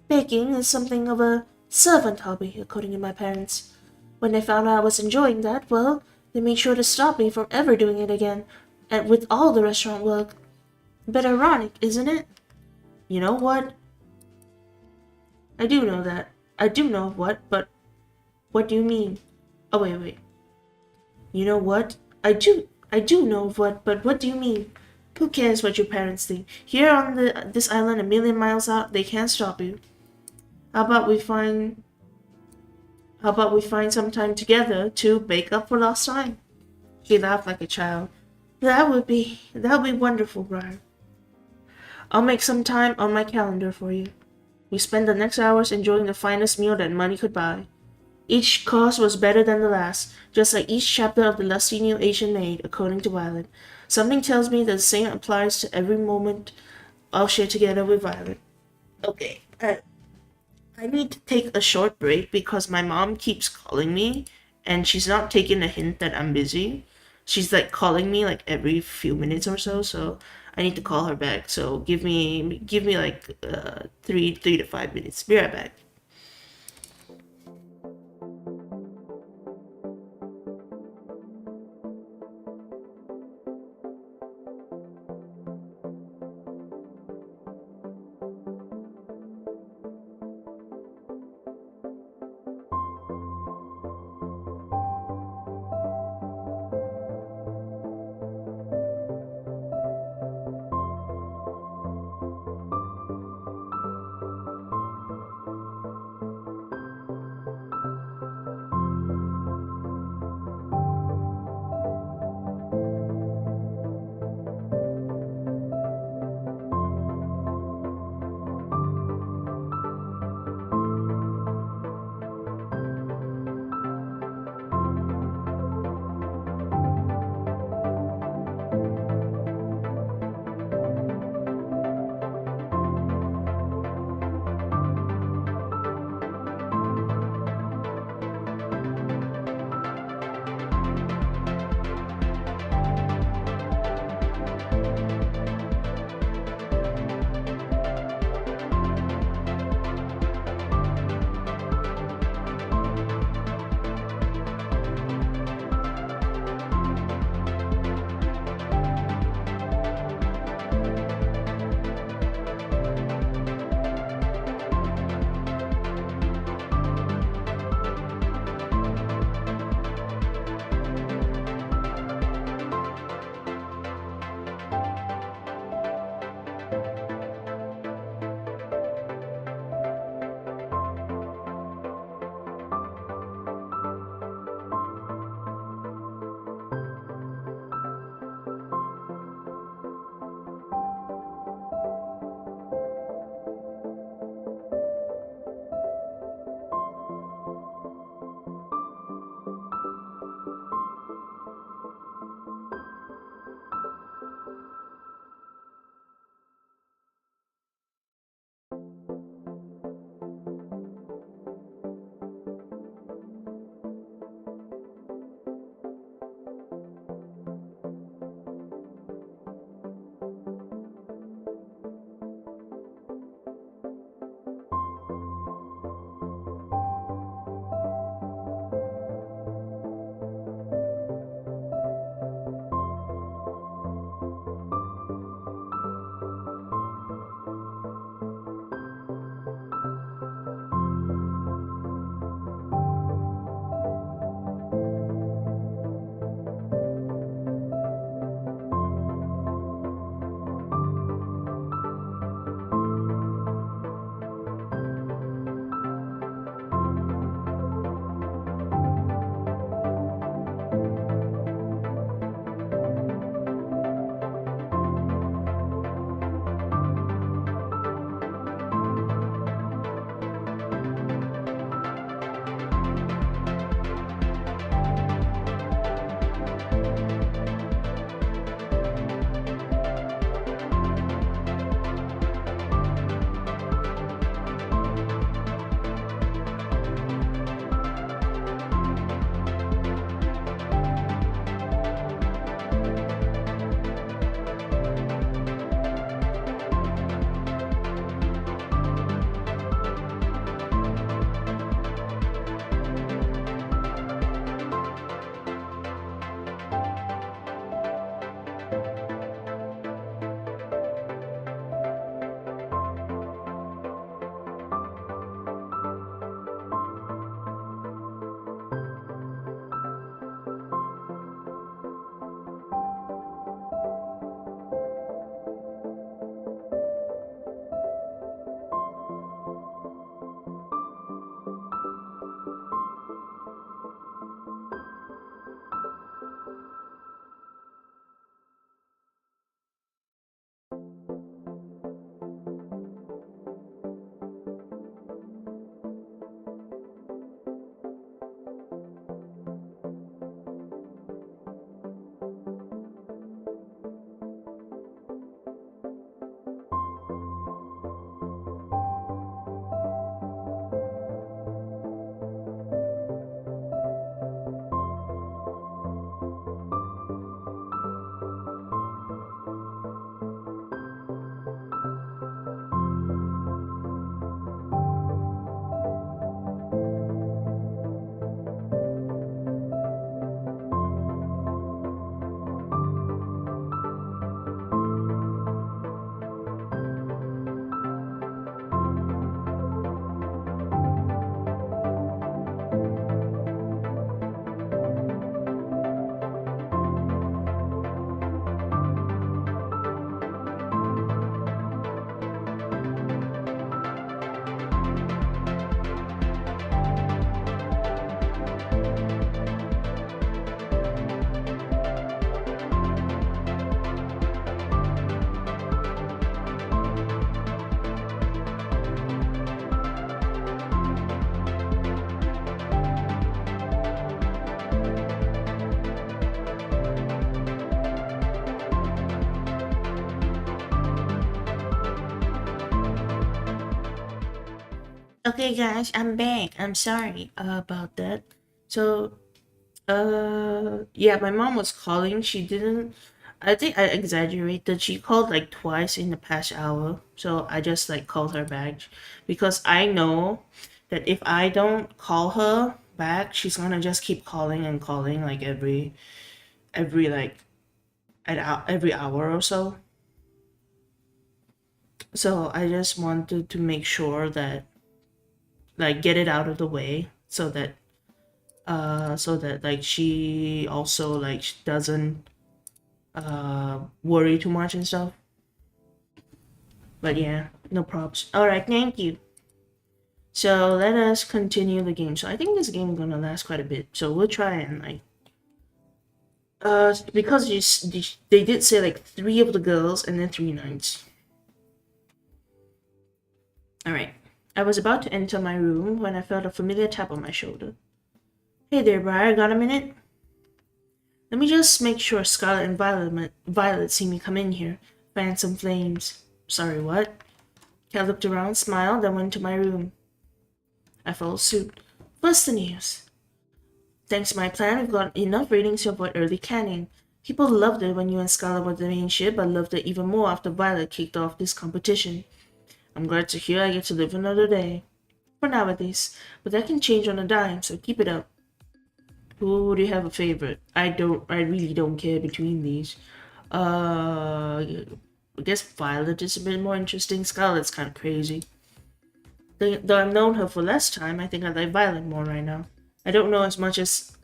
Baking is something of a servant hobby, according to my parents. When they found out I was enjoying that, well, they made sure to stop me from ever doing it again, and with all the restaurant work. But ironic, isn't it? You know what? I do know that. I do know what, but what do you mean? Oh, wait. You know what? I do know what, but what do you mean? Who cares what your parents think? Here on this island a million miles out, they can't stop you. How about we find some time together to make up for lost time? She laughed like a child. That would be wonderful, Briar. I'll make some time on my calendar for you. We spend the next hours enjoying the finest meal that money could buy. Each course was better than the last, just like each chapter of the lusty new Asian maid, according to Violet. Something tells me that the same applies to every moment I'll share together with Violet. Okay, I need to take a short break because my mom keeps calling me and she's not taking a hint that I'm busy. She's like calling me like every few minutes or so, so I need to call her back. So give me like 3 to 5 minutes. Be right back. Okay, guys, I'm back. I'm sorry about that. So, yeah, my mom was calling. She didn't. I think I exaggerated. She called like twice in the past hour. So I just like called her back because I know that if I don't call her back, she's gonna just keep calling and calling like every like every hour or so. So I just wanted to make sure that like get it out of the way so that like she also like doesn't worry too much and stuff. But yeah, no props. All right, thank you. So let us continue the game. So I think this game is gonna last quite a bit. So we'll try and like because they did say like 3 of the girls and then 3 knights. All right. I was about to enter my room when I felt a familiar tap on my shoulder. Hey there, Briar. Got a minute? Let me just make sure Scarlet and Violet see me come in here. Fan some flames. Sorry, what? Cat looked around, smiled, then went to my room. I followed suit. What's the news? Thanks to my plan, we've got enough ratings to avoid early canning. People loved it when you and Scarlet were the main ship, but loved it even more after Violet kicked off this competition. I'm glad to hear I get to live another day. For now at least, but that can change on a dime, so keep it up. Who do you have a favorite? I really don't care between these. I guess Violet is a bit more interesting. Scarlet's kind of crazy. Though I've known her for less time, I think I like Violet more right now. I don't know as much as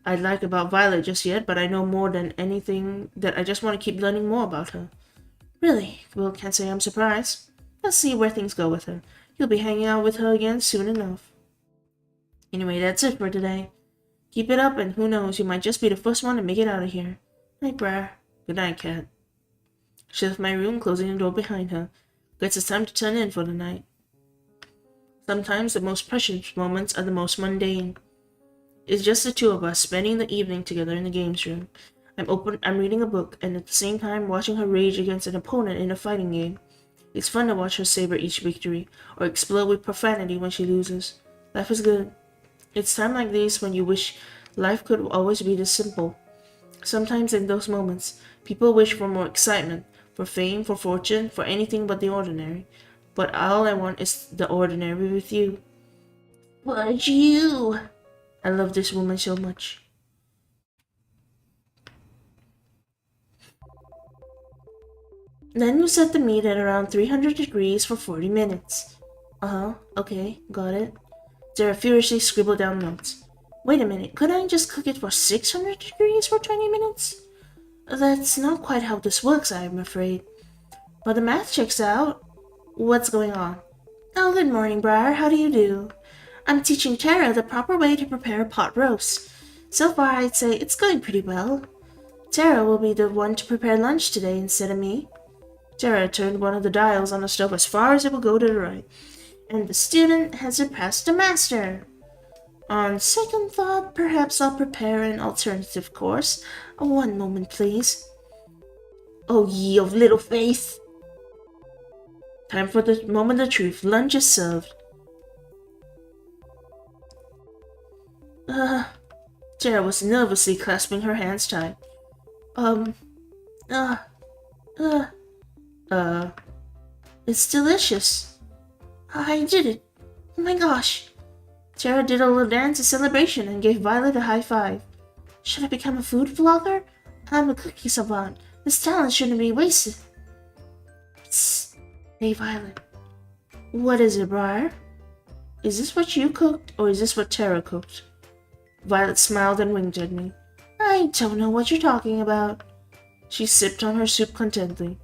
I like about Violet just yet, but I know more than anything that I just want to keep learning more about her. Really? Well, can't say I'm surprised. Let's see where things go with her. You'll be hanging out with her again soon enough. Anyway, that's it for today. Keep it up, and who knows, you might just be the first one to make it out of here. Night, Briar. Good night, Cat. She left my room, closing the door behind her. Guess it's time to turn in for the night. Sometimes the most precious moments are the most mundane. It's just the two of us spending the evening together in the games room. I'm reading a book, and at the same time watching her rage against an opponent in a fighting game. It's fun to watch her savor each victory, or explode with profanity when she loses. Life is good. It's times like these when you wish life could always be this simple. Sometimes in those moments, people wish for more excitement, for fame, for fortune, for anything but the ordinary. But all I want is the ordinary with you. But you! I love this woman so much. Then we set the meat at around 300 degrees for 40 minutes. Okay, got it. Sarah furiously scribbled down notes. Wait a minute, couldn't I just cook it for 600 degrees for 20 minutes? That's not quite how this works, I'm afraid. But the math checks out. What's going on? Oh, good morning, Briar. How do you do? I'm teaching Tara the proper way to prepare a pot roast. So far, I'd say it's going pretty well. Tara will be the one to prepare lunch today instead of me. Tara turned one of the dials on the stove as far as it would go to the right. And the student has surpassed the master. On second thought, perhaps I'll prepare an alternative course. One moment, please. Oh, ye of little faith! Time for the moment of truth. Lunch is served. Tara was nervously clasping her hands tight. It's delicious. I did it. Oh my gosh. Tara did a little dance in celebration and gave Violet a high five. Should I become a food vlogger? I'm a cookie savant. This talent shouldn't be wasted. Psst. Hey, Violet. What is it, Briar? Is this what you cooked, or is this what Tara cooked? Violet smiled and winked at me. I don't know what you're talking about. She sipped on her soup contentedly.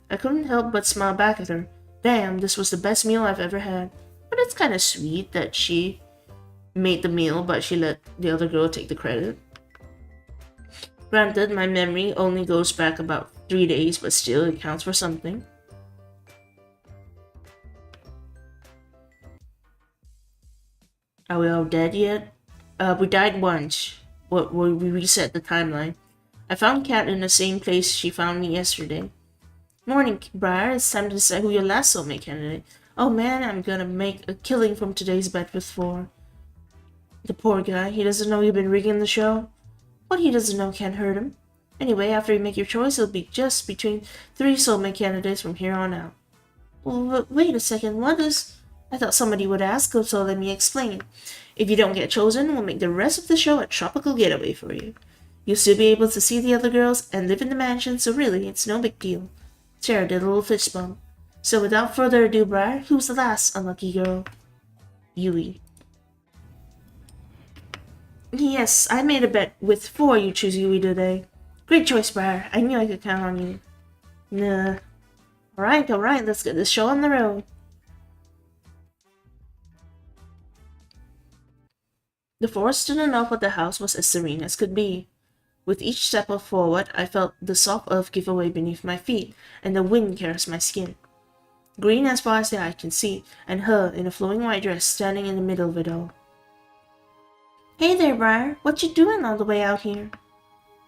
I couldn't help but smile back at her. Damn, this was the best meal I've ever had. But it's kind of sweet that she made the meal, but she let the other girl take the credit. Granted, my memory only goes back about 3 days, but still, it counts for something. Are we all dead yet? We died once. We reset the timeline. I found Kat in the same place she found me yesterday. Morning, Briar. It's time to decide who your last soulmate candidate. Oh man, I'm gonna make a killing from today's bet with 4. The poor guy, he doesn't know you've been rigging the show. What he doesn't know can't hurt him. Anyway, after you make your choice, it'll be just between 3 soulmate candidates from here on out. Well, wait a second, what is... I thought somebody would ask, so let me explain. If you don't get chosen, we'll make the rest of the show a tropical getaway for you. You'll still be able to see the other girls and live in the mansion, so really, it's no big deal. Sarah did a little fist bump. So without further ado, Briar, who's the last unlucky girl? Yui. Yes, I made a bet with 4 you choose Yui today. Great choice, Briar. I knew I could count on you. Nah. Alright, let's get this show on the road. The forest in and off of the house was as serene as could be. With each step forward, I felt the soft earth give away beneath my feet, and the wind caress my skin. Green as far as the eye can see, and her in a flowing white dress standing in the middle of it all. Hey there, Briar. What you doing all the way out here?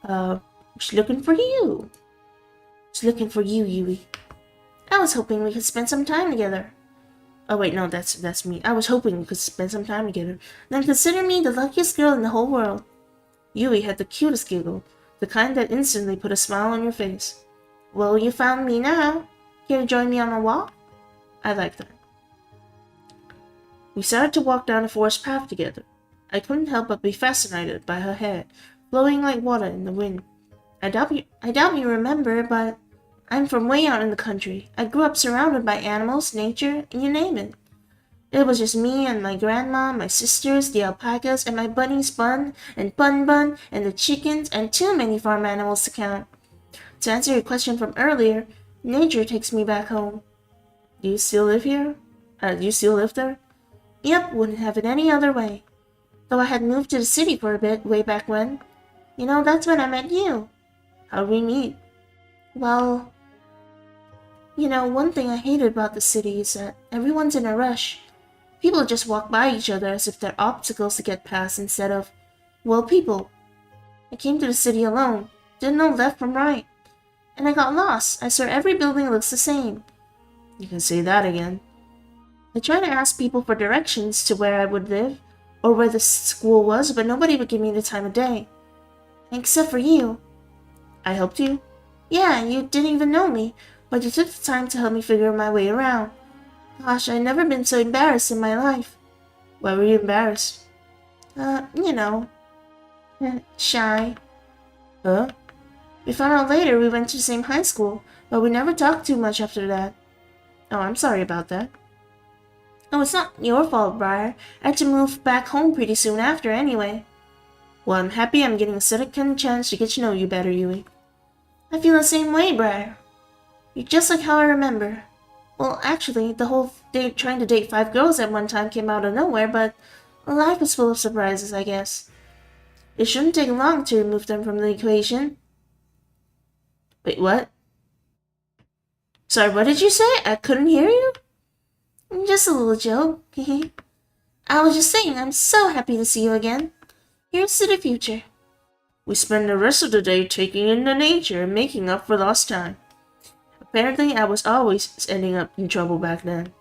Just looking for you. Just looking for you, Yui. I was hoping we could spend some time together. Oh wait, no, that's me. I was hoping we could spend some time together. Then consider me the luckiest girl in the whole world. Yui had the cutest giggle, the kind that instantly put a smile on your face. Well, you found me now. Here to join me on a walk? I like that. We started to walk down a forest path together. I couldn't help but be fascinated by her hair, flowing like water in the wind. I doubt you remember, but I'm from way out in the country. I grew up surrounded by animals, nature, and you name it. It was just me and my grandma, my sisters, the alpacas, and my bunnies Bun and Bun, and the chickens, and too many farm animals to count. To answer your question from earlier, nature takes me back home. Do you still live here? Do you still live there? Yep, wouldn't have it any other way. Though I had moved to the city for a bit way back when. You know, that's when I met you. How'd we meet? Well, you know, one thing I hated about the city is that everyone's in a rush. People just walk by each other as if they're obstacles to get past instead of, well, people. I came to the city alone, didn't know left from right. And I got lost. I swear every building looks the same. You can say that again. I tried to ask people for directions to where I would live, or where the school was, but nobody would give me the time of day. Except for you. I helped you? Yeah, you didn't even know me, but you took the time to help me figure my way around. Gosh, I've never been so embarrassed in my life. Why were you embarrassed? You know. Shy. Huh? We found out later we went to the same high school, but we never talked too much after that. Oh, I'm sorry about that. Oh, it's not your fault, Briar. I had to move back home pretty soon after anyway. Well, I'm happy I'm getting a second chance to get to know you better, Yui. I feel the same way, Briar. You're just like how I remember. Well, actually, the whole trying to date 5 girls at one time came out of nowhere, but life is full of surprises, I guess. It shouldn't take long to remove them from the equation. Wait, what? Sorry, what did you say? I couldn't hear you? Just a little joke. I was just saying I'm so happy to see you again. Here's to the future. We spend the rest of the day taking in the nature and making up for lost time. Apparently, I was always ending up in trouble back then.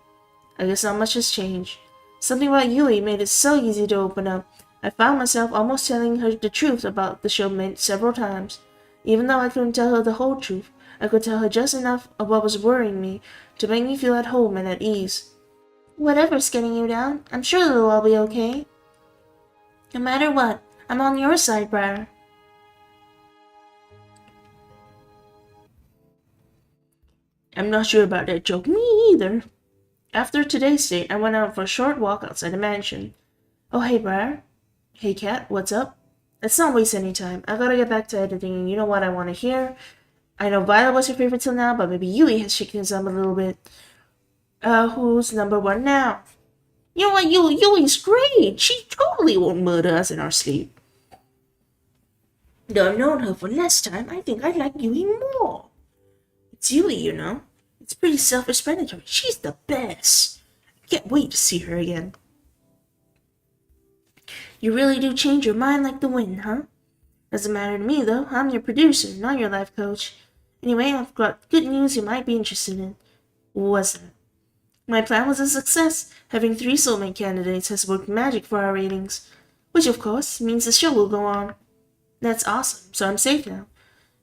I guess not much has changed. Something about Yui made it so easy to open up. I found myself almost telling her the truth about the show several times. Even though I couldn't tell her the whole truth, I could tell her just enough of what was worrying me to make me feel at home and at ease. Whatever's getting you down, I'm sure it'll all be okay. No matter what, I'm on your side, Briar. I'm not sure about that joke. Me either. After today's date, I went out for a short walk outside the mansion. Oh, hey, Briar. Hey, Cat, what's up? Let's not waste any time. I gotta get back to editing, and you know what I want to hear? I know Violet was your favorite till now, but maybe Yui has shaken things up a little bit. Who's number 1 now? You know what, Yui's great. She totally won't murder us in our sleep. Though I've known her for less time, I think I like Yui more. It's Yui, you know. It's pretty self-explanatory. She's the best. I can't wait to see her again. You really do change your mind like the wind, huh? Doesn't matter to me, though. I'm your producer, not your life coach. Anyway, I've got good news you might be interested in. What's that? My plan was a success. Having 3 soulmate candidates has worked magic for our ratings, which of course means the show will go on. That's awesome, so I'm safe now.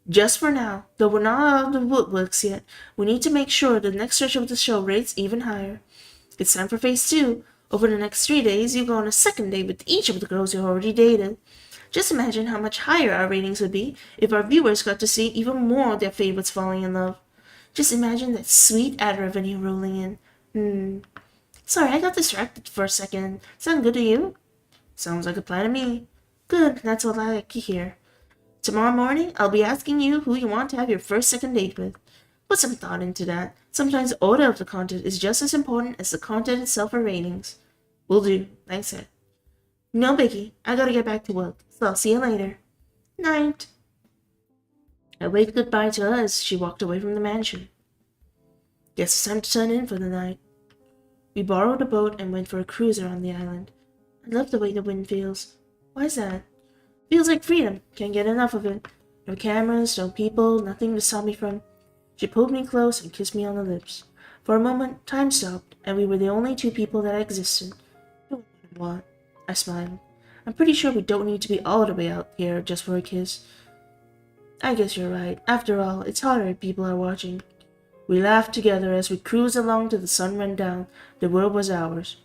Just for now, though we're not out of the woodworks yet, we need to make sure the next stretch of the show rates even higher. It's time for phase 2. Over the next 3 days, you go on a second date with each of the girls you already dated. Just imagine how much higher our ratings would be if our viewers got to see even more of their favorites falling in love. Just imagine that sweet ad revenue rolling in. Sorry, I got distracted for a second. Sound good to you? Sounds like a plan to me. Good, that's what I like to hear. Tomorrow morning, I'll be asking you who you want to have your first second date with. Put some thought into that. Sometimes the order of the content is just as important as the content itself for ratings. Will do. Thanks, Ed. No biggie. I gotta get back to work, so I'll see you later. Night. I waved goodbye to her as she walked away from the mansion. Guess it's time to turn in for the night. We borrowed a boat and went for a cruise around the island. I love the way the wind feels. Why is that? Feels like freedom. Can't get enough of it. No cameras, no people, nothing to stop me from. She pulled me close and kissed me on the lips. For a moment, time stopped, and we were the only 2 people that existed. What? I smiled. I'm pretty sure we don't need to be all the way out here just for a kiss. I guess you're right. After all, it's harder if people are watching. We laughed together as we cruised along till the sun went down. The world was ours.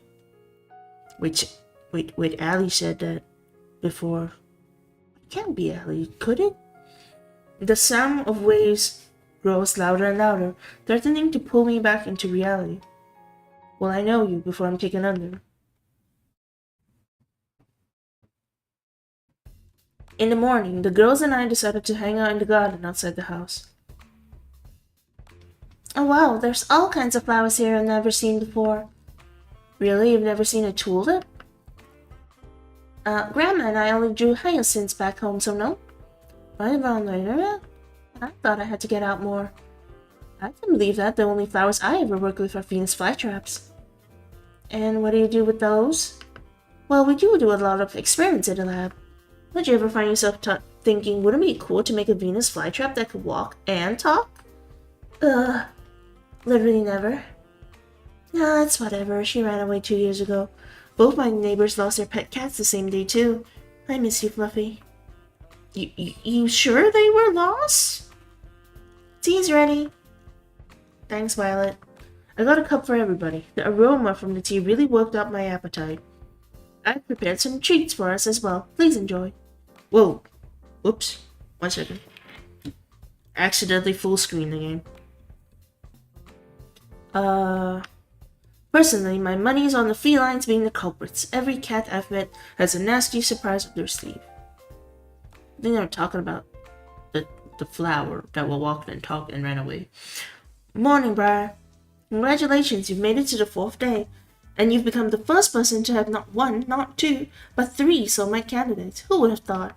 Wait, Allie said that before. It can't be Allie, could it? The sound of waves rose louder and louder, threatening to pull me back into reality. Will I know you before I'm taken under? In the morning, the girls and I decided to hang out in the garden outside the house. Oh wow, there's all kinds of flowers here I've never seen before. Really? You've never seen a tulip? Grandma and I only drew hyacinths back home, so no. I thought I had to get out more. I can believe that. The only flowers I ever work with are Venus flytraps. And what do you do with those? Well, we do a lot of experiments in the lab. Would you ever find yourself thinking, wouldn't it be cool to make a Venus flytrap that could walk and talk? Literally never. Nah, it's whatever. She ran away 2 years ago. Both my neighbors lost their pet cats the same day, too. I miss you, Fluffy. You sure they were lost? Tea's ready. Thanks, Violet. I got a cup for everybody. The aroma from the tea really worked up my appetite. I prepared some treats for us as well. Please enjoy. Whoa. Whoops. 1 second. Accidentally full screen again. Personally, my money is on the felines being the culprits. Every cat I've met has a nasty surprise up their sleeve. I think they're talking about the flower that walked and talked and ran away. Morning, Briar. Congratulations, you've made it to the 4th day. And you've become the first person to have not 1, not 2, but 3 soulmate candidates. Who would have thought?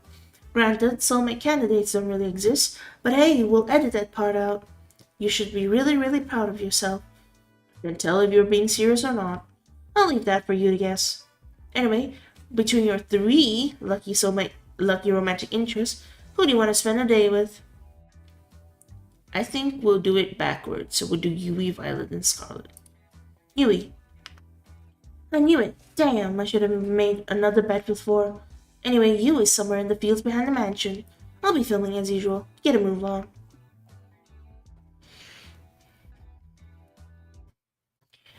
Granted, soulmate candidates don't really exist, but hey, we'll edit that part out. You should be really, really proud of yourself. I can tell if you're being serious or not. I'll leave that for you to guess. Anyway, between your 3 lucky romantic interests, who do you want to spend a day with? I think we'll do it backwards, so we'll do Yui, Violet, and Scarlet. Yui. I knew it. Damn, I should have made another bet with 4. Anyway, Yui is somewhere in the fields behind the mansion. I'll be filming as usual. Get a move on.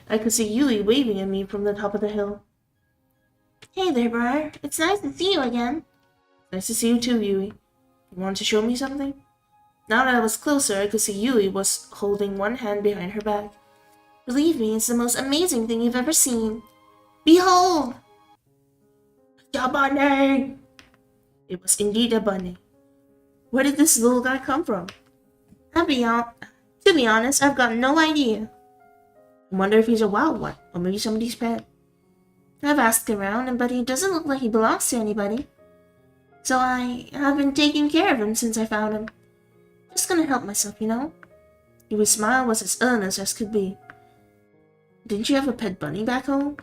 I could see Yui waving at me from the top of the hill. Hey there, Briar. It's nice to see you again. Nice to see you too, Yui. You want to show me something? Now that I was closer, I could see Yui was holding one hand behind her back. Believe me, it's the most amazing thing you've ever seen. Behold! A bunny! It was indeed a bunny. Where did this little guy come from? To be honest, I've got no idea. I wonder if he's a wild one, or maybe somebody's pet. I've asked around, but he doesn't look like he belongs to anybody. So I have been taking care of him since I found him. Just gonna help myself, you know? Yui's smile was as earnest as could be. Didn't you have a pet bunny back home?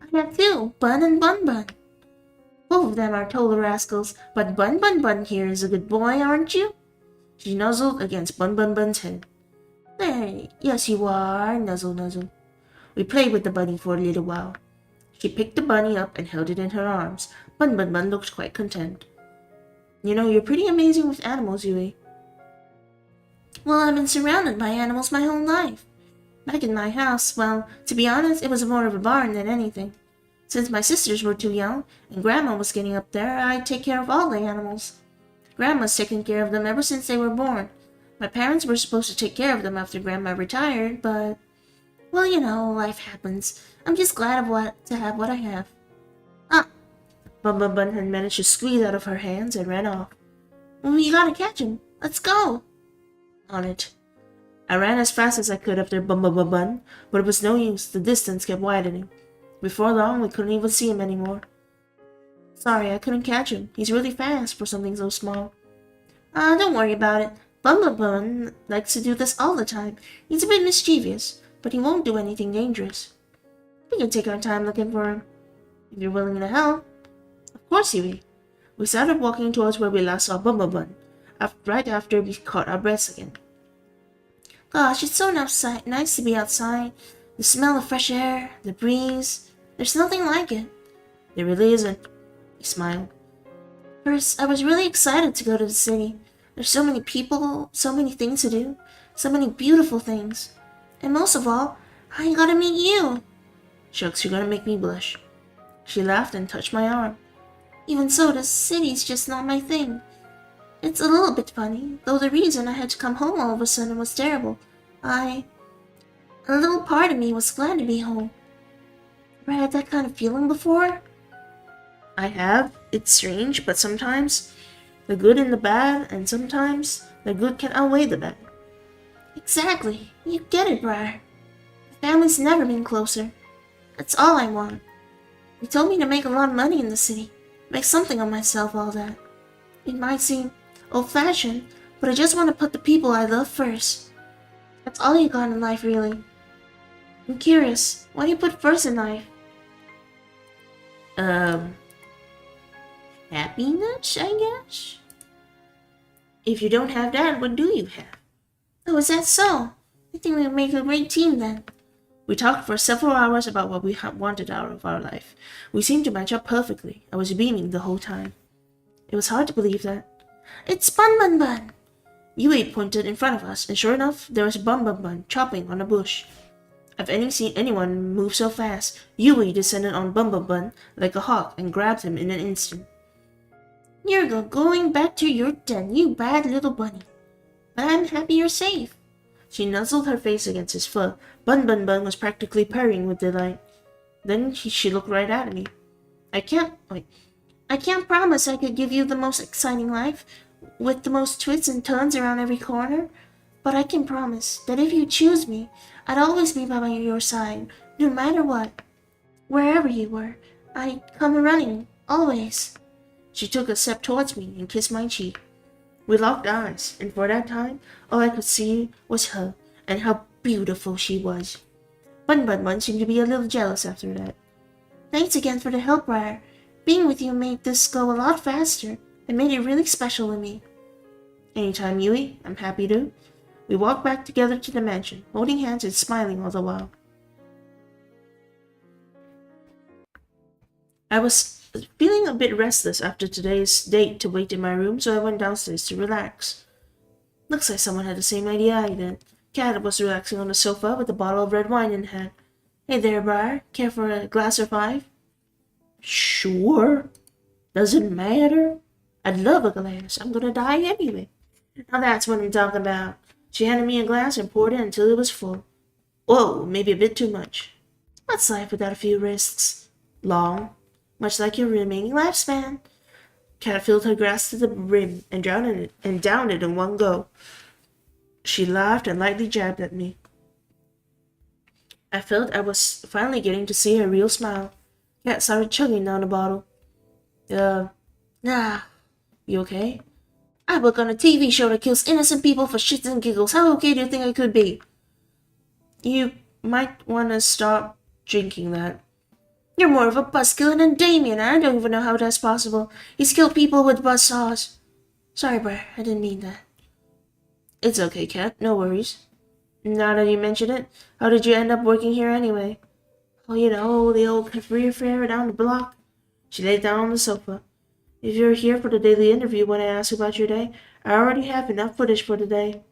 I have 2, Bun and Bun Bun. Both of them are total rascals, but Bun Bun Bun here is a good boy, aren't you? She nuzzled against Bun Bun Bun's head. Hey, yes you are, nuzzle nuzzle. We played with the bunny for a little while. She picked the bunny up and held it in her arms. Bun looked quite content. You know, you're pretty amazing with animals, Yui. Well, I've been surrounded by animals my whole life. Back in my house, well, to be honest, it was more of a barn than anything. Since my sisters were too young and Grandma was getting up there, I'd take care of all the animals. Grandma's taken care of them ever since they were born. My parents were supposed to take care of them after Grandma retired, but... well, you know, life happens. I'm just glad to have what I have. Ah! Bun had managed to squeeze out of her hands and ran off. Well, you gotta catch him. Let's go! On it. I ran as fast as I could after Bun, but it was no use. The distance kept widening. Before long, we couldn't even see him anymore. Sorry, I couldn't catch him. He's really fast for something so small. Don't worry about it. Bun likes to do this all the time. He's a bit mischievous, but he won't do anything dangerous. We can take our time looking for him, if you're willing to help. Of course, Yui. We started walking towards where we last saw Bun, right after we caught our breaths again. Gosh, it's so nice to be outside. The smell of fresh air, the breeze. There's nothing like it. There really isn't. He smiled. First, I was really excited to go to the city. There's so many people, so many things to do, so many beautiful things. And most of all, I got to meet you. Shucks, you're gonna make me blush. She laughed and touched my arm. Even so, the city's just not my thing. It's a little bit funny, though the reason I had to come home all of a sudden was terrible. A little part of me was glad to be home. Ever had that kind of feeling before? I have. It's strange, but sometimes the good and the bad, and sometimes the good can outweigh the bad. Exactly. You get it, Briar. My family's never been closer. That's all I want. They told me to make a lot of money in the city, make something of myself, all that. It might seem old-fashioned, but I just want to put the people I love first. That's all you got in life, really. I'm curious, what do you put first in life? Happiness, I guess? If you don't have that, what do you have? Oh, is that so? I think we would make a great team then. We talked for several hours about what we wanted out of our life. We seemed to match up perfectly. I was beaming the whole time. It was hard to believe that. It's Bun! Yui pointed in front of us, and sure enough, there was Bun chopping on a bush. I've seen anyone move so fast. Yui descended on Bun like a hawk and grabbed him in an instant. You're going back to your den, you bad little bunny. But I'm happy you're safe. She nuzzled her face against his fur. Bun was practically purring with delight. Then she looked right at me. I can't promise I could give you the most exciting life, with the most twists and turns around every corner, but I can promise that if you choose me, I'd always be by your side, no matter what. Wherever you were, I'd come running, always. She took a step towards me and kissed my cheek. We locked eyes, and for that time, all I could see was her, and how beautiful she was. Bun seemed to be a little jealous after that. Thanks again for the help, Briar. Being with you made this go a lot faster, and made it really special to me. Anytime, Yui. I'm happy to. We walked back together to the mansion, holding hands and smiling all the while. I was feeling a bit restless after today's date to wait in my room, so I went downstairs to relax. Looks like someone had the same idea I did. Cat was relaxing on the sofa with a bottle of red wine in hand. Hey there, Briar. Care for a glass or five? Sure. Doesn't matter. I'd love a glass. I'm gonna die anyway. Now that's what I'm talking about. She handed me a glass and poured it until it was full. Whoa, maybe a bit too much. What's life without a few risks? Long. Much like your remaining lifespan. Cat filled her glass to the brim and downed it in one go. She laughed and lightly jabbed at me. I felt I was finally getting to see her real smile. Cat started chugging down the bottle. Nah. You okay? I work on a TV show that kills innocent people for shits and giggles. How okay do you think I could be? You might want to stop drinking that. You're more of a buzzkiller than Damien, and I don't even know how that's possible. He's killed people with buzzsaws. Sorry, Briar, I didn't mean that. It's okay, Cat. No worries. Now that you mention it, how did you end up working here anyway? Oh, you know, the old career fair down the block. She laid down on the sofa. If you're here for the daily interview when I ask about your day, I already have enough footage for the day.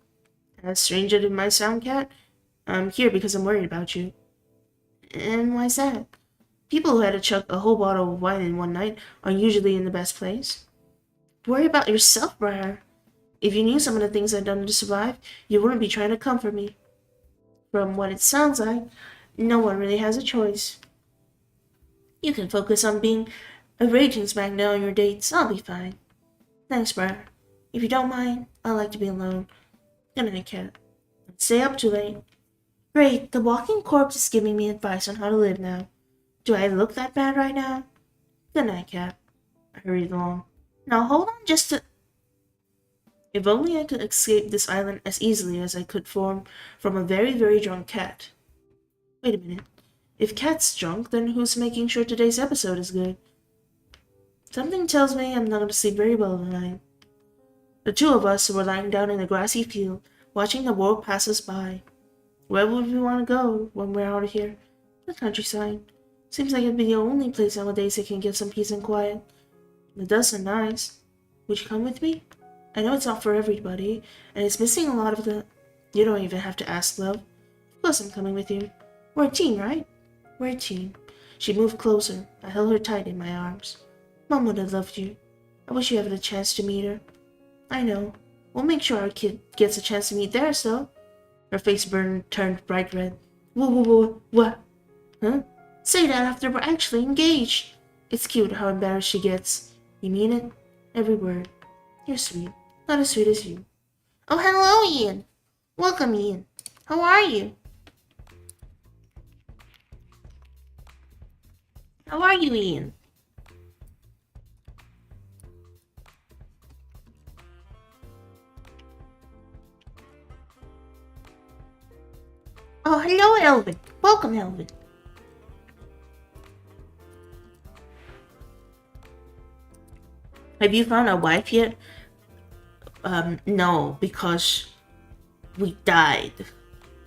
As strange as it might sound, Cat, I'm here because I'm worried about you. And why's that? People who had to chug a whole bottle of wine in one night are usually in the best place. Worry about yourself, Briar. If you knew some of the things I've done to survive, you wouldn't be trying to comfort me. From what it sounds like, no one really has a choice. You can focus on being a raging smack now on your dates. I'll be fine. Thanks, Briar. If you don't mind, I like to be alone. Good night, Cat. Don't stay up too late. Great, the walking corpse is giving me advice on how to live now. Do I look that bad right now? Good night, Cat. I hurried along. Now hold on just a... If only I could escape this island as easily as I could from a very, very drunk cat. Wait a minute. If Cat's drunk, then who's making sure today's episode is good? Something tells me I'm not going to sleep very well tonight. The two of us were lying down in a grassy field, watching the world pass us by. Where would we want to go when we're out of here? The countryside. Seems like it'd be the only place nowadays that can give some peace and quiet. It does sound nice. Would you come with me? I know it's not for everybody, and it's missing a lot of the... You don't even have to ask, love. Of course I'm coming with you. We're a team, right? We're a team. She moved closer. I held her tight in my arms. Mom would have loved you. I wish you had a chance to meet her. I know. We'll make sure our kid gets a chance to meet theirs, though. Her face turned bright red. What? Huh? Say that after we're actually engaged. It's cute how embarrassed she gets. You mean it? Every word. You're sweet. Not as sweet as you. Oh, hello, Ian. Welcome, Ian. How are you? How are you, Ian? Oh, hello, Elvin. Welcome, Elvin. Have you found a wife yet? No, because we died.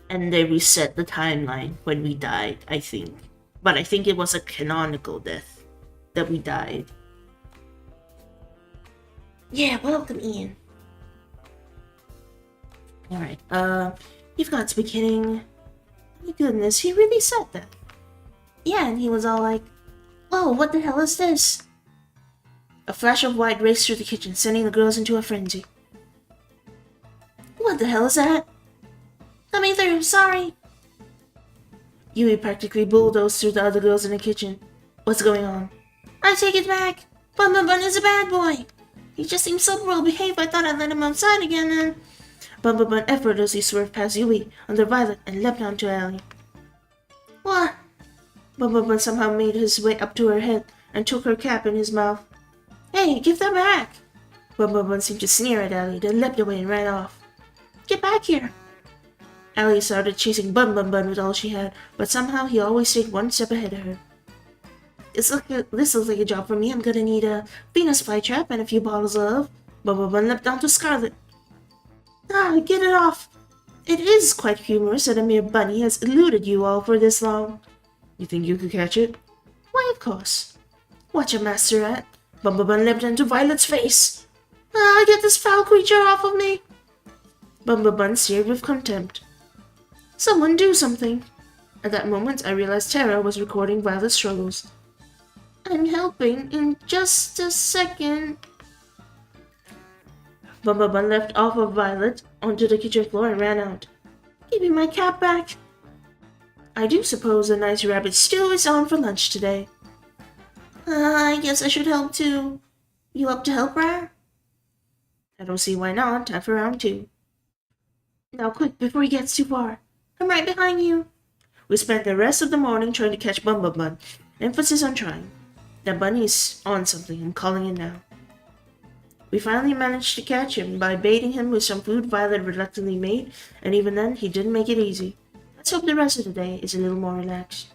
And they reset the timeline when we died, I think. But I think it was a canonical death that we died. Yeah, welcome, Ian. Alright, you've got to be kidding. My goodness, he really said that. Yeah, and he was all like, "Whoa, what the hell is this?" A flash of white raced through the kitchen, sending the girls into a frenzy. What the hell is that? Coming through, sorry. Yui practically bulldozed through the other girls in the kitchen. What's going on? I take it back. Bun is a bad boy. He just seems so well behaved, I thought I'd let him outside again and... Bun effortlessly swerved past Yui under Violet and leapt onto Ally. What? Bun somehow made his way up to her head and took her cap in his mouth. Hey, give that back! Bun seemed to sneer at Ally, then leapt away and ran off. Get back here! Ally started chasing Bun with all she had, but somehow he always stayed one step ahead of her. This looks like a job for me. I'm gonna need a Venus flytrap and a few bottles of... Bun leapt onto Scarlet. Ah, get it off! It is quite humorous that a mere bunny has eluded you all for this long. You think you could catch it? Why, of course. Watch a master at. Bun leapt into Violet's face. Ah, get this foul creature off of me! Bun stared with contempt. Someone do something! At that moment, I realized Tara was recording Violet's struggles. I'm helping in just a second. Bun left off of Violet onto the kitchen floor and ran out. Give me my cap back. I do suppose a nice rabbit stew is on for lunch today. I guess I should help too. You up to help, Briar? I don't see why not. Time for round 2. Now quick, before he gets too far. I'm right behind you. We spent the rest of the morning trying to catch Bun. Emphasis on trying. That bunny's on something. I'm calling it now. We finally managed to catch him by baiting him with some food Violet reluctantly made, and even then, he didn't make it easy. Let's hope the rest of the day is a little more relaxed.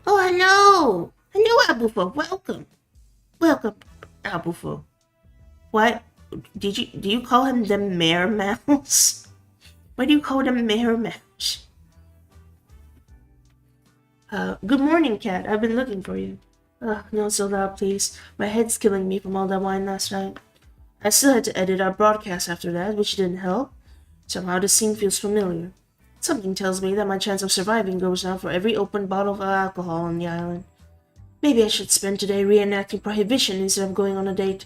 Oh, hello! Hello, Abufo. Welcome. Welcome, Abufo. What? Do you call him the Mare Mouse? Why do you call them Mare Mouse? Good morning, Cat. I've been looking for you. No, so loud, please. My head's killing me from all that wine last night. I still had to edit our broadcast after that, which didn't help. Somehow the scene feels familiar. Something tells me that my chance of surviving goes down for every open bottle of alcohol on the island. Maybe I should spend today reenacting Prohibition instead of going on a date.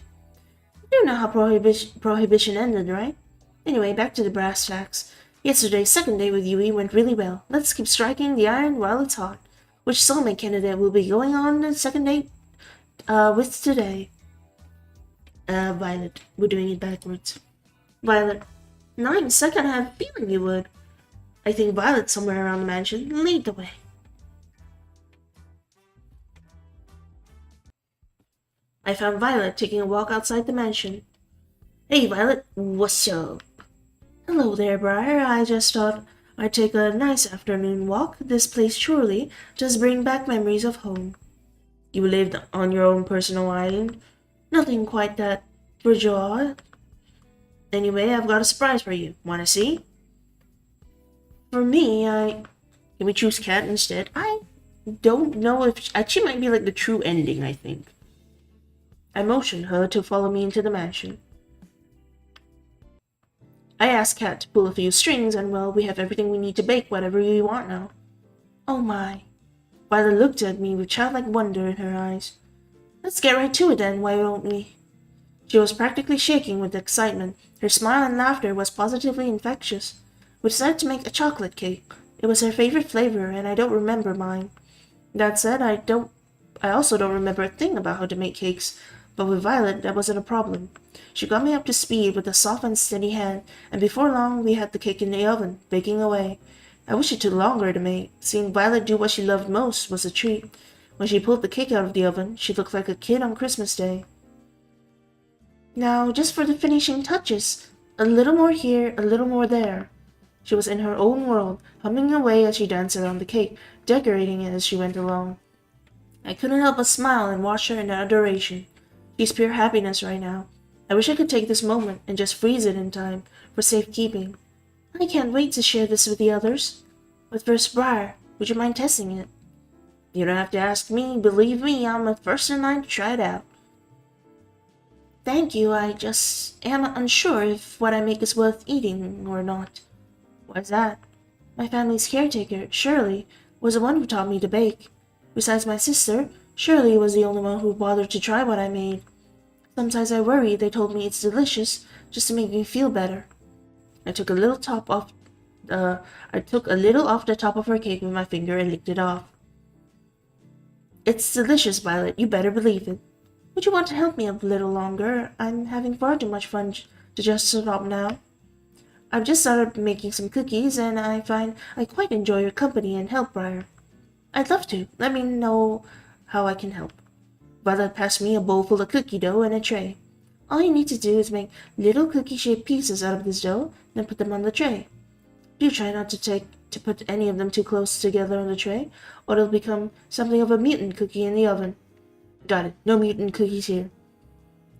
You know how Prohibition ended, right? Anyway, back to the brass tacks. Yesterday's second date with Yui went really well. Let's keep striking the iron while it's hot. Which soulmate candidate will be going on the second date with today? Violet. We're doing it backwards. Violet. Nice, I kinda have a feeling you would. I think Violet's somewhere around the mansion. Lead the way. I found Violet taking a walk outside the mansion. Hey, Violet. What's up? Hello there, Briar. I just thought I'd take a nice afternoon walk. This place surely does bring back memories of home. You lived on your own personal island? Nothing quite that bourgeois. Anyway, I've got a surprise for you. Wanna see? For me, Can we choose Cat instead? I don't know if... She might be like the true ending, I think. I motioned her to follow me into the mansion. I asked Cat to pull a few strings, and well, we have everything we need to bake whatever we want now. Oh my. Violet looked at me with childlike wonder in her eyes. Let's get right to it then, why won't we? She was practically shaking with excitement. Her smile and laughter was positively infectious. We decided to make a chocolate cake. It was her favorite flavor, and I don't remember mine. That said, I also don't remember a thing about how to make cakes, but with Violet, that wasn't a problem. She got me up to speed with a soft and steady hand, and before long we had the cake in the oven, baking away. I wish it took longer to make. Seeing Violet do what she loved most was a treat. When she pulled the cake out of the oven, she looked like a kid on Christmas Day. Now, just for the finishing touches. A little more here, a little more there. She was in her own world, humming away as she danced around the cake, decorating it as she went along. I couldn't help but smile and watch her in adoration. She's pure happiness right now. I wish I could take this moment and just freeze it in time for safekeeping. I can't wait to share this with the others. But first, Briar, would you mind testing it? You don't have to ask me. Believe me, I'm the first in line to try it out. Thank you. I just am unsure if what I make is worth eating or not. Why's that? My family's caretaker, Shirley, was the one who taught me to bake. Besides my sister, Shirley was the only one who bothered to try what I made. Sometimes I worry they told me it's delicious just to make me feel better. I took a little off the top of her cake with my finger and licked it off. It's delicious, Violet. You better believe it. Would you want to help me a little longer? I'm having far too much fun to just stop now. I've just started making some cookies, and I find I quite enjoy your company and help, Briar. I'd love to. Let me know how I can help. Violet passed me a bowl full of cookie dough and a tray. All you need to do is make little cookie-shaped pieces out of this dough, then put them on the tray. Do try not to put any of them too close together on the tray, or it'll become something of a mutant cookie in the oven. Got it. No mutant cookies here.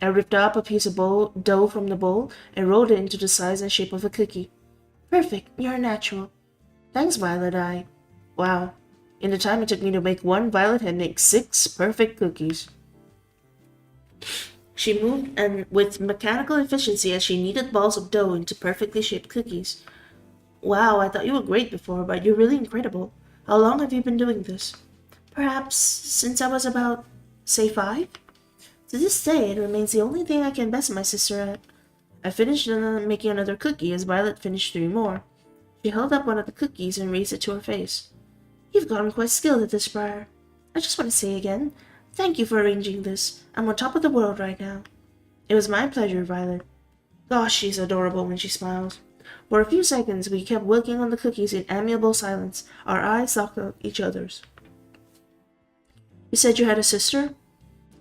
I ripped up a piece of dough from the bowl and rolled it into the size and shape of a cookie. Perfect. You're a natural. Thanks, Violet. Wow. In the time it took me to make one, Violet had made 6 perfect cookies. She moved and with mechanical efficiency as she kneaded balls of dough into perfectly shaped cookies. Wow, I thought you were great before, but you're really incredible. How long have you been doing this? Perhaps since I was about, say, 5? To this day, it remains the only thing I can best my sister at. I finished making another cookie as Violet finished 3 more. She held up one of the cookies and raised it to her face. You've gotten quite skilled at this, Briar. I just want to say again, thank you for arranging this. I'm on top of the world right now. It was my pleasure, Violet. Gosh, she's adorable when she smiles. For a few seconds, we kept working on the cookies in amiable silence, our eyes locked on each other's. You said you had a sister?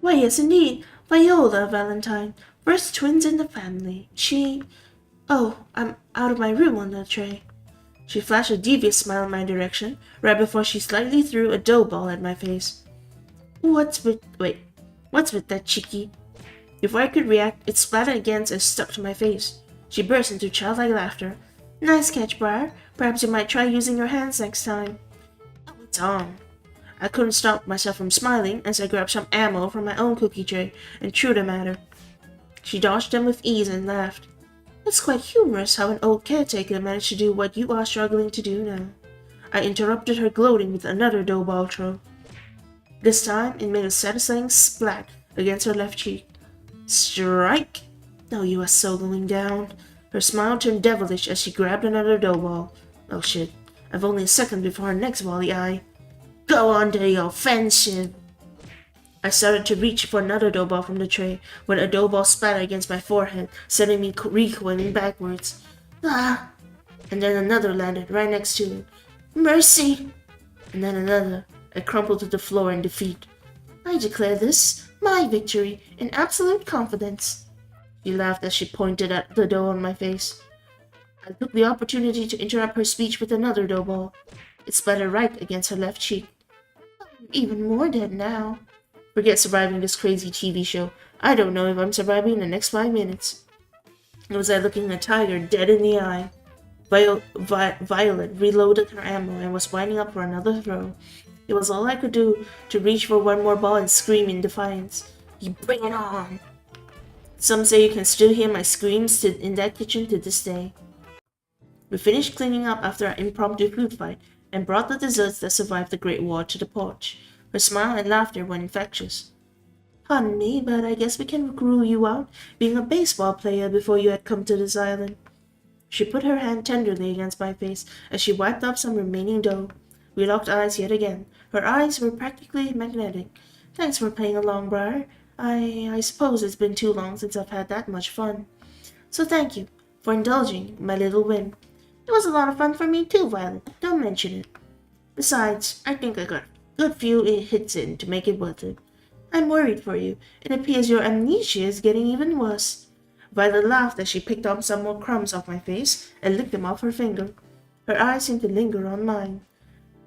Why, yes, indeed. Viola Valentine. First twins in the family. Oh, I'm out of my room on the tray. She flashed a devious smile in my direction, right before she slightly threw a dough ball at my face. What's with that, cheeky? Before I could react, it splattered against and stuck to my face. She burst into childlike laughter. Nice catch, Briar. Perhaps you might try using your hands next time. Oh, it's on. I couldn't stop myself from smiling as I grabbed some ammo from my own cookie tray and threw them at her. She dodged them with ease and laughed. It's quite humorous how an old caretaker managed to do what you are struggling to do now. I interrupted her gloating with another dough ball throw. This time, it made a satisfying splat against her left cheek. Strike! Oh, you are so going down. Her smile turned devilish as she grabbed another dough ball. Oh shit, I've only a second before her next volley eye. Go on to the offensive! I started to reach for another dough ball from the tray when a dough ball splattered against my forehead, sending me recoiling backwards. Ah! And then another landed right next to it. Mercy! And then another. I crumpled to the floor in defeat. I declare this my victory in absolute confidence. She laughed as she pointed at the dough on my face. I took the opportunity to interrupt her speech with another dough ball. It splattered right against her left cheek. I'm even more dead now. Forget surviving this crazy TV show. I don't know if I'm surviving in the next 5 minutes. It was like looking a tiger dead in the eye. Violet reloaded her ammo and was winding up for another throw. It was all I could do to reach for one more ball and scream in defiance. You bring it on! Some say you can still hear my screams in that kitchen to this day. We finished cleaning up after our impromptu food fight and brought the desserts that survived the Great War to the porch. Her smile and laughter were infectious. Pardon me, but I guess we can rule you out, being a baseball player before you had come to this island. She put her hand tenderly against my face as she wiped up some remaining dough. We locked eyes yet again. Her eyes were practically magnetic. Thanks for playing along, Briar. I suppose it's been too long since I've had that much fun. So thank you for indulging my little whim. It was a lot of fun for me too, Violet. Don't mention it. Besides, I think I got a good few hits in to make it worth it. I'm worried for you. It appears your amnesia is getting even worse. Violet laughed as she picked up some more crumbs off my face and licked them off her finger. Her eyes seemed to linger on mine.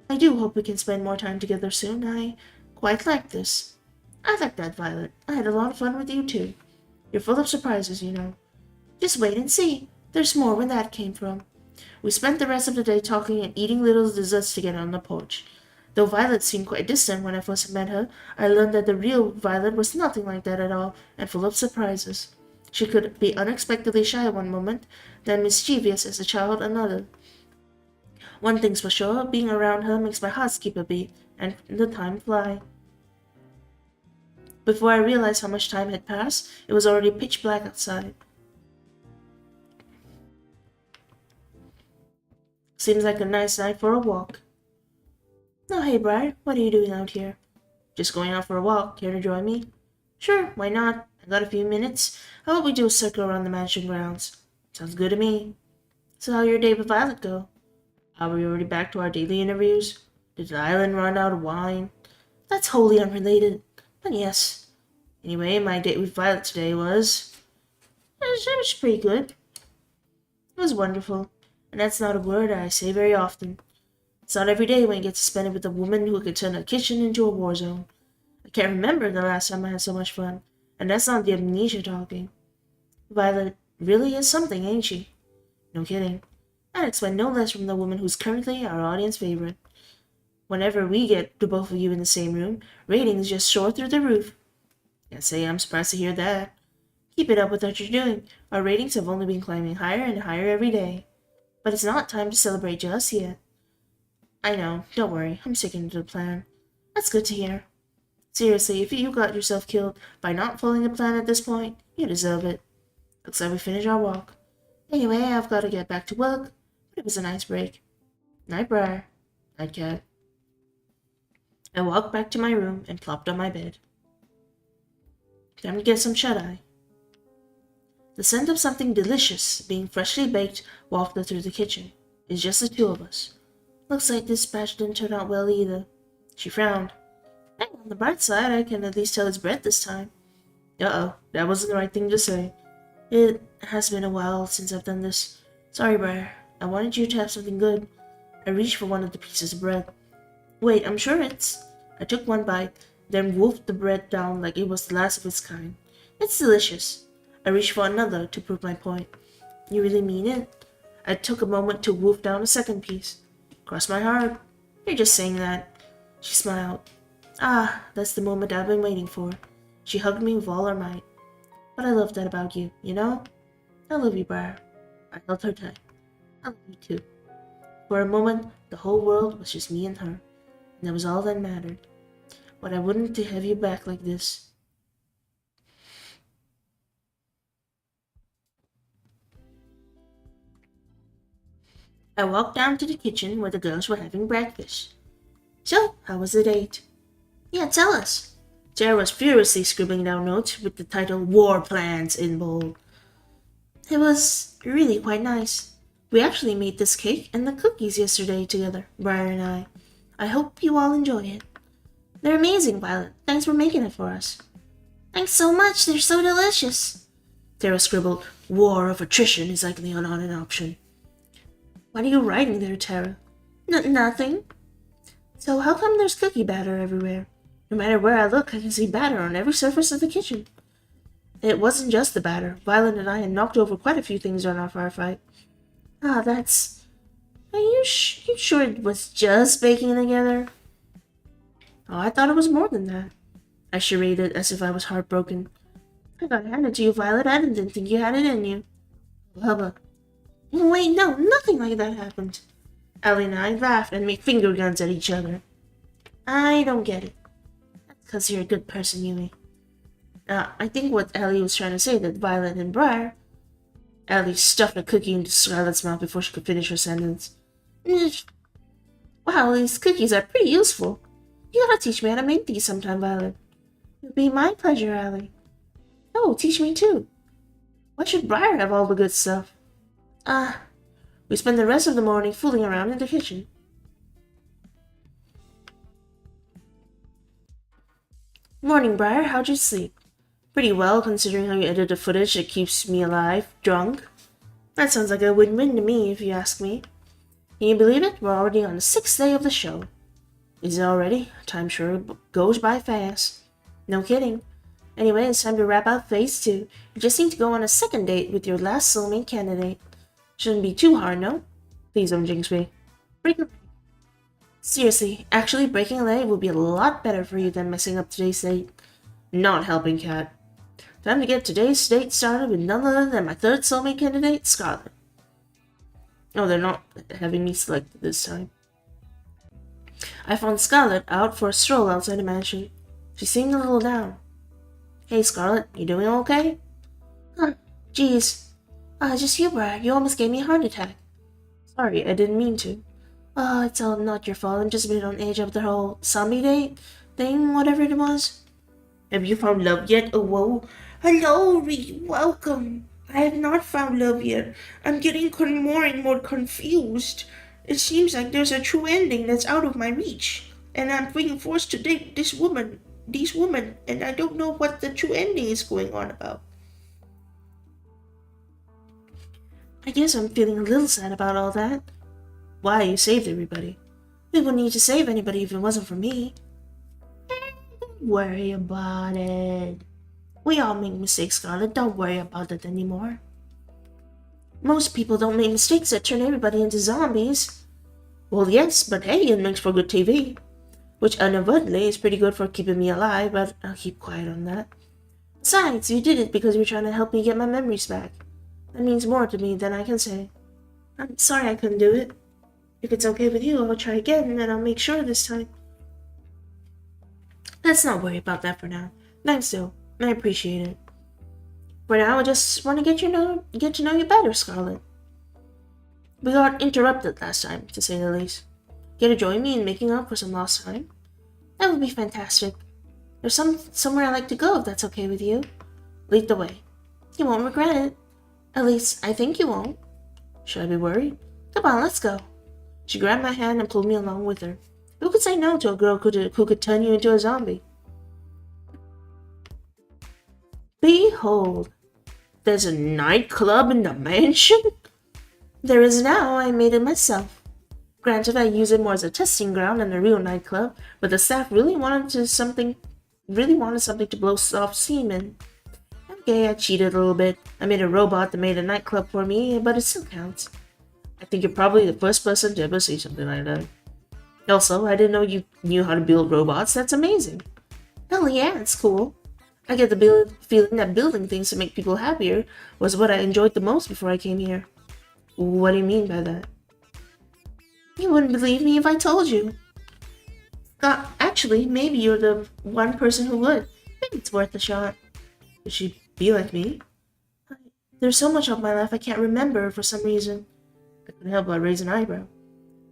I do hope we can spend more time together soon. I quite like this. I like that, Violet. I had a lot of fun with you too. You're full of surprises, you know. Just wait and see. There's more where that came from. We spent the rest of the day talking and eating little desserts together on the porch. Though Violet seemed quite distant when I first met her, I learned that the real Violet was nothing like that at all and full of surprises. She could be unexpectedly shy one moment, then mischievous as a child another. One thing's for sure, being around her makes my heart skip a beat and the time fly. Before I realized how much time had passed, it was already pitch black outside. Seems like a nice night for a walk. Oh, hey, Briar, what are you doing out here? Just going out for a walk. Care to join me? Sure, why not? I got a few minutes. How about we do a circle around the mansion grounds? Sounds good to me. So how'd your day with Violet go? Are we already back to our daily interviews? Did the island run out of wine? That's wholly unrelated, but yes. Anyway, my date with Violet today was pretty good. It was wonderful, and that's not a word I say very often. It's not every day when you get to spend it with a woman who could turn a kitchen into a war zone. I can't remember the last time I had so much fun, and that's not the amnesia talking. Violet really is something, ain't she? No kidding. I'd expect no less from the woman who's currently our audience favorite. Whenever we get the both of you in the same room, ratings just soar through the roof. Can't say I'm surprised to hear that. Keep it up with what you're doing. Our ratings have only been climbing higher and higher every day. But it's not time to celebrate just yet. I know, don't worry, I'm sticking to the plan. That's good to hear. Seriously, if you got yourself killed by not following the plan at this point, you deserve it. Looks like we finished our walk. Anyway, I've got to get back to work, but it was a nice break. Night, Briar. Night, Cat. I walked back to my room and plopped on my bed. Time to get some shut-eye. The scent of something delicious, being freshly baked, wafted through the kitchen. It's just the two of us. Looks like this batch didn't turn out well either. She frowned. Hey, on the bright side, I can at least tell it's bread this time. Uh-oh, that wasn't the right thing to say. It has been a while since I've done this. Sorry, Briar. I wanted you to have something good. I reached for one of the pieces of bread. Wait, I'm sure it's... I took one bite, then wolfed the bread down like it was the last of its kind. It's delicious. I reached for another to prove my point. You really mean it? I took a moment to wolf down a second piece. Cross my heart. You're just saying that. She smiled. Ah, that's the moment I've been waiting for. She hugged me with all her might. But I love that about you, you know? I love you, Briar. I held her tight. I love you too. For a moment, the whole world was just me and her. And that was all that mattered. But I wouldn't have you back like this. I walked down to the kitchen where the girls were having breakfast. So, how was the date? Yeah, tell us. Sarah was furiously scribbling down notes with the title War Plans in bold. It was really quite nice. We actually made this cake and the cookies yesterday together, Briar and I. I hope you all enjoy it. They're amazing, Violet. Thanks for making it for us. Thanks so much. They're so delicious. Sarah scribbled, War of attrition is likely not an option. What are you writing there, Tara? Nothing. So how come there's cookie batter everywhere? No matter where I look, I can see batter on every surface of the kitchen. It wasn't just the batter. Violet and I had knocked over quite a few things during our firefight. Ah, that's... Are you sure it was just baking together? Oh, I thought it was more than that. I charaded as if I was heartbroken. I got handed to you, Violet. I didn't think you had it in you. Hubba. Wait, no, nothing like that happened. Ally and I laughed and made finger guns at each other. I don't get it. That's because you're a good person, Yui. I think what Ally was trying to say that Violet and Briar... Ally stuffed a cookie into Scarlet's mouth before she could finish her sentence. Wow, these cookies are pretty useful. You gotta teach me how to make these sometime, Violet. It'll be my pleasure, Ally. Oh, teach me too. Why should Briar have all the good stuff? We spent the rest of the morning fooling around in the kitchen. Morning, Briar. How'd you sleep? Pretty well, considering how you edit the footage that keeps me alive, drunk. That sounds like a win-win to me, if you ask me. Can you believe it? We're already on the 6th day of the show. Is it already? Time sure goes by fast. No kidding. Anyway, it's time to wrap up Phase 2. You just need to go on a second date with your last soulmate candidate. Shouldn't be too hard, no? Please don't jinx me. Seriously, actually breaking a leg would be a lot better for you than messing up today's date. Not helping, Cat. Time to get today's date started with none other than my third soulmate candidate, Scarlet. Oh, they're not having me selected this time. I found Scarlet out for a stroll outside the mansion. She seemed a little down. Hey, Scarlet, you doing okay? Geez. Just you, Briar. You almost gave me a heart attack. Sorry, I didn't mean to. It's all not your fault. I'm just a bit on edge of the whole zombie date thing, whatever it was. Have you found love yet? Oh, whoa. Hello, Reed. Welcome. I have not found love yet. I'm getting more and more confused. It seems like there's a true ending that's out of my reach. And I'm being forced to date these women, and I don't know what the true ending is going on about. I guess I'm feeling a little sad about all that. Why, you saved everybody. We wouldn't need to save anybody if it wasn't for me. Don't worry about it. We all make mistakes, Scarlet. Don't worry about it anymore. Most people don't make mistakes that turn everybody into zombies. Well, yes, but hey, it makes for good TV. Which inadvertently is pretty good for keeping me alive, but I'll keep quiet on that. Besides, you did it because you're trying to help me get my memories back. That means more to me than I can say. I'm sorry I couldn't do it. If it's okay with you, I'll try again, and I'll make sure this time. Let's not worry about that for now. Thanks, though. I appreciate it. For now, I just want to get to know you better, Scarlet. We got interrupted last time, to say the least. Care to join me in making up for some lost time? That would be fantastic. There's somewhere I'd like to go, if that's okay with you. Lead the way. You won't regret it. At least, I think you won't. Should I be worried? Come on, let's go. She grabbed my hand and pulled me along with her. Who could say no to a girl who could turn you into a zombie? Behold, there's a nightclub in the mansion? There is now. I made it myself. Granted, I use it more as a testing ground than a real nightclub, but the staff really wanted something to blow soft steam in. Okay, I cheated a little bit. I made a robot that made a nightclub for me, but it still counts. I think you're probably the first person to ever see something like that. Also, I didn't know you knew how to build robots. That's amazing. Hell yeah, it's cool. I get the feeling that building things to make people happier was what I enjoyed the most before I came here. What do you mean by that? You wouldn't believe me if I told you. Actually, maybe you're the one person who would. Maybe it's worth a shot. Would she be like me? There's so much of my life I can't remember for some reason. I couldn't help but raise an eyebrow.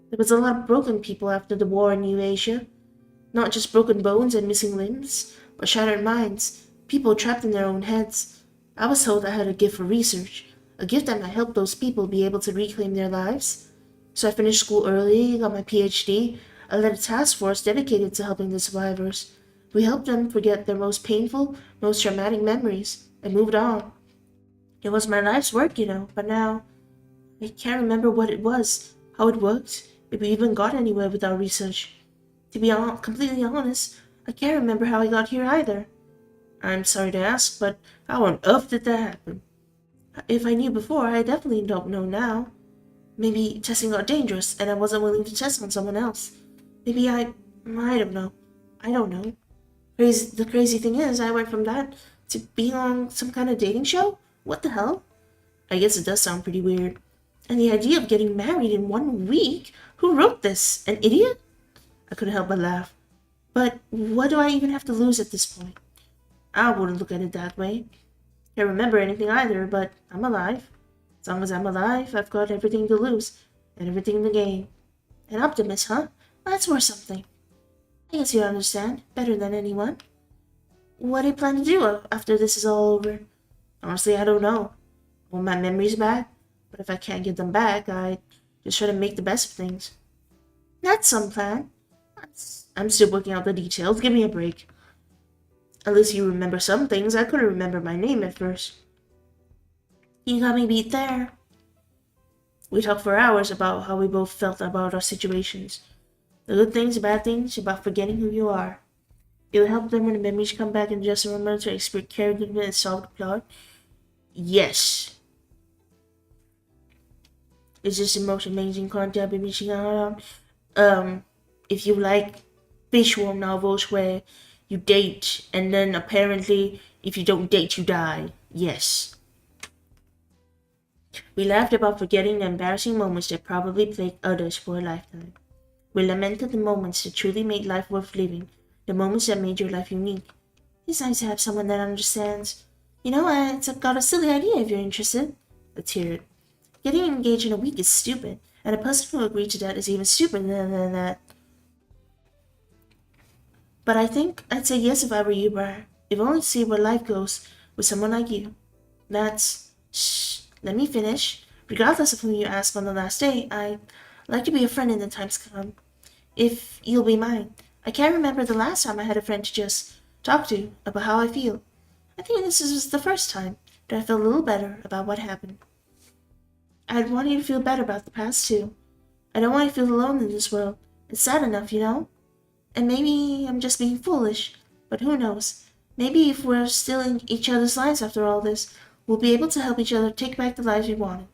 There was a lot of broken people after the war in New Asia. Not just broken bones and missing limbs, but shattered minds. People trapped in their own heads. I was told I had a gift for research, a gift that might help those people be able to reclaim their lives. So I finished school early, got my PhD. I led a task force dedicated to helping the survivors. We helped them forget their most painful, most traumatic memories, and moved on. It was my life's work, but now I can't remember what it was, how it worked, if we even got anywhere with our research. To be completely honest, I can't remember how I got here either. I'm sorry to ask, but how on earth did that happen? If I knew before, I definitely don't know now. Maybe testing got dangerous and I wasn't willing to test on someone else. Maybe I don't know. I don't know. The crazy thing is, I went from that to being on some kind of dating show? What the hell? I guess it does sound pretty weird. And the idea of getting married in 1 week? Who wrote this? An idiot? I couldn't help but laugh. But what do I even have to lose at this point? I wouldn't look at it that way. Can't remember anything either, but I'm alive. As long as I'm alive, I've got everything to lose and everything to gain. An optimist, huh? That's worth something. I guess you understand better than anyone. What do you plan to do after this is all over? Honestly, I don't know. I want my memories back, but if I can't get them back, I just try to make the best of things. That's some plan. I'm still working out the details. Give me a break. At least you remember some things. I couldn't remember my name at first. You got me beat there. We talked for hours about how we both felt about our situations. The good things, the bad things, about forgetting who you are. It will help them when the memories come back and just remember to expect 𝑬kd and solve the plot. Yes. Is this the most amazing content I've been missing out on? If you like visual novels where you date and then apparently if you don't date you die. Yes. We laughed about forgetting the embarrassing moments that probably plagued others for a lifetime. We lamented the moments that truly made life worth living, the moments that made your life unique. It's nice to have someone that understands. I've got a silly idea if you're interested. Let's hear it. Getting engaged in a week is stupid, and a person who agreed to that is even stupider than that. But I think I'd say yes if I were you, Briar. If only to see where life goes with someone like you. Shh, let me finish. Regardless of whom you ask on the last day, I'd like to be a friend in the times to come. If you'll be mine. I can't remember the last time I had a friend to just talk to about how I feel. I think this is the first time that I feel a little better about what happened. I'd want you to feel better about the past too. I don't want you to feel alone in this world. It's sad enough, And maybe I'm just being foolish, but who knows? Maybe if we're still in each other's lives after all this, we'll be able to help each other take back the lives we wanted.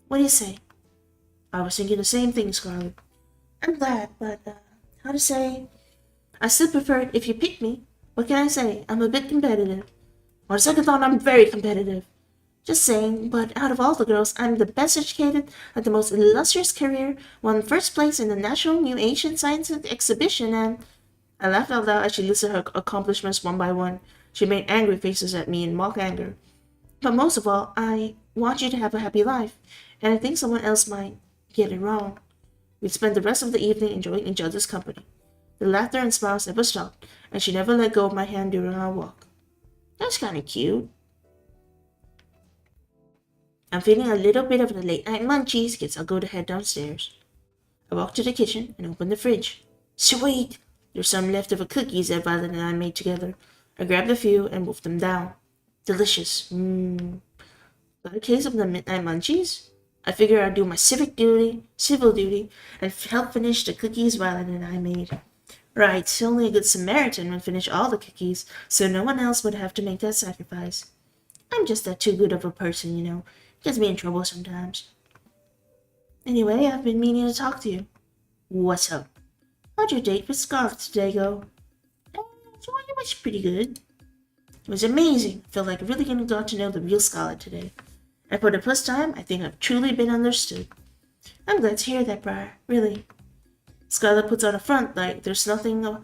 What do you say? I was thinking the same thing, Scarlet. I'm glad, but, how to say? I still prefer it if you pick me. What can I say? I'm a bit competitive. On second thought, I'm very competitive. Just saying, but out of all the girls, I'm the best educated, had the most illustrious career, won first place in the National New Asian Science Exhibition, and... I laughed out loud as she listed her accomplishments one by one. She made angry faces at me in mock anger. But most of all, I want you to have a happy life, and I think someone else might get it wrong. We'd spend the rest of the evening enjoying each other's company. The laughter and smiles never stopped, and she never let go of my hand during our walk. That's kind of cute. I'm feeling a little bit of the late-night munchies. Guess I'll go to head downstairs. I walked to the kitchen and opened the fridge. Sweet! There's some leftover cookies that Violet and I made together. I grabbed a few and wolfed them down. Delicious. Got a case of the midnight munchies? I figured I'd do my civil duty, and help finish the cookies Violet and I made. Right, only a good Samaritan would finish all the cookies, so no one else would have to make that sacrifice. I'm just that too good of a person, Gets me in trouble sometimes. Anyway, I've been meaning to talk to you. What's up? How'd your date with Scarlet today go? So it was pretty good. It was amazing. I felt like I really got to know the real Scarlet today. And for the first time, I think I've truly been understood. I'm glad to hear that, Briar. Really. Scarlet puts on a front like there's nothing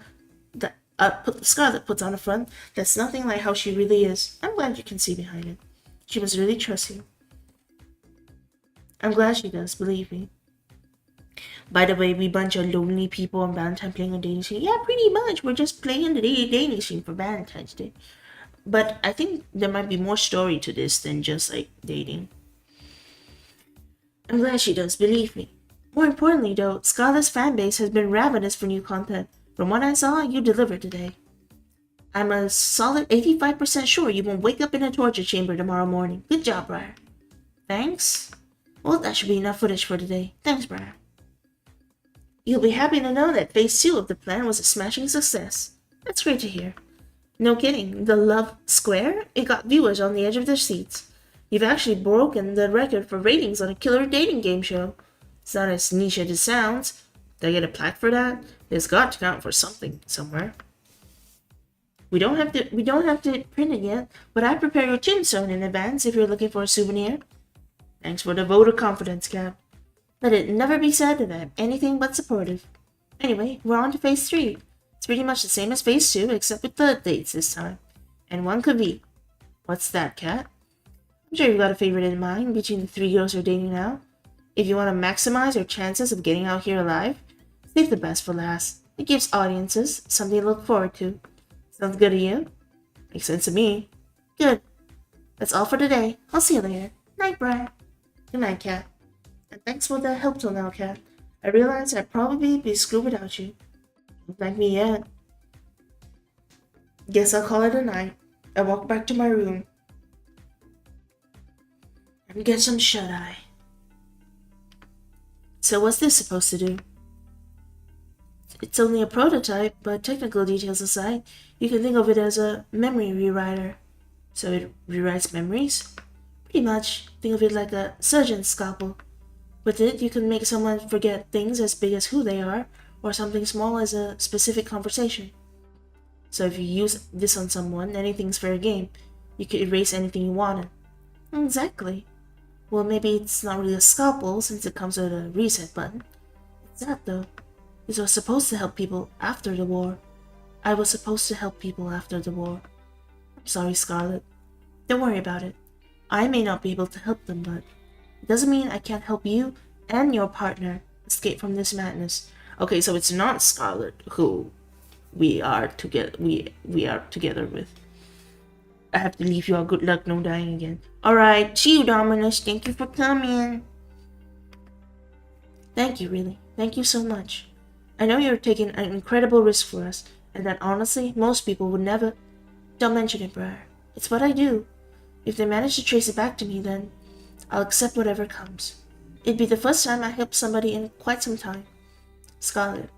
Scarlet puts on a front that's nothing like how she really is. I'm glad you can see behind it. She must really trust you. I'm glad she does, believe me. By the way, we bunch of lonely people on Valentine playing a dating scene. Yeah, pretty much. We're just playing the dating scene for Valentine's Day. But I think there might be more story to this than just like dating. I'm glad she does, believe me. More importantly though, Scarlet's fanbase has been ravenous for new content. From what I saw, you delivered today. I'm a solid 85% sure you won't wake up in a torture chamber tomorrow morning. Good job, Briar. Thanks. Well, that should be enough footage for today. Thanks, Briar. You'll be happy to know that phase 2 of the plan was a smashing success. That's great to hear. No kidding, the Love Square? It got viewers on the edge of their seats. You've actually broken the record for ratings on a killer dating game show. It's not as niche as it sounds. Did I get a plaque for that? It's got to count for something somewhere. We don't have to print it yet, but I prepare your tombstone in advance if you're looking for a souvenir. Thanks for the vote of confidence, Cap. Let it never be said that I'm anything but supportive. Anyway, we're on to phase 3. It's pretty much the same as phase 2, except with the dates this time. And one could be. What's that, Cat? I'm sure you've got a favorite in mind between the 3 girls you're dating now. If you want to maximize your chances of getting out here alive, save the best for last. It gives audiences something to look forward to. Sounds good to you? Makes sense to me. Good. That's all for today. I'll see you later. Night, Briar. Good night, Cat. And thanks for the help till now, Cat. I realize I'd probably be screwed without you. Don't thank me yet. Guess I'll call it a night. I walk back to my room and get some shut-eye. So what's this supposed to do? It's only a prototype, but technical details aside, you can think of it as a memory rewriter. So it rewrites memories? Pretty much. Think of it like a surgeon's scalpel. With it, you can make someone forget things as big as who they are, or something small as a specific conversation. So if you use this on someone, anything's fair game. You could erase anything you wanted. Exactly. Well, maybe it's not really a scalpel since it comes with a reset button. It's that though. It was supposed to help people after the war. I was supposed to help people after the war. I'm sorry, Scarlet. Don't worry about it. I may not be able to help them, but it doesn't mean I can't help you and your partner escape from this madness. Okay, so it's not Scarlet who we are together with. I have to leave you all. Good luck, no dying again. Alright, see you, Dominus. Thank you for coming. Thank you, really. Thank you so much. I know you're taking an incredible risk for us, and that honestly, most people would never. Don't mention it, Briar. It's what I do. If they manage to trace it back to me, then I'll accept whatever comes. It'd be the first time I helped somebody in quite some time. Scarlet,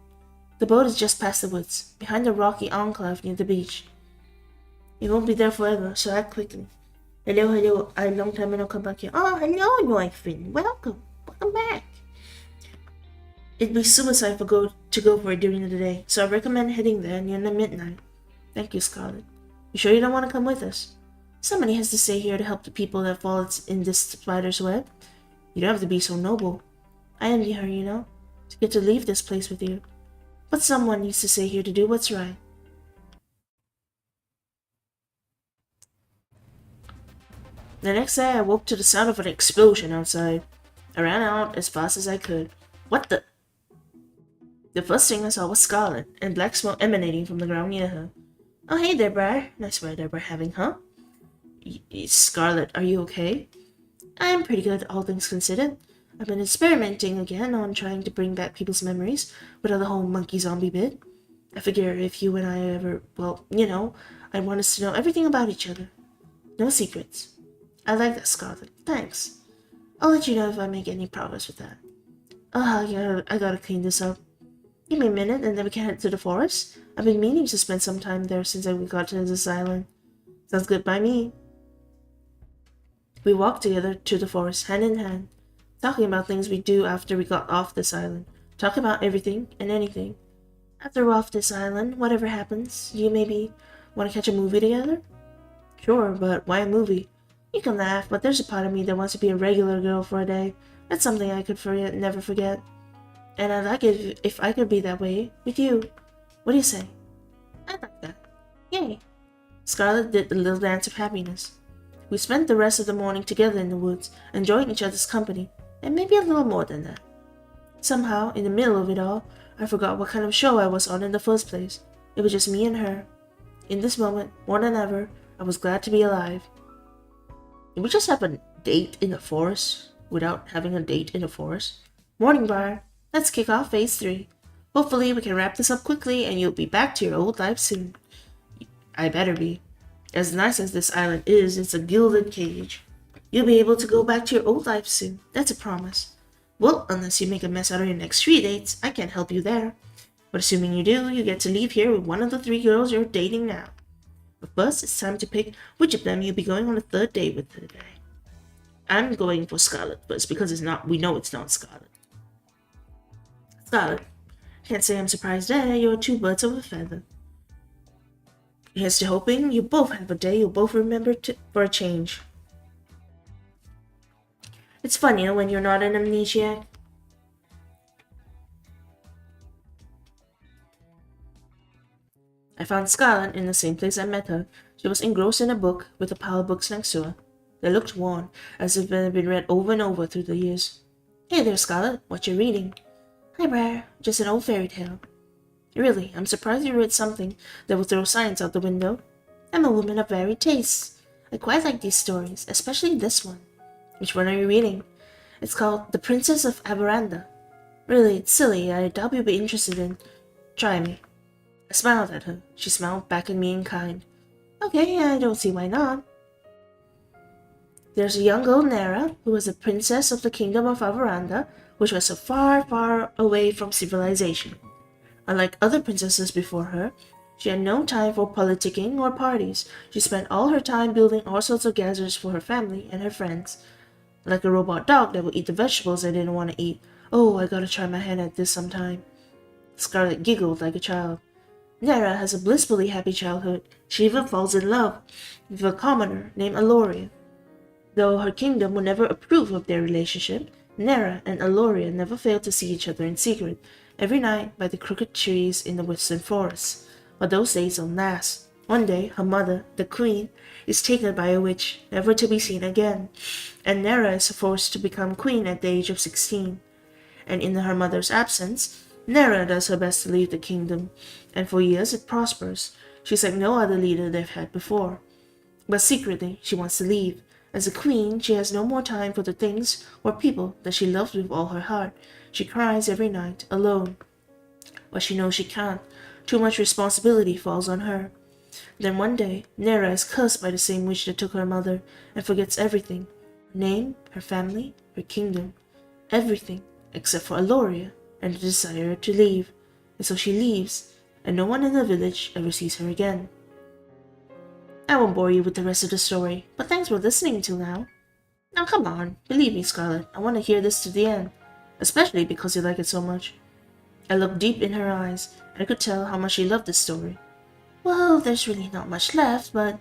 the boat is just past the woods, behind the rocky enclave near the beach. It won't be there forever, so act quickly. Hello, a long time no come back here. Oh, hello, boyfriend. Welcome back. It'd be suicide to go for it during the day, so I recommend heading there near the midnight. Thank you, Scarlet. You sure you don't want to come with us? Somebody has to stay here to help the people that fall in this spider's web. You don't have to be so noble. I envy her, you know, to get to leave this place with you. But someone needs to stay here to do what's right. The next day, I woke to the sound of an explosion outside. I ran out as fast as I could. What the? The first thing I saw was Scarlet, and black smoke emanating from the ground near her. Oh, hey there, Briar. Nice weather we're having, huh? Scarlet, are you okay? I'm pretty good, all things considered. I've been experimenting again on trying to bring back people's memories without the whole monkey zombie bit. I figure if you and I ever, well, you know, I want us to know everything about each other. No secrets. I like that, Scarlet. Thanks. I'll let you know if I make any progress with that. Yeah, I gotta clean this up. Give me a minute and then we can head to the forest. I've been meaning to spend some time there since we got to this island. Sounds good by me. We walked together to the forest, hand in hand, talking about things we'd do after we got off this island. Talk about everything and anything. After we're off this island, whatever happens, do you maybe want to catch a movie together? Sure, but why a movie? You can laugh, but there's a part of me that wants to be a regular girl for a day. That's something I could never forget. And I'd like it if I could be that way with you. What do you say? I like that. Yay! Scarlet did the little dance of happiness. We spent the rest of the morning together in the woods, enjoying each other's company, and maybe a little more than that. Somehow, in the middle of it all, I forgot what kind of show I was on in the first place. It was just me and her. In this moment, more than ever, I was glad to be alive. Did we just have a date in the forest without having a date in the forest? Morning, Briar. Let's kick off phase 3. Hopefully we can wrap this up quickly and you'll be back to your old life soon. I better be. As nice as this island is, it's a gilded cage. You'll be able to go back to your old life soon. That's a promise. Well, unless you make a mess out of your next 3 dates, I can't help you there. But assuming you do, you get to leave here with one of the 3 girls you're dating now. But first, it's time to pick which of them you'll be going on a 3rd date with today. I'm going for Scarlet first because we know it's not Scarlet. Scarlet, can't say I'm surprised there. You're 2 birds of a feather. Here's to hoping you both have a day you'll both remember for a change. It's fun, you know, when you're not an amnesiac. I found Scarlet in the same place I met her. She was engrossed in a book with a pile of books next to her. They looked worn, as if they had been read over and over through the years. Hey there, Scarlet. What you reading? Hi, Briar. Just an old fairy tale. Really, I'm surprised you read something that will throw science out the window. I'm a woman of varied tastes. I quite like these stories, especially this one. Which one are you reading? It's called The Princess of Aberanda. Really, it's silly. I doubt you'll be interested in. Try me. I smiled at her. She smiled back at me in kind. Okay, I don't see why not. There's a young girl, Nara, who was a princess of the kingdom of Aberanda, which was so far, far away from civilization. Unlike other princesses before her, she had no time for politicking or parties. She spent all her time building all sorts of gatherings for her family and her friends. Like a robot dog that would eat the vegetables I didn't want to eat. Oh, I gotta try my hand at this sometime. Scarlet giggled like a child. Nara has a blissfully happy childhood. She even falls in love with a commoner named Aloria. Though her kingdom would never approve of their relationship, Nara and Aloria never failed to see each other in secret, every night by the crooked trees in the western forest. But those days don't last. One day, her mother, the queen, is taken by a witch, never to be seen again, and Nara is forced to become queen at the age of 16. And in her mother's absence, Nara does her best to leave the kingdom, and for years it prospers. She's like no other leader they've had before. But secretly, she wants to leave. As a queen, she has no more time for the things or people that she loves with all her heart. She cries every night, alone. But she knows she can't. Too much responsibility falls on her. Then one day, Nara is cursed by the same witch that took her mother, and forgets everything. Her name, her family, her kingdom. Everything, except for Aloria, and the desire to leave. And so she leaves, and no one in the village ever sees her again. I won't bore you with the rest of the story, but thanks for listening until now. Now come on, believe me, Scarlet, I want to hear this to the end, especially because you like it so much. I looked deep in her eyes, and I could tell how much she loved this story. Well, there's really not much left, but...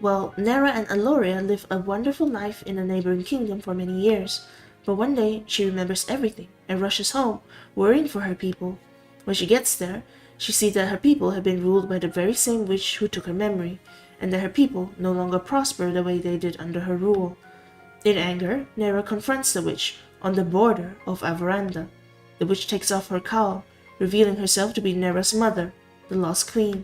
Well, Nara and Aloria live a wonderful life in a neighboring kingdom for many years, but one day she remembers everything and rushes home, worrying for her people. When she gets there, she sees that her people have been ruled by the very same witch who took her memory, and that her people no longer prosper the way they did under her rule. In anger, Nara confronts the witch on the border of Aberanda. The witch takes off her cowl, revealing herself to be Nara's mother, the Lost Queen.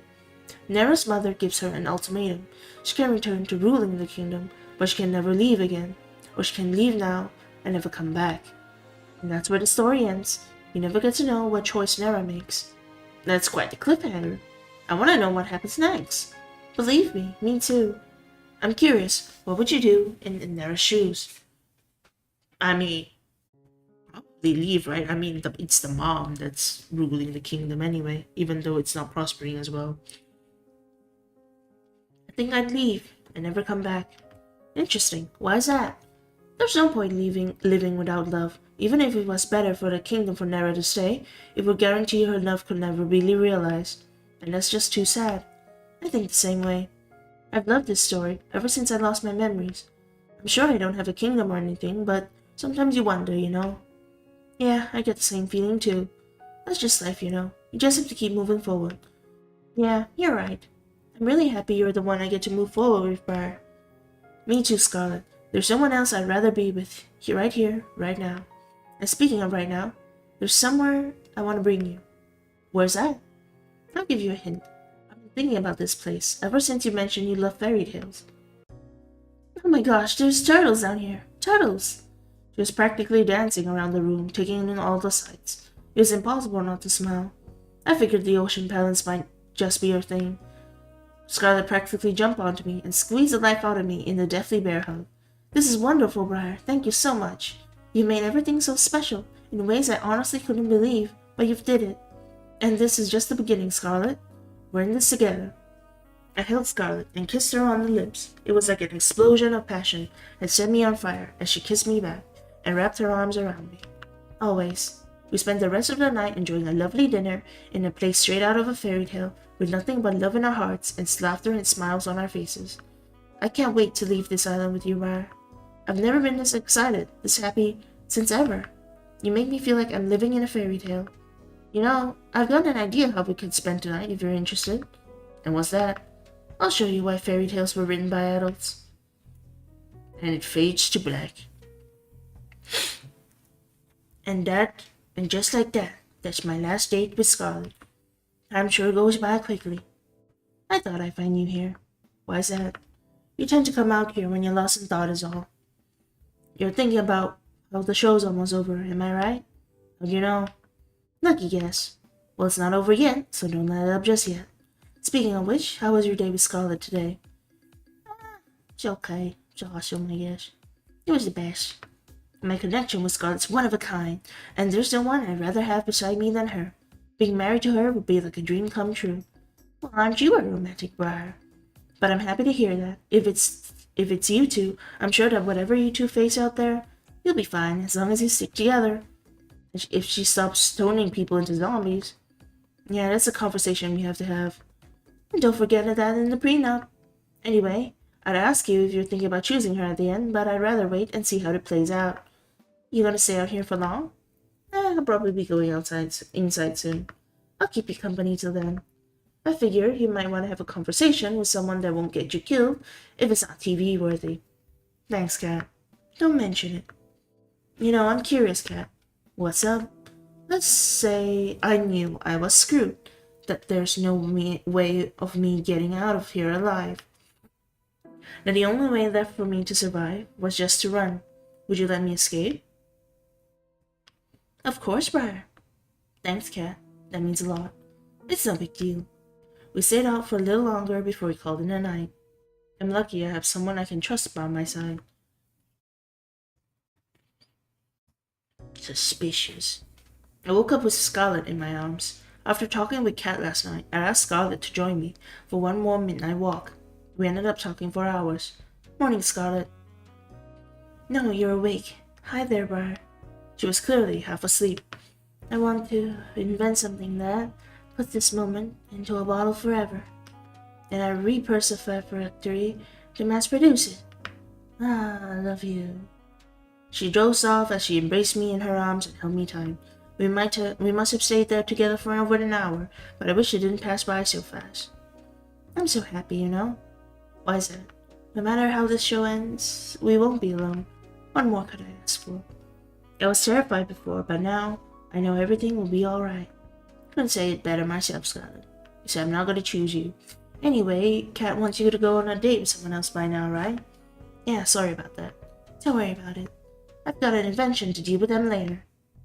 Nara's mother gives her an ultimatum. She can return to ruling the kingdom, but she can never leave again, or she can leave now and never come back. And that's where the story ends. You never get to know what choice Nara makes. That's quite the cliffhanger. I want to know what happens next. Believe me too. I'm curious, what would you do in Nara's shoes? I mean, probably leave, right? I mean, it's the mom that's ruling the kingdom anyway, even though it's not prospering as well. I think I'd leave and never come back. Interesting. Why is that? There's no point living without love. Even if it was better for the kingdom for Mare to stay, it would guarantee her love could never be realized. And that's just too sad. I think the same way. I've loved this story ever since I lost my memories. I'm sure I don't have a kingdom or anything, but sometimes you wonder, you know? Yeah, I get the same feeling too. That's just life, you know. You just have to keep moving forward. Yeah, you're right. I'm really happy you're the one I get to move forward with, Briar. Me too, Scarlet. There's someone else I'd rather be with, right here, right now. And speaking of right now, there's somewhere I want to bring you. Where's that? I'll give you a hint. I've been thinking about this place ever since you mentioned you love fairy tales. Oh my gosh, there's turtles down here. Turtles! She was practically dancing around the room, taking in all the sights. It was impossible not to smile. I figured the ocean palace might just be your thing. Scarlet practically jumped onto me and squeezed the life out of me in the deathly bear hug. This is wonderful, Briar. Thank you so much. You made everything so special, in ways I honestly couldn't believe, but you've did it. And this is just the beginning, Scarlet. We're in this together. I held Scarlet and kissed her on the lips. It was like an explosion of passion that set me on fire as she kissed me back and wrapped her arms around me. Always. We spent the rest of the night enjoying a lovely dinner in a place straight out of a fairy tale, with nothing but love in our hearts and laughter and smiles on our faces. I can't wait to leave this island with you, Briar. I've never been this excited, this happy, since ever. You make me feel like I'm living in a fairy tale. You know, I've got an idea how we could spend tonight if you're interested. And what's that? I'll show you why fairy tales were written by adults. And it fades to black. And just like that, that's my last date with Scarlet. Time sure goes by quickly. I thought I'd find you here. Why's that? You tend to come out here when you're lost in thought is all. You're thinking about how the show's almost over, am I right? How'd you know? Lucky guess. Well, it's not over yet, so don't let it up just yet. Speaking of which, how was your day with Scarlet today? It's okay. It's awesome, I guess. It was the best. My connection with Scarlet's one of a kind, and there's no one I'd rather have beside me than her. Being married to her would be like a dream come true. Well, aren't you a romantic, Briar? But I'm happy to hear that. If it's you two, I'm sure that whatever you two face out there, you'll be fine as long as you stick together. If she stops stoning people into zombies. Yeah, that's a conversation we have to have. And don't forget that in the prenup. Anyway, I'd ask you if you're thinking about choosing her at the end, but I'd rather wait and see how it plays out. You gonna stay out here for long? I'll probably be going inside soon. I'll keep you company till then. I figure you might want to have a conversation with someone that won't get you killed if it's not TV worthy. Thanks, Cat. Don't mention it. You know, I'm curious, Cat. What's up? Let's say I knew I was screwed, that there's no way of me getting out of here alive. That the only way left for me to survive was just to run. Would you let me escape? Of course, Briar. Thanks, Cat. That means a lot. It's no big deal. We stayed out for a little longer before we called it a night. I'm lucky I have someone I can trust by my side. Suspicious. I woke up with Scarlet in my arms. After talking with Cat last night, I asked Scarlet to join me for one more midnight walk. We ended up talking for hours. Morning, Scarlet. No, you're awake. Hi there, Briar. She was clearly half asleep. I want to invent something that puts this moment into a bottle forever. Then I repurse a factory to mass produce it. I love you. She dozed off as she embraced me in her arms and held me tight. We must have stayed there together for over an hour, but I wish it didn't pass by so fast. I'm so happy, you know. Why is that? No matter how this show ends, we won't be alone. What more could I ask for? I was terrified before, but now I know everything will be alright. Couldn't say it better myself, Scarlet. Except I'm not gonna choose you. Anyway, Cat wants you to go on a date with someone else by now, right? Yeah, sorry about that. Don't worry about it. I've got an invention to deal with them later.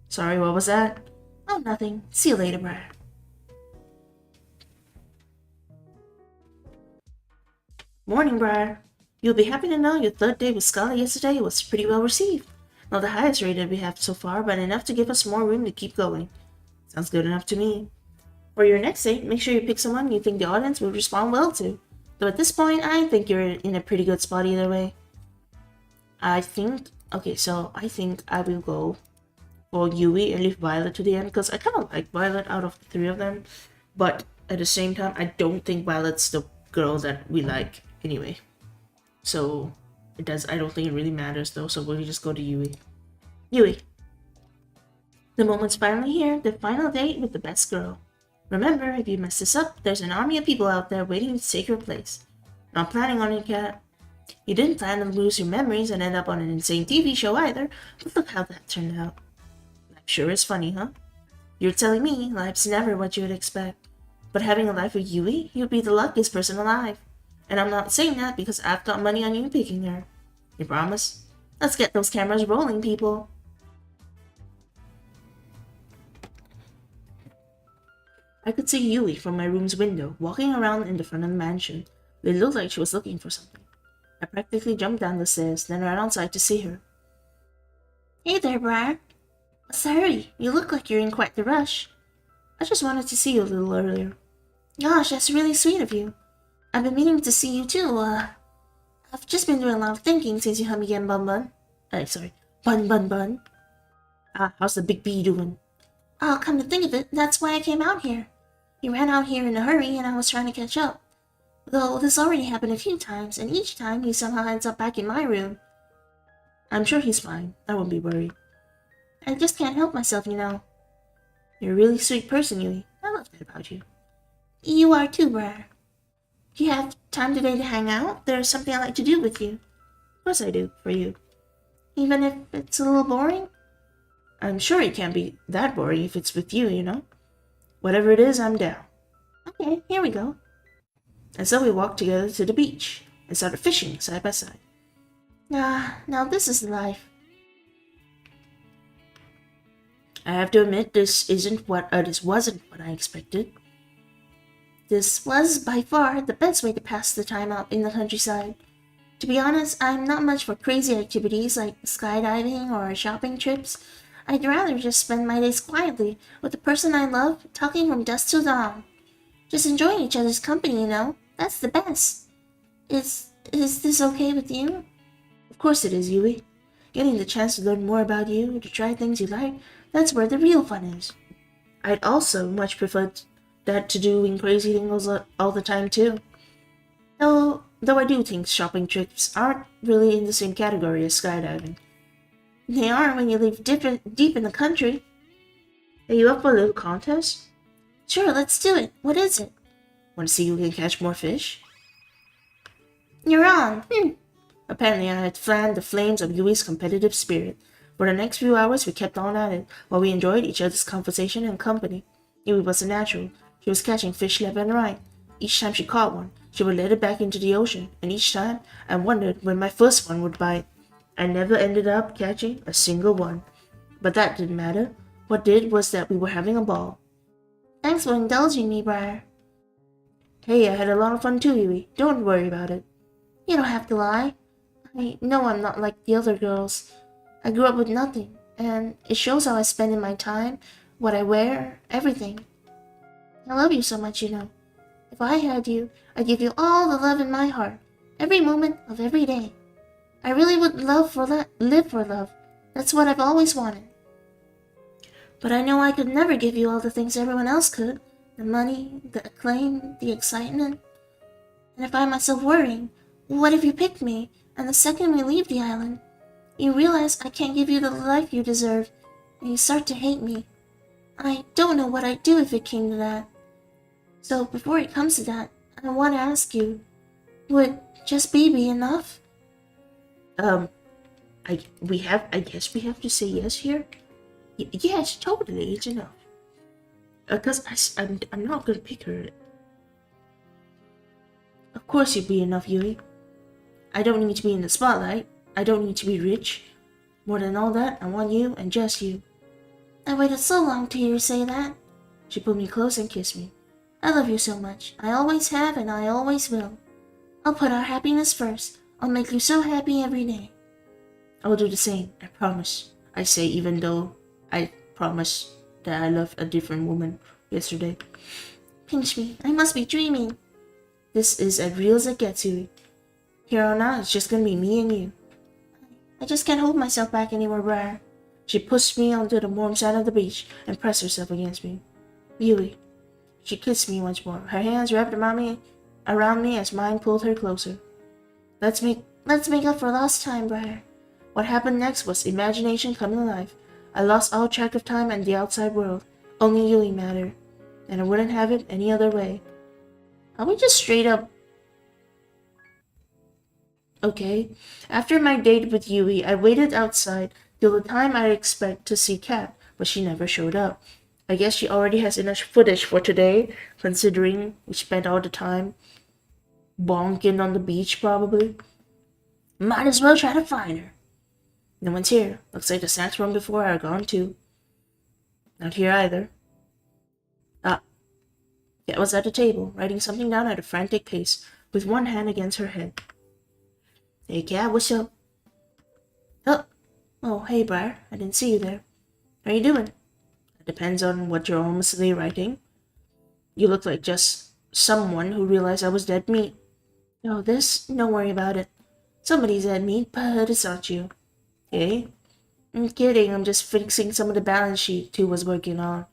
Sorry, what was that? Oh, nothing. See you later, Briar. Morning, Briar. You'll be happy to know your third date with Scarlet yesterday was pretty well received. Not the highest rated we have so far, but enough to give us more room to keep going. Sounds good enough to me. For your next date, make sure you pick someone you think the audience will respond well to. Though at this point, I think you're in a pretty good spot either way. I think I will go for Yui and leave Violet to the end, because I kind of like Violet out of the three of them, but at the same time, I don't think Violet's the girl that we like anyway. So I don't think it really matters though, so we'll just go to Yui. Yui. The moment's finally here, the final date with the best girl. Remember, if you mess this up, there's an army of people out there waiting to take your place. Not planning on it, cat. You didn't plan to lose your memories and end up on an insane TV show either, but look how that turned out. Life sure is funny, huh? You're telling me life's never what you would expect. But having a life with Yui, you'd be the luckiest person alive. And I'm not saying that because I've got money on you picking her. You promise? Let's get those cameras rolling, people. I could see Yui from my room's window, walking around in the front of the mansion. It looked like she was looking for something. I practically jumped down the stairs, then ran outside to see her. Hey there, Briar. What's the hurry? You look like you're in quite the rush. I just wanted to see you a little earlier. Gosh, that's really sweet of you. I've been meaning to see you too, I've just been doing a lot of thinking since you helped me get Bun. How's the big bee doing? Oh, come to think of it, that's why I came out here. He ran out here in a hurry and I was trying to catch up. Though this already happened a few times, and each time he somehow ends up back in my room. I'm sure he's fine. I won't be worried. I just can't help myself, you know. You're a really sweet person, Yui. I love that about you. You are too, Briar. Do you have time today to hang out? There's something I'd like to do with you. Of course I do, for you. Even if it's a little boring? I'm sure it can't be that boring if it's with you, you know? Whatever it is, I'm down. Okay, here we go. And so we walked together to the beach and started fishing side by side. Now this is life. I have to admit, this wasn't what I expected. This was by far the best way to pass the time out in the countryside. To be honest, I'm not much for crazy activities like skydiving or shopping trips. I'd rather just spend my days quietly with the person I love, talking from dusk till dawn. Just enjoying each other's company, you know? That's the best. Is this okay with you? Of course it is, Yui. Getting the chance to learn more about you, to try things you like, that's where the real fun is. I'd also much prefer that to doing crazy things all the time too. Though I do think shopping trips aren't really in the same category as skydiving. They are when you live deep in the country. Are you up for a little contest? Sure, let's do it. What is it? Want to see who can catch more fish? You're on. Apparently I had fanned the flames of Yui's competitive spirit. For the next few hours we kept on at it, while we enjoyed each other's conversation and company. Yui was a natural. She was catching fish left and right. Each time she caught one, she would let it back into the ocean, and each time I wondered when my first one would bite. I never ended up catching a single one. But that didn't matter. What did was that we were having a ball. Thanks for indulging me, Briar. Hey, I had a lot of fun too, Yui. Don't worry about it. You don't have to lie. I know I'm not like the other girls. I grew up with nothing, and it shows how I spend in my time, what I wear, everything. I love you so much, you know. If I had you, I'd give you all the love in my heart, every moment of every day. I really would live for love. That's what I've always wanted. But I know I could never give you all the things everyone else could. The money, the acclaim, the excitement. And I find myself worrying, what if you picked me, and the second we leave the island, you realize I can't give you the life you deserve, and you start to hate me. I don't know what I'd do if it came to that. So before it comes to that, I want to ask you, would just be enough? I guess we have to say yes here. Yes, totally, it's enough. Cause I'm not gonna pick her. Of course you'd be enough, Yui. I don't need to be in the spotlight. I don't need to be rich. More than all that, I want you and just you. I waited so long to hear you say that. She pulled me close and kissed me. I love you so much. I always have and I always will. I'll put our happiness first. I'll make you so happy every day. I'll do the same, I promise. I say even though I promised that I loved a different woman yesterday. Pinch me, I must be dreaming. This is as real as it gets, Yui. Here on out, it's just gonna be me and you. I just can't hold myself back anymore, Briar. She pushed me onto the warm sand of the beach and pressed herself against me. Yui. She kissed me once more, her hands wrapped around me as mine pulled her closer. Let's make up for lost time, Briar. What happened next was imagination coming alive. I lost all track of time and the outside world. Only Yui mattered, and I wouldn't have it any other way. Are we just straight up... Okay. After my date with Yui, I waited outside till the time I expect to see Kat, but she never showed up. I guess she already has enough footage for today, considering we spent all the time bonking on the beach, probably. Might as well try to find her. No one's here. Looks like the snacks from before are gone too. Not here either. Kat was at the table, writing something down at a frantic pace, with one hand against her head. Hey Kat, what's up? Oh, hey Briar, I didn't see you there. How you doing? It depends on what you're honestly writing. You look like just someone who realized I was dead meat. Oh, don't worry about it. Somebody's dead meat, but it's not you. Hey? I'm kidding, I'm just fixing some of the balance sheet Two was working on.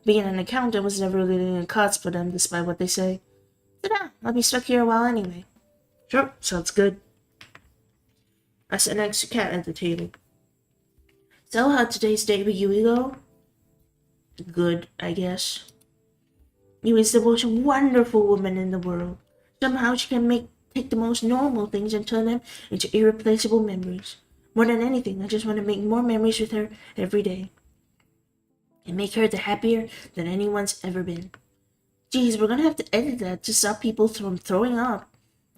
Being an accountant was never really in cuts for them, despite what they say. Sit down, I'll be stuck here a while anyway. Sure, sounds good. I sat next to Kat at the table. So, how'd today's date with Yui go? Good, I guess. Yui's the most wonderful woman in the world. Somehow she can take the most normal things and turn them into irreplaceable memories. More than anything, I just want to make more memories with her every day. And make her the happier than anyone's ever been. Geez, we're gonna have to edit that to stop people from throwing up.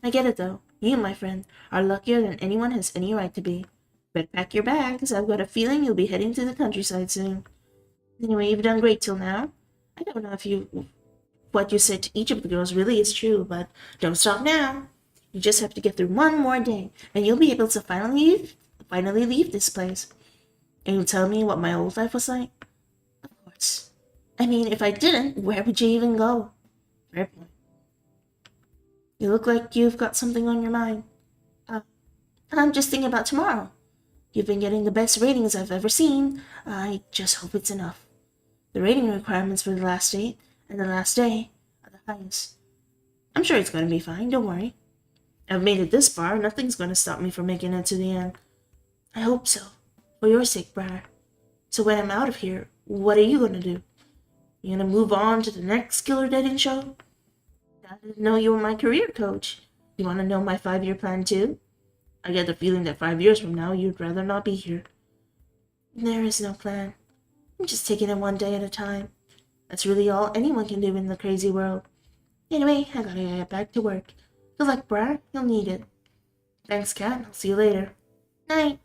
I get it though. You, my friend, are luckier than anyone has any right to be. Better pack your bags. I've got a feeling you'll be heading to the countryside soon. Anyway, you've done great till now. I don't know if what you said to each of the girls really is true, but don't stop now. You just have to get through one more day, and you'll be able to finally leave this place. And you'll tell me what my old life was like? Of course. I mean, if I didn't, where would you even go? Fair point. You look like you've got something on your mind. I'm just thinking about tomorrow. You've been getting the best ratings I've ever seen. I just hope it's enough. The rating requirements for the last date and the last day are the highest. I'm sure it's going to be fine, don't worry. I've made it this far, nothing's going to stop me from making it to the end. I hope so. For your sake, Briar. So when I'm out of here, what are you going to do? You going to move on to the next killer dating show? I didn't know you were my career coach. You want to know my 5-year plan too? I get the feeling that 5 years from now, you'd rather not be here. There is no plan. I'm just taking it one day at a time. That's really all anyone can do in the crazy world. Anyway, I gotta get back to work. Good luck, Briar. You'll need it. Thanks, Kat. I'll see you later. Night.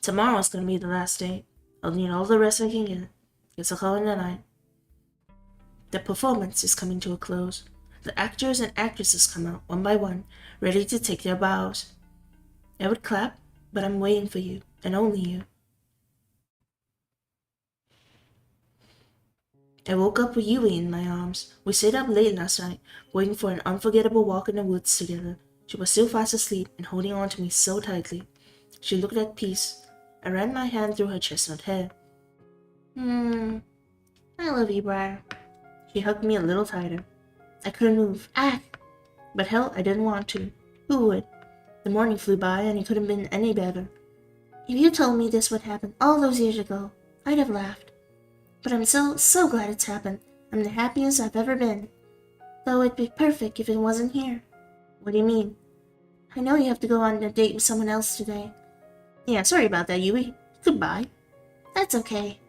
Tomorrow's gonna be the last day. I'll need all the rest I can get. Guess I'll call it a night. The performance is coming to a close. The actors and actresses come out one by one, ready to take their bows. I would clap, but I'm waiting for you, and only you. I woke up with Yui in my arms. We stayed up late last night, waiting for an unforgettable walk in the woods together. She was still fast asleep and holding on to me so tightly. She looked at peace. I ran my hand through her chestnut hair. I love you, Briar. She hugged me a little tighter. I couldn't move. But hell, I didn't want to. Who would? The morning flew by and it couldn't have been any better. If you told me this would happen all those years ago, I'd have laughed. But I'm so glad it's happened. I'm the happiest I've ever been. Though it'd be perfect if it wasn't here. What do you mean? I know you have to go on a date with someone else today. Yeah, sorry about that, Yui. Goodbye. That's okay.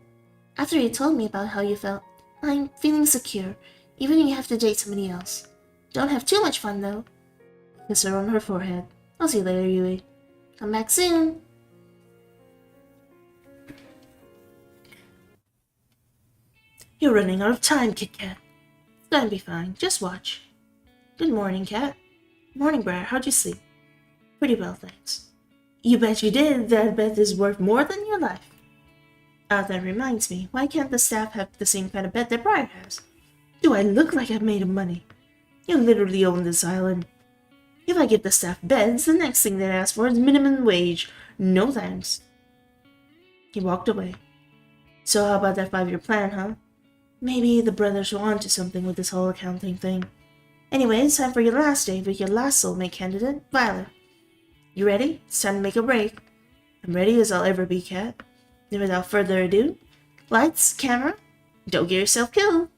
After you told me about how you felt, I'm feeling secure, even if you have to date somebody else. Don't have too much fun, though. Kiss her on her forehead. I'll see you later, Yui. Come back soon. You're running out of time, Kit Kat. It's gonna be fine. Just watch. Good morning, Kat. Morning, Briar. How'd you sleep? Pretty well, thanks. You bet you did. That bet is worth more than your life. That reminds me. Why can't the staff have the same kind of bet that Briar has? Do I look like I've made of money? You literally own this island. If I give the staff beds, the next thing they ask for is minimum wage. No thanks. He walked away. So how about that 5-year plan, huh? Maybe the brothers were onto something with this whole accounting thing. Anyway, it's time for your last day with your last soulmate candidate, Violet. You ready? It's time to make a break. I'm ready as I'll ever be, Cat. Then without further ado, lights, camera, don't get yourself killed.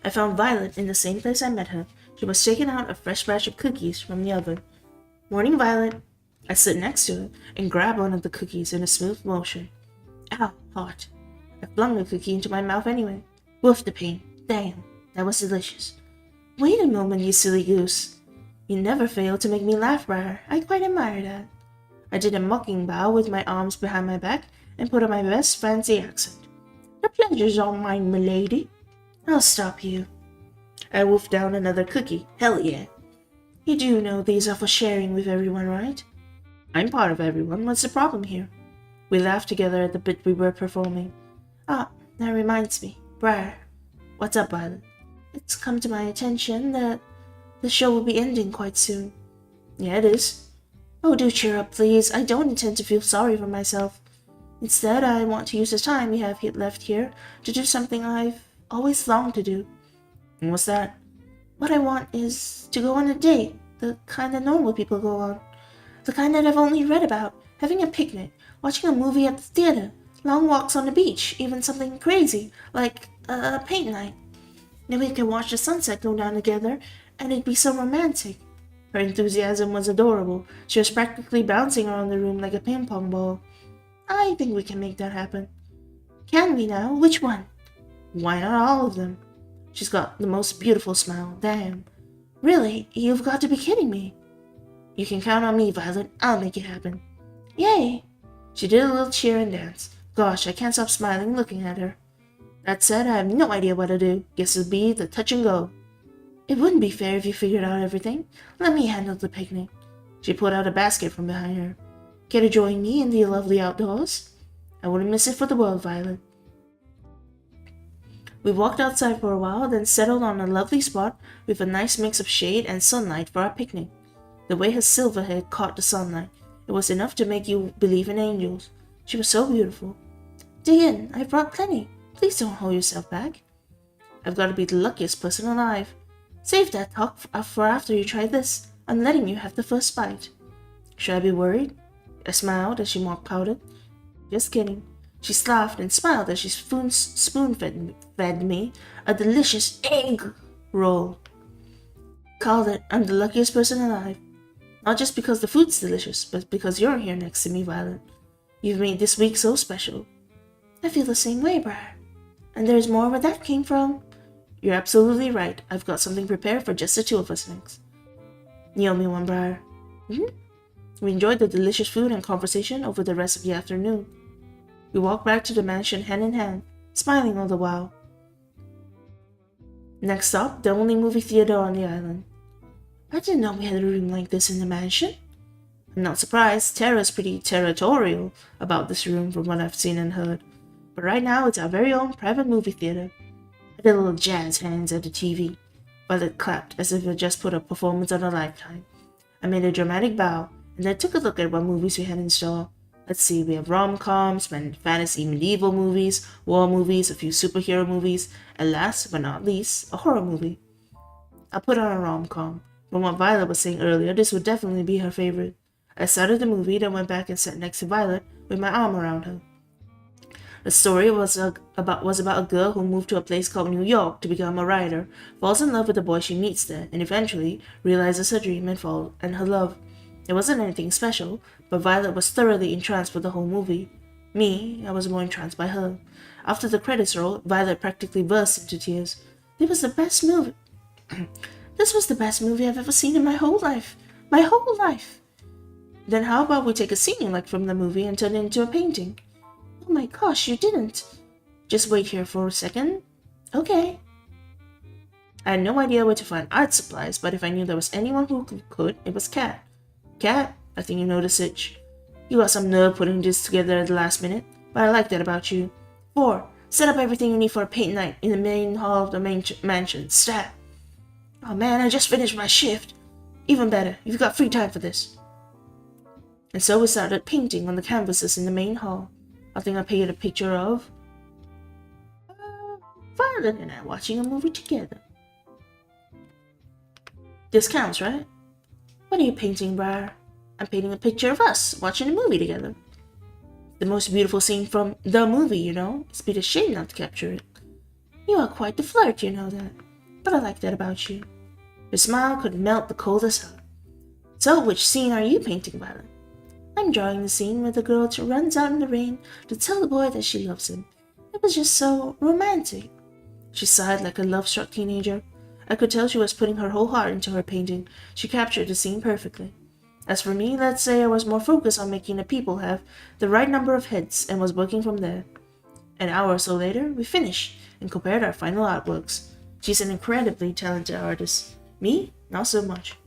I found Violet in the same place I met her. She was taking out a fresh batch of cookies from the oven. Morning, Violet. I stood next to her and grabbed one of the cookies in a smooth motion. Ow, hot. I flung the cookie into my mouth anyway. Woof the pain. Damn, that was delicious. Wait a moment, you silly goose. You never fail to make me laugh, Briar. I quite admire that. I did a mocking bow with my arms behind my back and put on my best fancy accent. The pleasure's all mine, milady. I'll stop you. I wolfed down another cookie. Hell yeah. You do know these are for sharing with everyone, right? I'm part of everyone. What's the problem here? We laughed together at the bit we were performing. Ah, that reminds me. Briar. What's up, Violet? It's come to my attention that the show will be ending quite soon. Yeah, it is. Oh, do cheer up, please. I don't intend to feel sorry for myself. Instead, I want to use the time we have left here to do something I've always longed to do. And what's that? What I want is to go on a date, the kind that normal people go on. The kind that I've only read about, having a picnic, watching a movie at the theater, long walks on the beach, even something crazy, like a paint night. Then we could watch the sunset go down together, and it'd be so romantic. Her enthusiasm was adorable. She was practically bouncing around the room like a ping-pong ball. I think we can make that happen. Can we now? Which one? Why not all of them? She's got the most beautiful smile. Damn. Really? You've got to be kidding me. You can count on me, Violet. I'll make it happen. Yay! She did a little cheer and dance. Gosh, I can't stop smiling looking at her. That said, I have no idea what to do. Guess it'll be the touch and go. It wouldn't be fair if you figured out everything. Let me handle the picnic. She pulled out a basket from behind her. Care to join me in the lovely outdoors? I wouldn't miss it for the world, Violet. We walked outside for a while, then settled on a lovely spot with a nice mix of shade and sunlight for our picnic. The way her silver hair caught the sunlight, it was enough to make you believe in angels. She was so beautiful. Dig in, I've brought plenty. Please don't hold yourself back. I've got to be the luckiest person alive. Save that talk for after you try this. I'm letting you have the first bite. Should I be worried? I smiled as she mock pouted. Just kidding. She laughed and smiled as she spoon-fed me a delicious egg roll. Called it, I'm the luckiest person alive. Not just because the food's delicious, but because you're here next to me, Violet. You've made this week so special. I feel the same way, Briar. And there's more where that came from. You're absolutely right. I've got something prepared for just the two of us next. You owe me one, Briar. We enjoyed the delicious food and conversation over the rest of the afternoon. We walked back to the mansion hand in hand, smiling all the while. Next stop, the only movie theater on the island. I didn't know we had a room like this in the mansion. I'm not surprised. Terra's pretty territorial about this room from what I've seen and heard. But right now, it's our very own private movie theater. I did a little jazz hands at the TV. Violet clapped as if it just put a performance on a lifetime. I made a dramatic bow, and then took a look at what movies we had in store. Let's see, we have rom-coms, fantasy medieval movies, war movies, a few superhero movies, and last but not least, a horror movie. I'll put on a rom-com. From what Violet was saying earlier, this would definitely be her favorite. I started the movie, then went back and sat next to Violet with my arm around her. The story was about a girl who moved to a place called New York to become a writer, falls in love with the boy she meets there, and eventually realizes her dream and her love. It wasn't anything special, but Violet was thoroughly entranced with the whole movie. Me, I was more entranced by her. After the credits rolled, Violet practically burst into tears. This was the best movie. This was the best movie I've ever seen in my whole life. My whole life. Then how about we take a scene like from the movie and turn it into a painting? Oh my gosh, you didn't. Just wait here for a second. Okay. I had no idea where to find art supplies, but if I knew there was anyone who could, it was Cat. Cat, I think you know the sitch. You got some nerve putting this together at the last minute, but I like that about you. 4. Set up everything you need for a paint night in the main hall of the mansion. Stat. Oh man, I just finished my shift. Even better, you've got free time for this. And so we started painting on the canvases in the main hall. I think I painted a picture of Violet and I watching a movie together. This counts, right? What are you painting, Briar? I'm painting a picture of us watching a movie together. The most beautiful scene from the movie, you know? It's been a shame not to capture it. You are quite the flirt, you know that. But I like that about you. Your smile could melt the coldest heart. So, which scene are you painting, Violet? I'm drawing the scene where the girl runs out in the rain to tell the boy that she loves him. It was just so romantic. She sighed like a love-struck teenager. I could tell she was putting her whole heart into her painting. She captured the scene perfectly. As for me, let's say I was more focused on making the people have the right number of heads and was working from there. An hour or so later, we finished and compared our final artworks. She's an incredibly talented artist. Me? Not so much.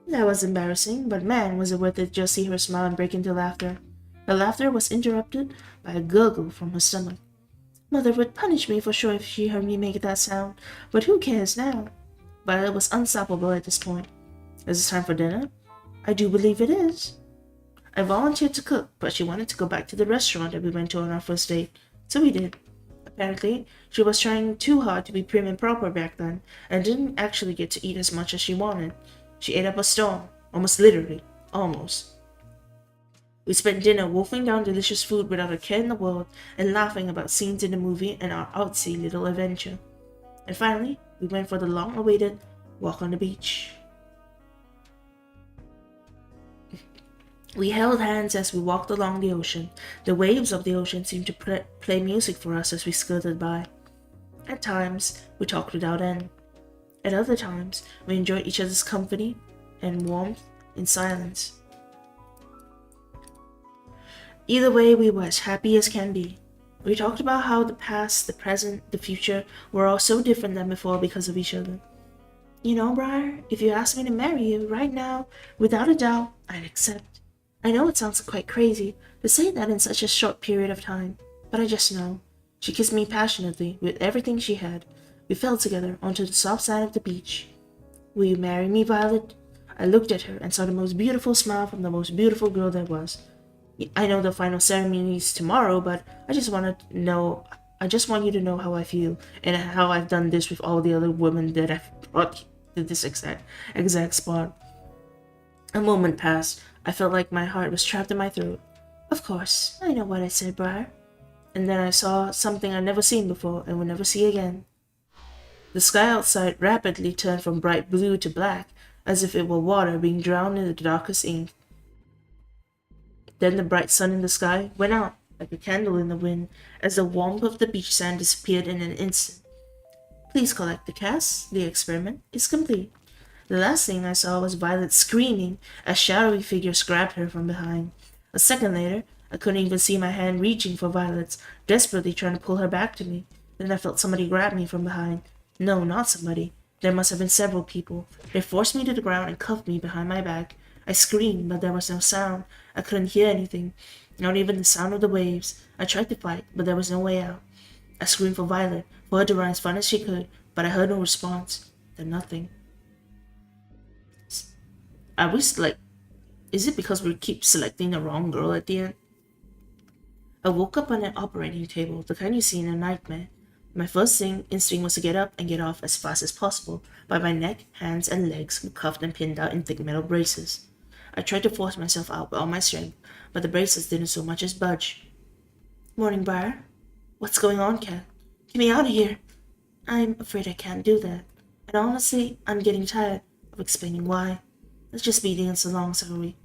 That was embarrassing, but man, was it worth it just see her smile and break into laughter. Her laughter was interrupted by a gurgle from her stomach. Mother would punish me for sure if she heard me make that sound, but who cares now? Violet was unstoppable at this point. Is it time for dinner? I do believe it is. I volunteered to cook, but she wanted to go back to the restaurant that we went to on our first date, so we did. Apparently, she was trying too hard to be prim and proper back then, and didn't actually get to eat as much as she wanted. She ate up a storm, almost literally, almost. We spent dinner wolfing down delicious food without a care in the world and laughing about scenes in the movie and our artsy little adventure. And finally, we went for the long-awaited walk on the beach. We held hands as we walked along the ocean. The waves of the ocean seemed to play music for us as we skirted by. At times, we talked without end. At other times, we enjoyed each other's company and warmth in silence. Either way, we were as happy as can be. We talked about how the past, the present, the future were all so different than before because of each other. You know, Briar, if you asked me to marry you right now, without a doubt, I'd accept. I know it sounds quite crazy to say that in such a short period of time, but I just know. She kissed me passionately with everything she had. We fell together onto the soft sand of the beach. Will you marry me, Violet? I looked at her and saw the most beautiful smile from the most beautiful girl there was. I know the final ceremony is tomorrow, but I just want you to know how I feel and how I've done this with all the other women that I've brought to this exact spot. A moment passed. I felt like my heart was trapped in my throat. Of course, I know what I said, Briar. And then I saw something I'd never seen before and would never see again. The sky outside rapidly turned from bright blue to black, as if it were water being drowned in the darkest ink. Then the bright sun in the sky went out like a candle in the wind as the warmth of the beach sand disappeared in an instant. Please collect the cast. The experiment is complete. The last thing I saw was Violet screaming as shadowy figures grabbed her from behind. A second later, I couldn't even see my hand reaching for Violet's, desperately trying to pull her back to me. Then I felt somebody grab me from behind. No, not somebody. There must have been several people. They forced me to the ground and cuffed me behind my back. I screamed, but there was no sound. I couldn't hear anything, not even the sound of the waves. I tried to fight, but there was no way out. I screamed for Violet, for her to run as fast as she could, but I heard no response. Then nothing. I was like, is it because we keep selecting the wrong girl at the end? I woke up on an operating table, the kind you see in a nightmare. My first instinct was to get up and get off as fast as possible, but my neck, hands, and legs were cuffed and pinned out in thick metal braces. I tried to force myself out with all my strength, but the braces didn't so much as budge. Morning, Briar. What's going on, Cat? Get me out of here. I'm afraid I can't do that. And honestly, I'm getting tired of explaining why. Let's just be dancing along, shall we?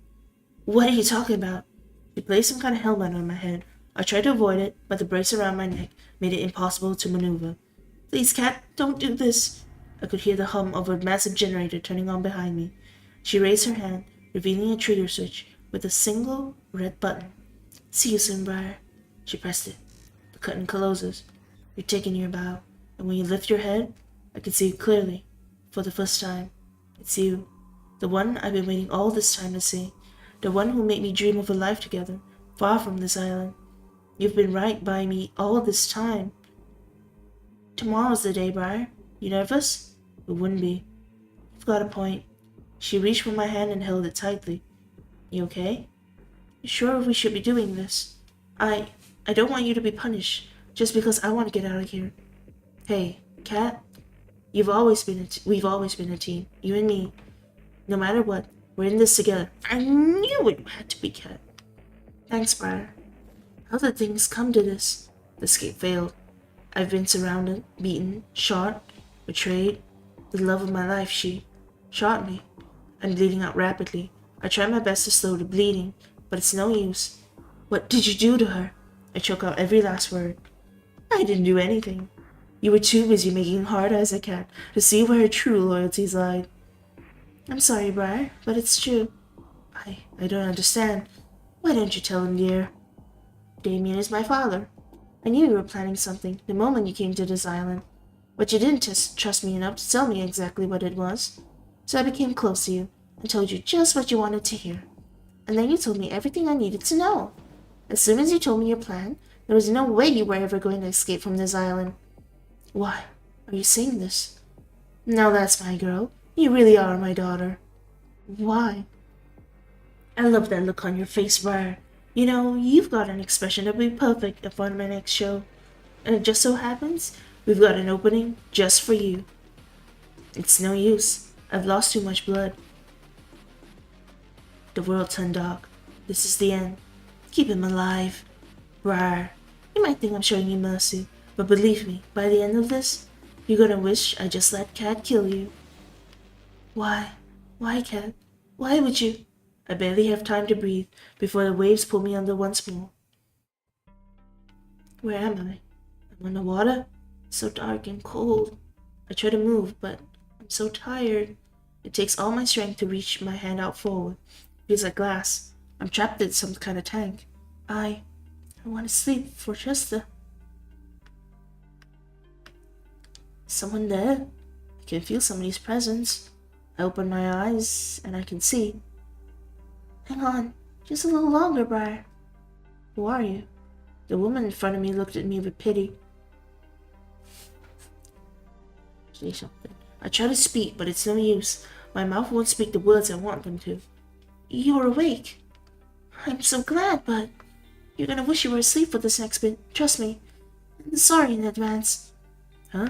What are you talking about? She placed some kind of helmet on my head. I tried to avoid it, but the brace around my neck made it impossible to maneuver. Please, Cat, don't do this. I could hear the hum of a massive generator turning on behind me. She raised her hand, revealing a trigger switch with a single red button. See you soon, Briar. She pressed it. The curtain closes. You're taking your bow, and when you lift your head, I can see you clearly. For the first time, it's you. The one I've been waiting all this time to see. The one who made me dream of a life together, far from this island. You've been right by me all this time. Tomorrow's the day, Briar. You nervous? It wouldn't be. You've got a point. She reached for my hand and held it tightly. You okay? You sure we should be doing this? I don't want you to be punished just because I want to get out of here. Hey, Cat, we've always been a team, you and me. No matter what, we're in this together. I knew it had to be Cat. Thanks, Briar. How did things come to this? The escape failed. I've been surrounded, beaten, shot, betrayed. The love of my life, she shot me. I'm bleeding out rapidly. I try my best to slow the bleeding, but it's no use. What did you do to her? I choke out every last word. I didn't do anything. You were too busy making hard eyes at Cat to see where her true loyalties lied. I'm sorry, Briar, but it's true. I don't understand. Why don't you tell him, dear? Damien is my father. I knew you were planning something the moment you came to this island, but you didn't trust me enough to tell me exactly what it was. So I became close to you and told you just what you wanted to hear. And then you told me everything I needed to know. As soon as you told me your plan, there was no way you were ever going to escape from this island. Why are you saying this? Now that's my girl. You really are my daughter. Why? I love that look on your face, Briar. You know, you've got an expression that would be perfect for my next show. And it just so happens, we've got an opening just for you. It's no use. I've lost too much blood. The world turned dark. This is the end. Keep him alive. Briar, you might think I'm showing you mercy, but believe me, by the end of this, you're gonna wish I just let Cat kill you. Why? Why, Cat? Why would you? I barely have time to breathe before the waves pull me under once more. Where am I? I'm on the water? It's so dark and cold. I try to move, but I'm so tired. It takes all my strength to reach my hand out forward. It feels like glass. I'm trapped in some kind of tank. I want to sleep for just a... Someone there? I can feel somebody's presence. I open my eyes and I can see. Hang on, just a little longer, Briar. Who are you? The woman in front of me looked at me with pity. Say something. I try to speak, but it's no use. My mouth won't speak the words I want them to. You're awake. I'm so glad, but you're gonna wish you were asleep for this next bit. Trust me. I'm sorry in advance. Huh?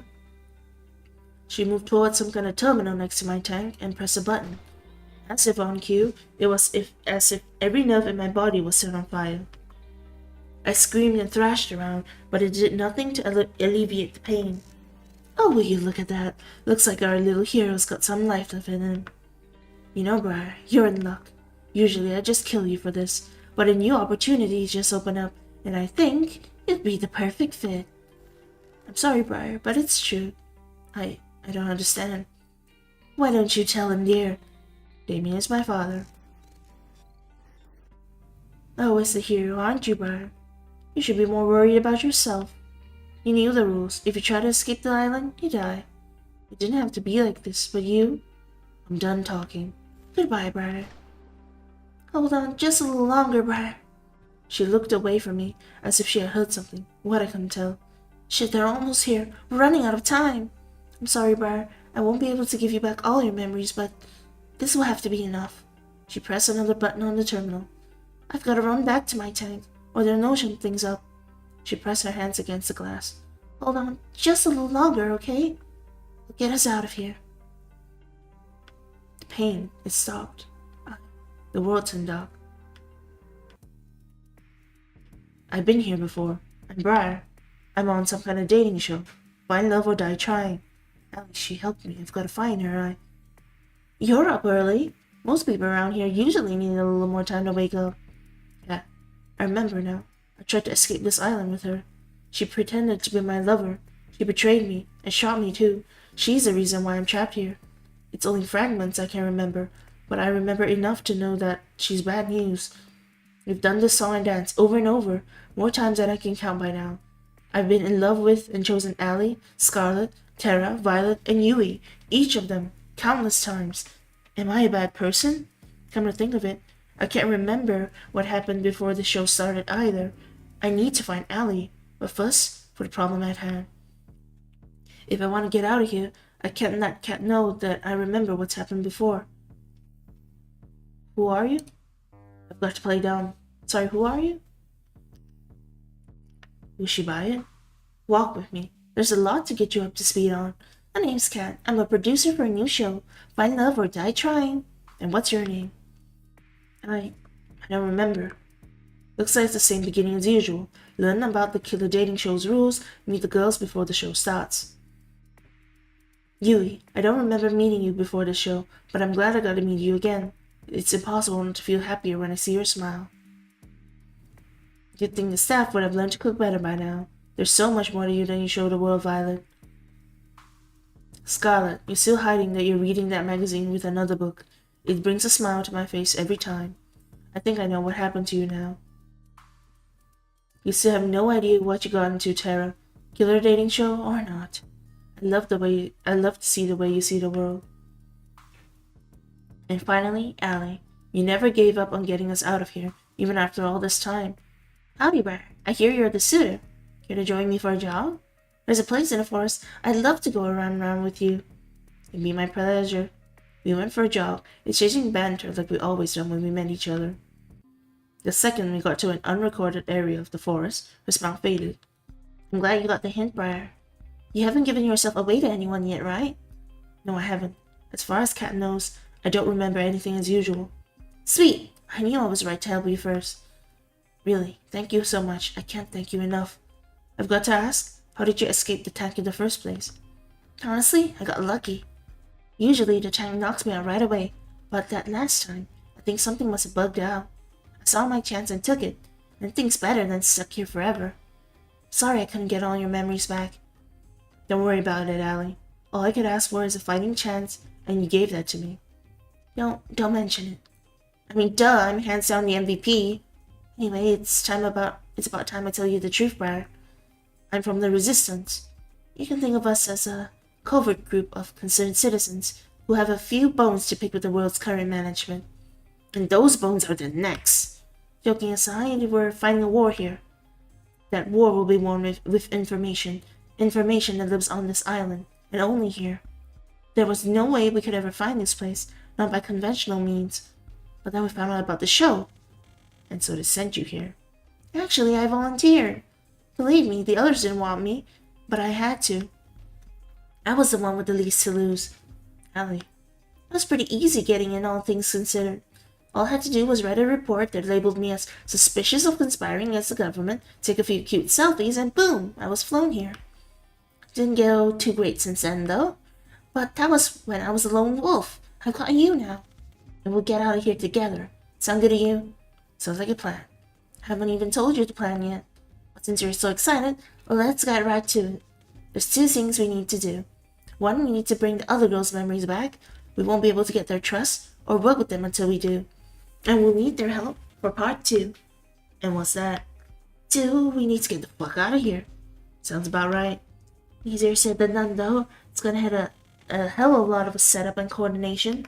She moved towards some kind of terminal next to my tank and pressed a button. As if on cue, it was as if every nerve in my body was set on fire. I screamed and thrashed around, but it did nothing to alleviate the pain. Oh, will you look at that? Looks like our little hero's got some life left in him. You know, Briar, you're in luck. Usually I just kill you for this, but a new opportunity just opened up, and I think you'd be the perfect fit. I'm sorry, Briar, but it's true. I don't understand. Why don't you tell him, dear? Damien is my father. Always the hero, aren't you, Briar? You should be more worried about yourself. You knew the rules. If you try to escape the island, you die. It didn't have to be like this, but you... I'm done talking. Goodbye, Briar. Hold on just a little longer, Briar. She looked away from me, as if she had heard something. What I couldn't tell. Shit, they're almost here. We're running out of time. I'm sorry, Briar. I won't be able to give you back all your memories, but this will have to be enough. She pressed another button on the terminal. I've got to run back to my tank, or they'll notion things up. She pressed her hands against the glass. Hold on just a little longer, okay? We'll get us out of here. The pain, it stopped. The world turned dark. I've been here before. I'm Briar. I'm on some kind of dating show. Find love or die trying. At least she helped me. I've got to find her. You're up early. Most people around here usually need a little more time to wake up. Yeah, I remember now. I tried to escape this island with her. She pretended to be my lover. She betrayed me and shot me too. She's the reason why I'm trapped here. It's only fragments I can remember, but I remember enough to know that she's bad news. We've done this song and dance over and over, more times than I can count by now. I've been in love with and chosen Ally, Scarlet, Terra, Violet, and Yui, each of them, countless times. Am I a bad person? Come to think of it, I can't remember what happened before the show started either. I need to find Ally, but first, for the problem at hand. If I want to get out of here, I can't let Cat know that I remember what's happened before. Who are you? I've got to play dumb. Sorry, who are you? Will she buy it? Walk with me. There's a lot to get you up to speed on. My name's Kat. I'm a producer for a new show. Find love or die trying. And what's your name? I don't remember. Looks like it's the same beginning as usual. Learn about the killer dating show's rules, meet the girls before the show starts. Yui, I don't remember meeting you before the show, but I'm glad I got to meet you again. It's impossible not to feel happier when I see your smile. You'd think the staff would have learned to cook better by now. There's so much more to you than you show the world, Violet. Scarlet, you're still hiding that you're reading that magazine with another book. It brings a smile to my face every time. I think I know what happened to you now. You still have no idea what you got into, Tara. Killer dating show or not. I love to see the way you see the world. And finally, Allie. You never gave up on getting us out of here, even after all this time. Howdy, Briar. I hear you're the suitor. Care to join me for a jog? There's a place in the forest. I'd love to go around and around with you. It'd be my pleasure. We went for a jog, exchanging banter like we always done when we met each other. The second we got to an unrecorded area of the forest, her smile faded. I'm glad you got the hint, Briar. You haven't given yourself away to anyone yet, right? No, I haven't. As far as Kat knows, I don't remember anything as usual. Sweet! I knew I was right to help you first. Really, thank you so much. I can't thank you enough. I've got to ask, how did you escape the tank in the first place? Honestly, I got lucky. Usually the tank knocks me out right away, but that last time, I think something must have bugged out. I saw my chance and took it, and things better than stuck here forever. Sorry I couldn't get all your memories back. Don't worry about it, Allie. All I could ask for is a fighting chance, and you gave that to me. Don't mention it. I mean, duh, I'm hands down the MVP. Anyway, it's about time I tell you the truth, Briar. I'm from the Resistance. You can think of us as a covert group of concerned citizens who have a few bones to pick with the world's current management. And those bones are the necks. Joking aside, we're fighting a war here. That war will be won with information. Information that lives on this island, and only here. There was no way we could ever find this place, not by conventional means. But then we found out about the show, and so they sent you here. Actually, I volunteered. Believe me, the others didn't want me, but I had to. I was the one with the least to lose. Allie, it was pretty easy getting in, all things considered. All I had to do was write a report that labeled me as suspicious of conspiring against the government, take a few cute selfies, and boom, I was flown here. Didn't go too great since then, though. But that was when I was a lone wolf. I've got you now. And we'll get out of here together. Sound good to you? Sounds like a plan. I haven't even told you the plan yet. But since you're so excited, well, let's get right to it. There's two things we need to do. One, we need to bring the other girls' memories back. We won't be able to get their trust or work with them until we do. And we'll need their help for part 2. And what's that? 2, we need to get the fuck out of here. Sounds about right. Easier said than done, though. It's gonna have a hell of a lot of setup and coordination.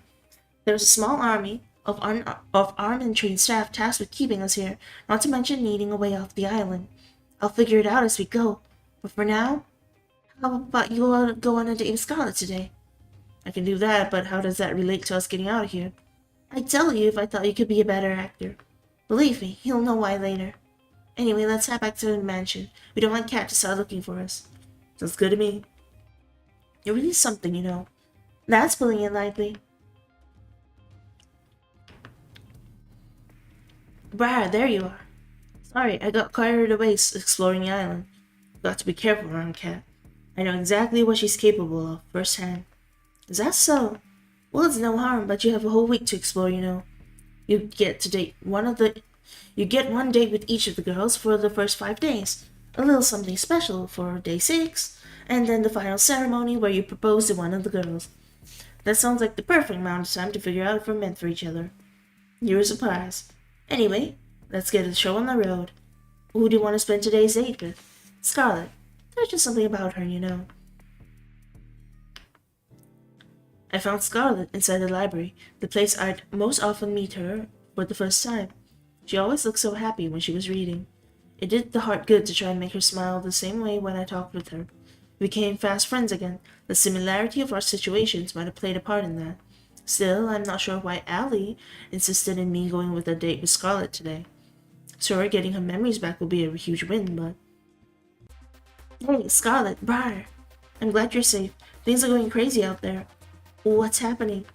There's a small army of armed and trained staff tasked with keeping us here, not to mention needing a way off the island. I'll figure it out as we go. But for now, how about you go on a date with Scarlet today? I can do that, but how does that relate to us getting out of here? I'd tell you if I thought you could be a better actor. Believe me, you'll know why later. Anyway, let's head back to the mansion. We don't want Kat to start looking for us. Sounds good to me. You're really something, you know. That's pulling it lightly. Briar, there you are. Sorry, I got carried away exploring the island. Got to be careful around Kat. I know exactly what she's capable of, firsthand. Is that so? Well, it's no harm, but you have a whole week to explore, you know. You get one date with each of the girls for the first 5 days. A little something special for day 6, and then the final ceremony where you propose to one of the girls. That sounds like the perfect amount of time to figure out if we're meant for each other. You're a surprise. Anyway, let's get the show on the road. Who do you want to spend today's date with? Scarlet. There's just something about her, you know. I found Scarlet inside the library, the place I'd most often meet her for the first time. She always looked so happy when she was reading. It did the heart good to try and make her smile the same way when I talked with her. We became fast friends again. The similarity of our situations might have played a part in that. Still, I'm not sure why Allie insisted in me going with a date with Scarlet today. So her getting her memories back will be a huge win, but... Hey, Scarlet, Briar. I'm glad you're safe. Things are going crazy out there. What's happening?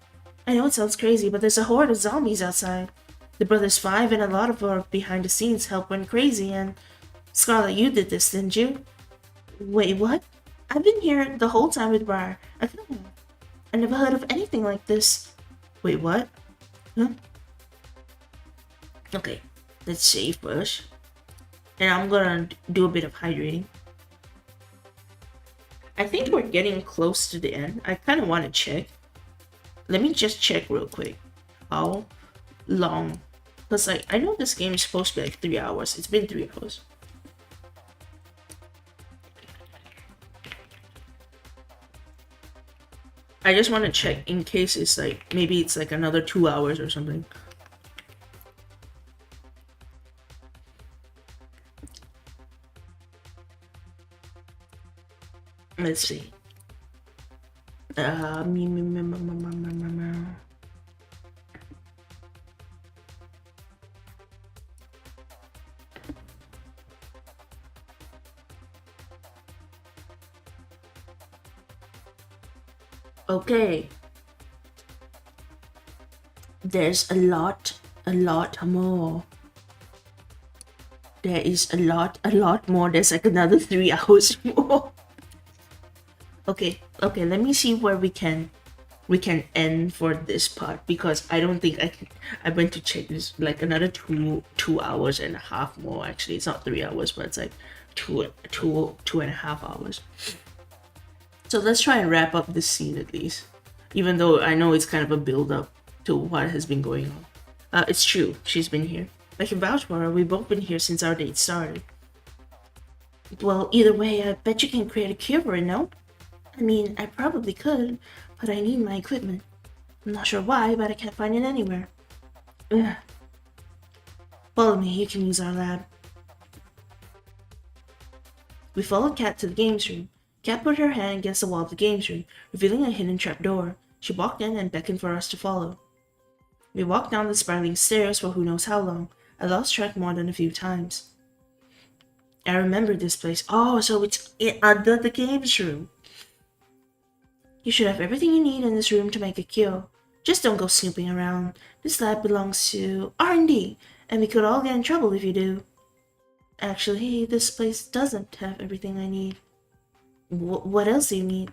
I know it sounds crazy, but there's a horde of zombies outside. The Brothers Five and a lot of our behind-the-scenes help went crazy, and... Scarlet, you did this, didn't you? Wait, what? I've been here the whole time with Briar. I never heard of anything like this. Wait, what? Huh? Okay, let's save first. And I'm gonna do a bit of hydrating. I think we're getting close to the end. I kind of want to check. Let me just check real quick. How long? Because like, I know this game is supposed to be like 3 hours. It's been 3 hours. I just want to check in case it's like, maybe it's like another 2 hours or something. Let's see. Okay. There's a lot more. There is a lot more. There's like another 3 hours more. Okay, let me see where we can end for this part, because I don't think I went to check this, like another two hours and a half more. Actually, it's not 3 hours, but it's like two and a half hours. So let's try and wrap up this scene at least, even though I know it's kind of a build up to what has been going on. It's true, she's been here. I can vouch for her. We've both been here since our date started. Well, either way, I bet you can create a cure for it, no? I mean, I probably could, but I need my equipment. I'm not sure why, but I can't find it anywhere. Ugh. Follow me, you can use our lab. We followed Kat to the games room. Kat put her hand against the wall of the games room, revealing a hidden trapdoor. She walked in and beckoned for us to follow. We walked down the spiraling stairs for who knows how long. I lost track more than a few times. I remember this place. Oh, so it's under the games room. You should have everything you need in this room to make a cure. Just don't go snooping around. This lab belongs to R&D, and we could all get in trouble if you do. Actually, this place doesn't have everything I need. What else do you need?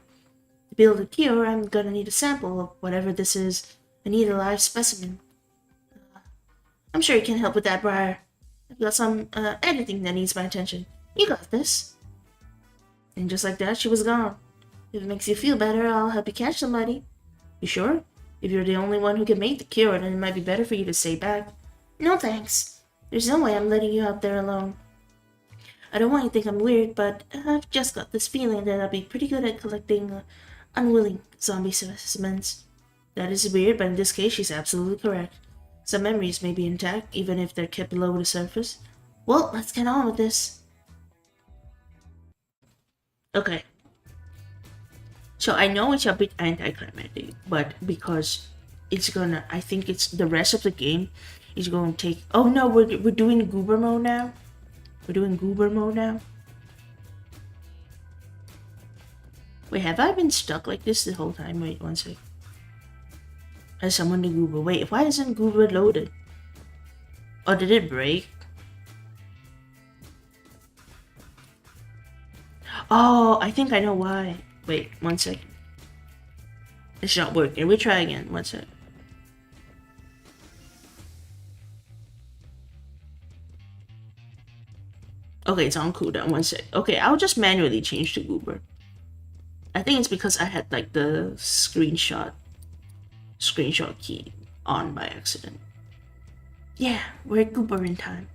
To build a cure, I'm gonna need a sample of whatever this is. I need a live specimen. I'm sure you can help with that, Briar. I've got some editing that needs my attention. You got this. And just like that, she was gone. If it makes you feel better, I'll help you catch somebody. You sure? If you're the only one who can make the cure, then it might be better for you to stay back. No thanks. There's no way I'm letting you out there alone. I don't want you to think I'm weird, but I've just got this feeling that I'll be pretty good at collecting unwilling zombie specimens. That is weird, but in this case, she's absolutely correct. Some memories may be intact, even if they're kept below the surface. Well, let's get on with this. Okay. So I know it's a bit anticlimactic, but because it's gonna, I think it's the rest of the game is going to take. Oh no, we're doing goober mode now. We're doing goober mode now. Wait, have I been stuck like this the whole time? Wait, one sec. As someone to goober. Wait, why isn't goober loaded? Oh, did it break? Oh, I think I know why. Wait, 1 second. It's not working. We try again. 1 sec. Okay, it's on cooldown. 1 sec. Okay, I'll just manually change to goober. I think it's because I had like the screenshot key on by accident. Yeah, we're at goober in time.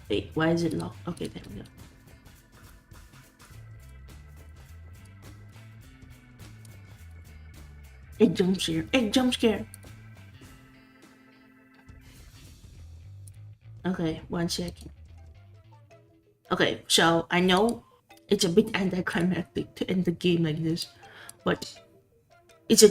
Wait, why is it locked? Okay, there we go. Egg jump scare. Egg jump scare. Okay, 1 second. Okay, so I know it's a bit anticlimactic to end the game like this, but it's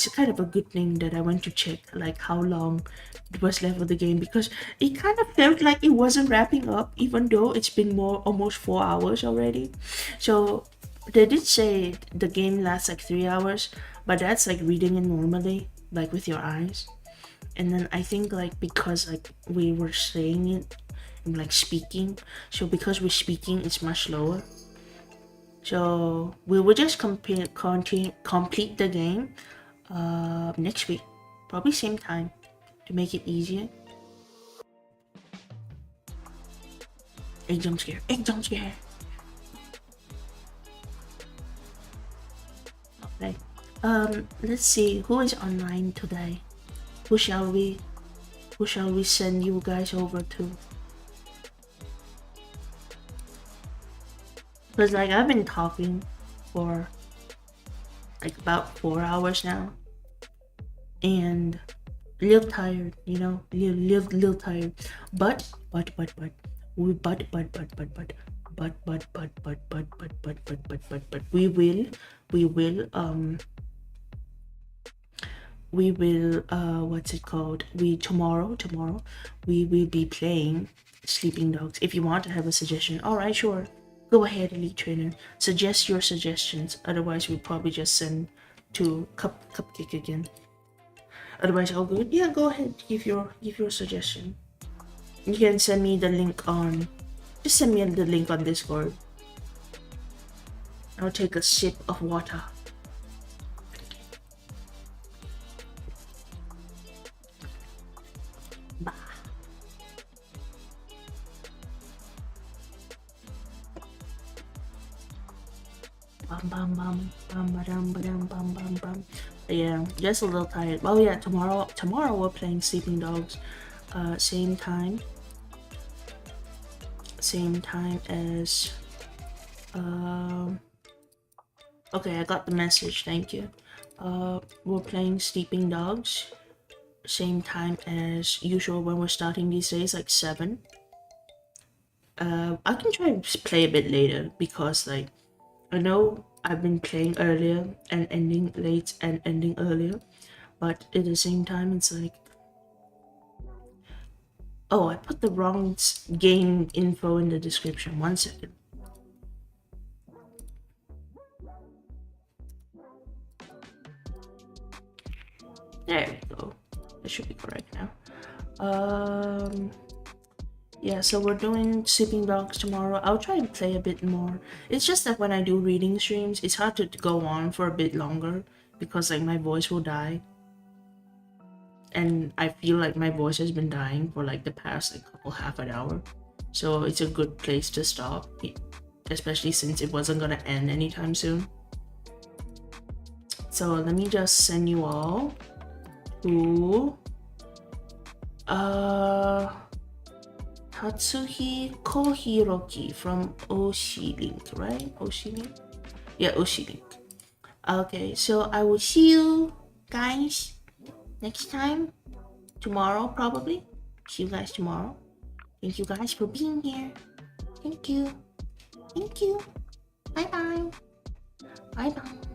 kind of a good thing that I went to check like how long it was left of the game, because it kind of felt like it wasn't wrapping up, even though it's been almost 4 hours already. So they did say the game lasts like 3 hours, but that's like reading it normally, like with your eyes. And then I think like because like we were saying it and like speaking, so because we're speaking it's much slower. So we will just complete the game next week, probably same time, to make it easier. Egg jump scare, egg jump scare. Okay. Let's see who is online today. Who shall we send you guys over to? Because like I've been talking for like about 4 hours now, and a little tired, you know, little tired. But we will what's it called, tomorrow we will be playing Sleeping Dogs. If you want to have a suggestion, all right, sure, go ahead, Elite Trainer, suggest your suggestions. Otherwise we'll probably just send to Cupcake again. Otherwise all good. Yeah, go ahead, give your suggestion. You can send me the link on, just send me the link on Discord. I'll take a sip of water. Yeah, just a little tired. Oh yeah, tomorrow we're playing Sleeping Dogs. Same time as okay, I got the message, thank you. We're playing Sleeping Dogs same time as usual when we're starting these days, like 7. I can try and play a bit later, because like I know I've been playing earlier and ending late and ending earlier, but at the same time it's like, oh, I put the wrong game info in the description. 1 second. There we go. That should be correct now. Yeah, so we're doing Sleeping Dogs tomorrow. I'll try and play a bit more. It's just that when I do reading streams, it's hard to go on for a bit longer, because like my voice will die. And I feel like my voice has been dying for like the past like half an hour. So it's a good place to stop, especially since it wasn't gonna end anytime soon. So let me just send you all to Tatsuhi Kohiroki from Oshi Link, right? Oshi Link? Yeah, Oshi Link. Okay, so I will see you guys next time. Tomorrow, probably. See you guys tomorrow. Thank you guys for being here. Thank you. Thank you. Bye-bye. Bye-bye.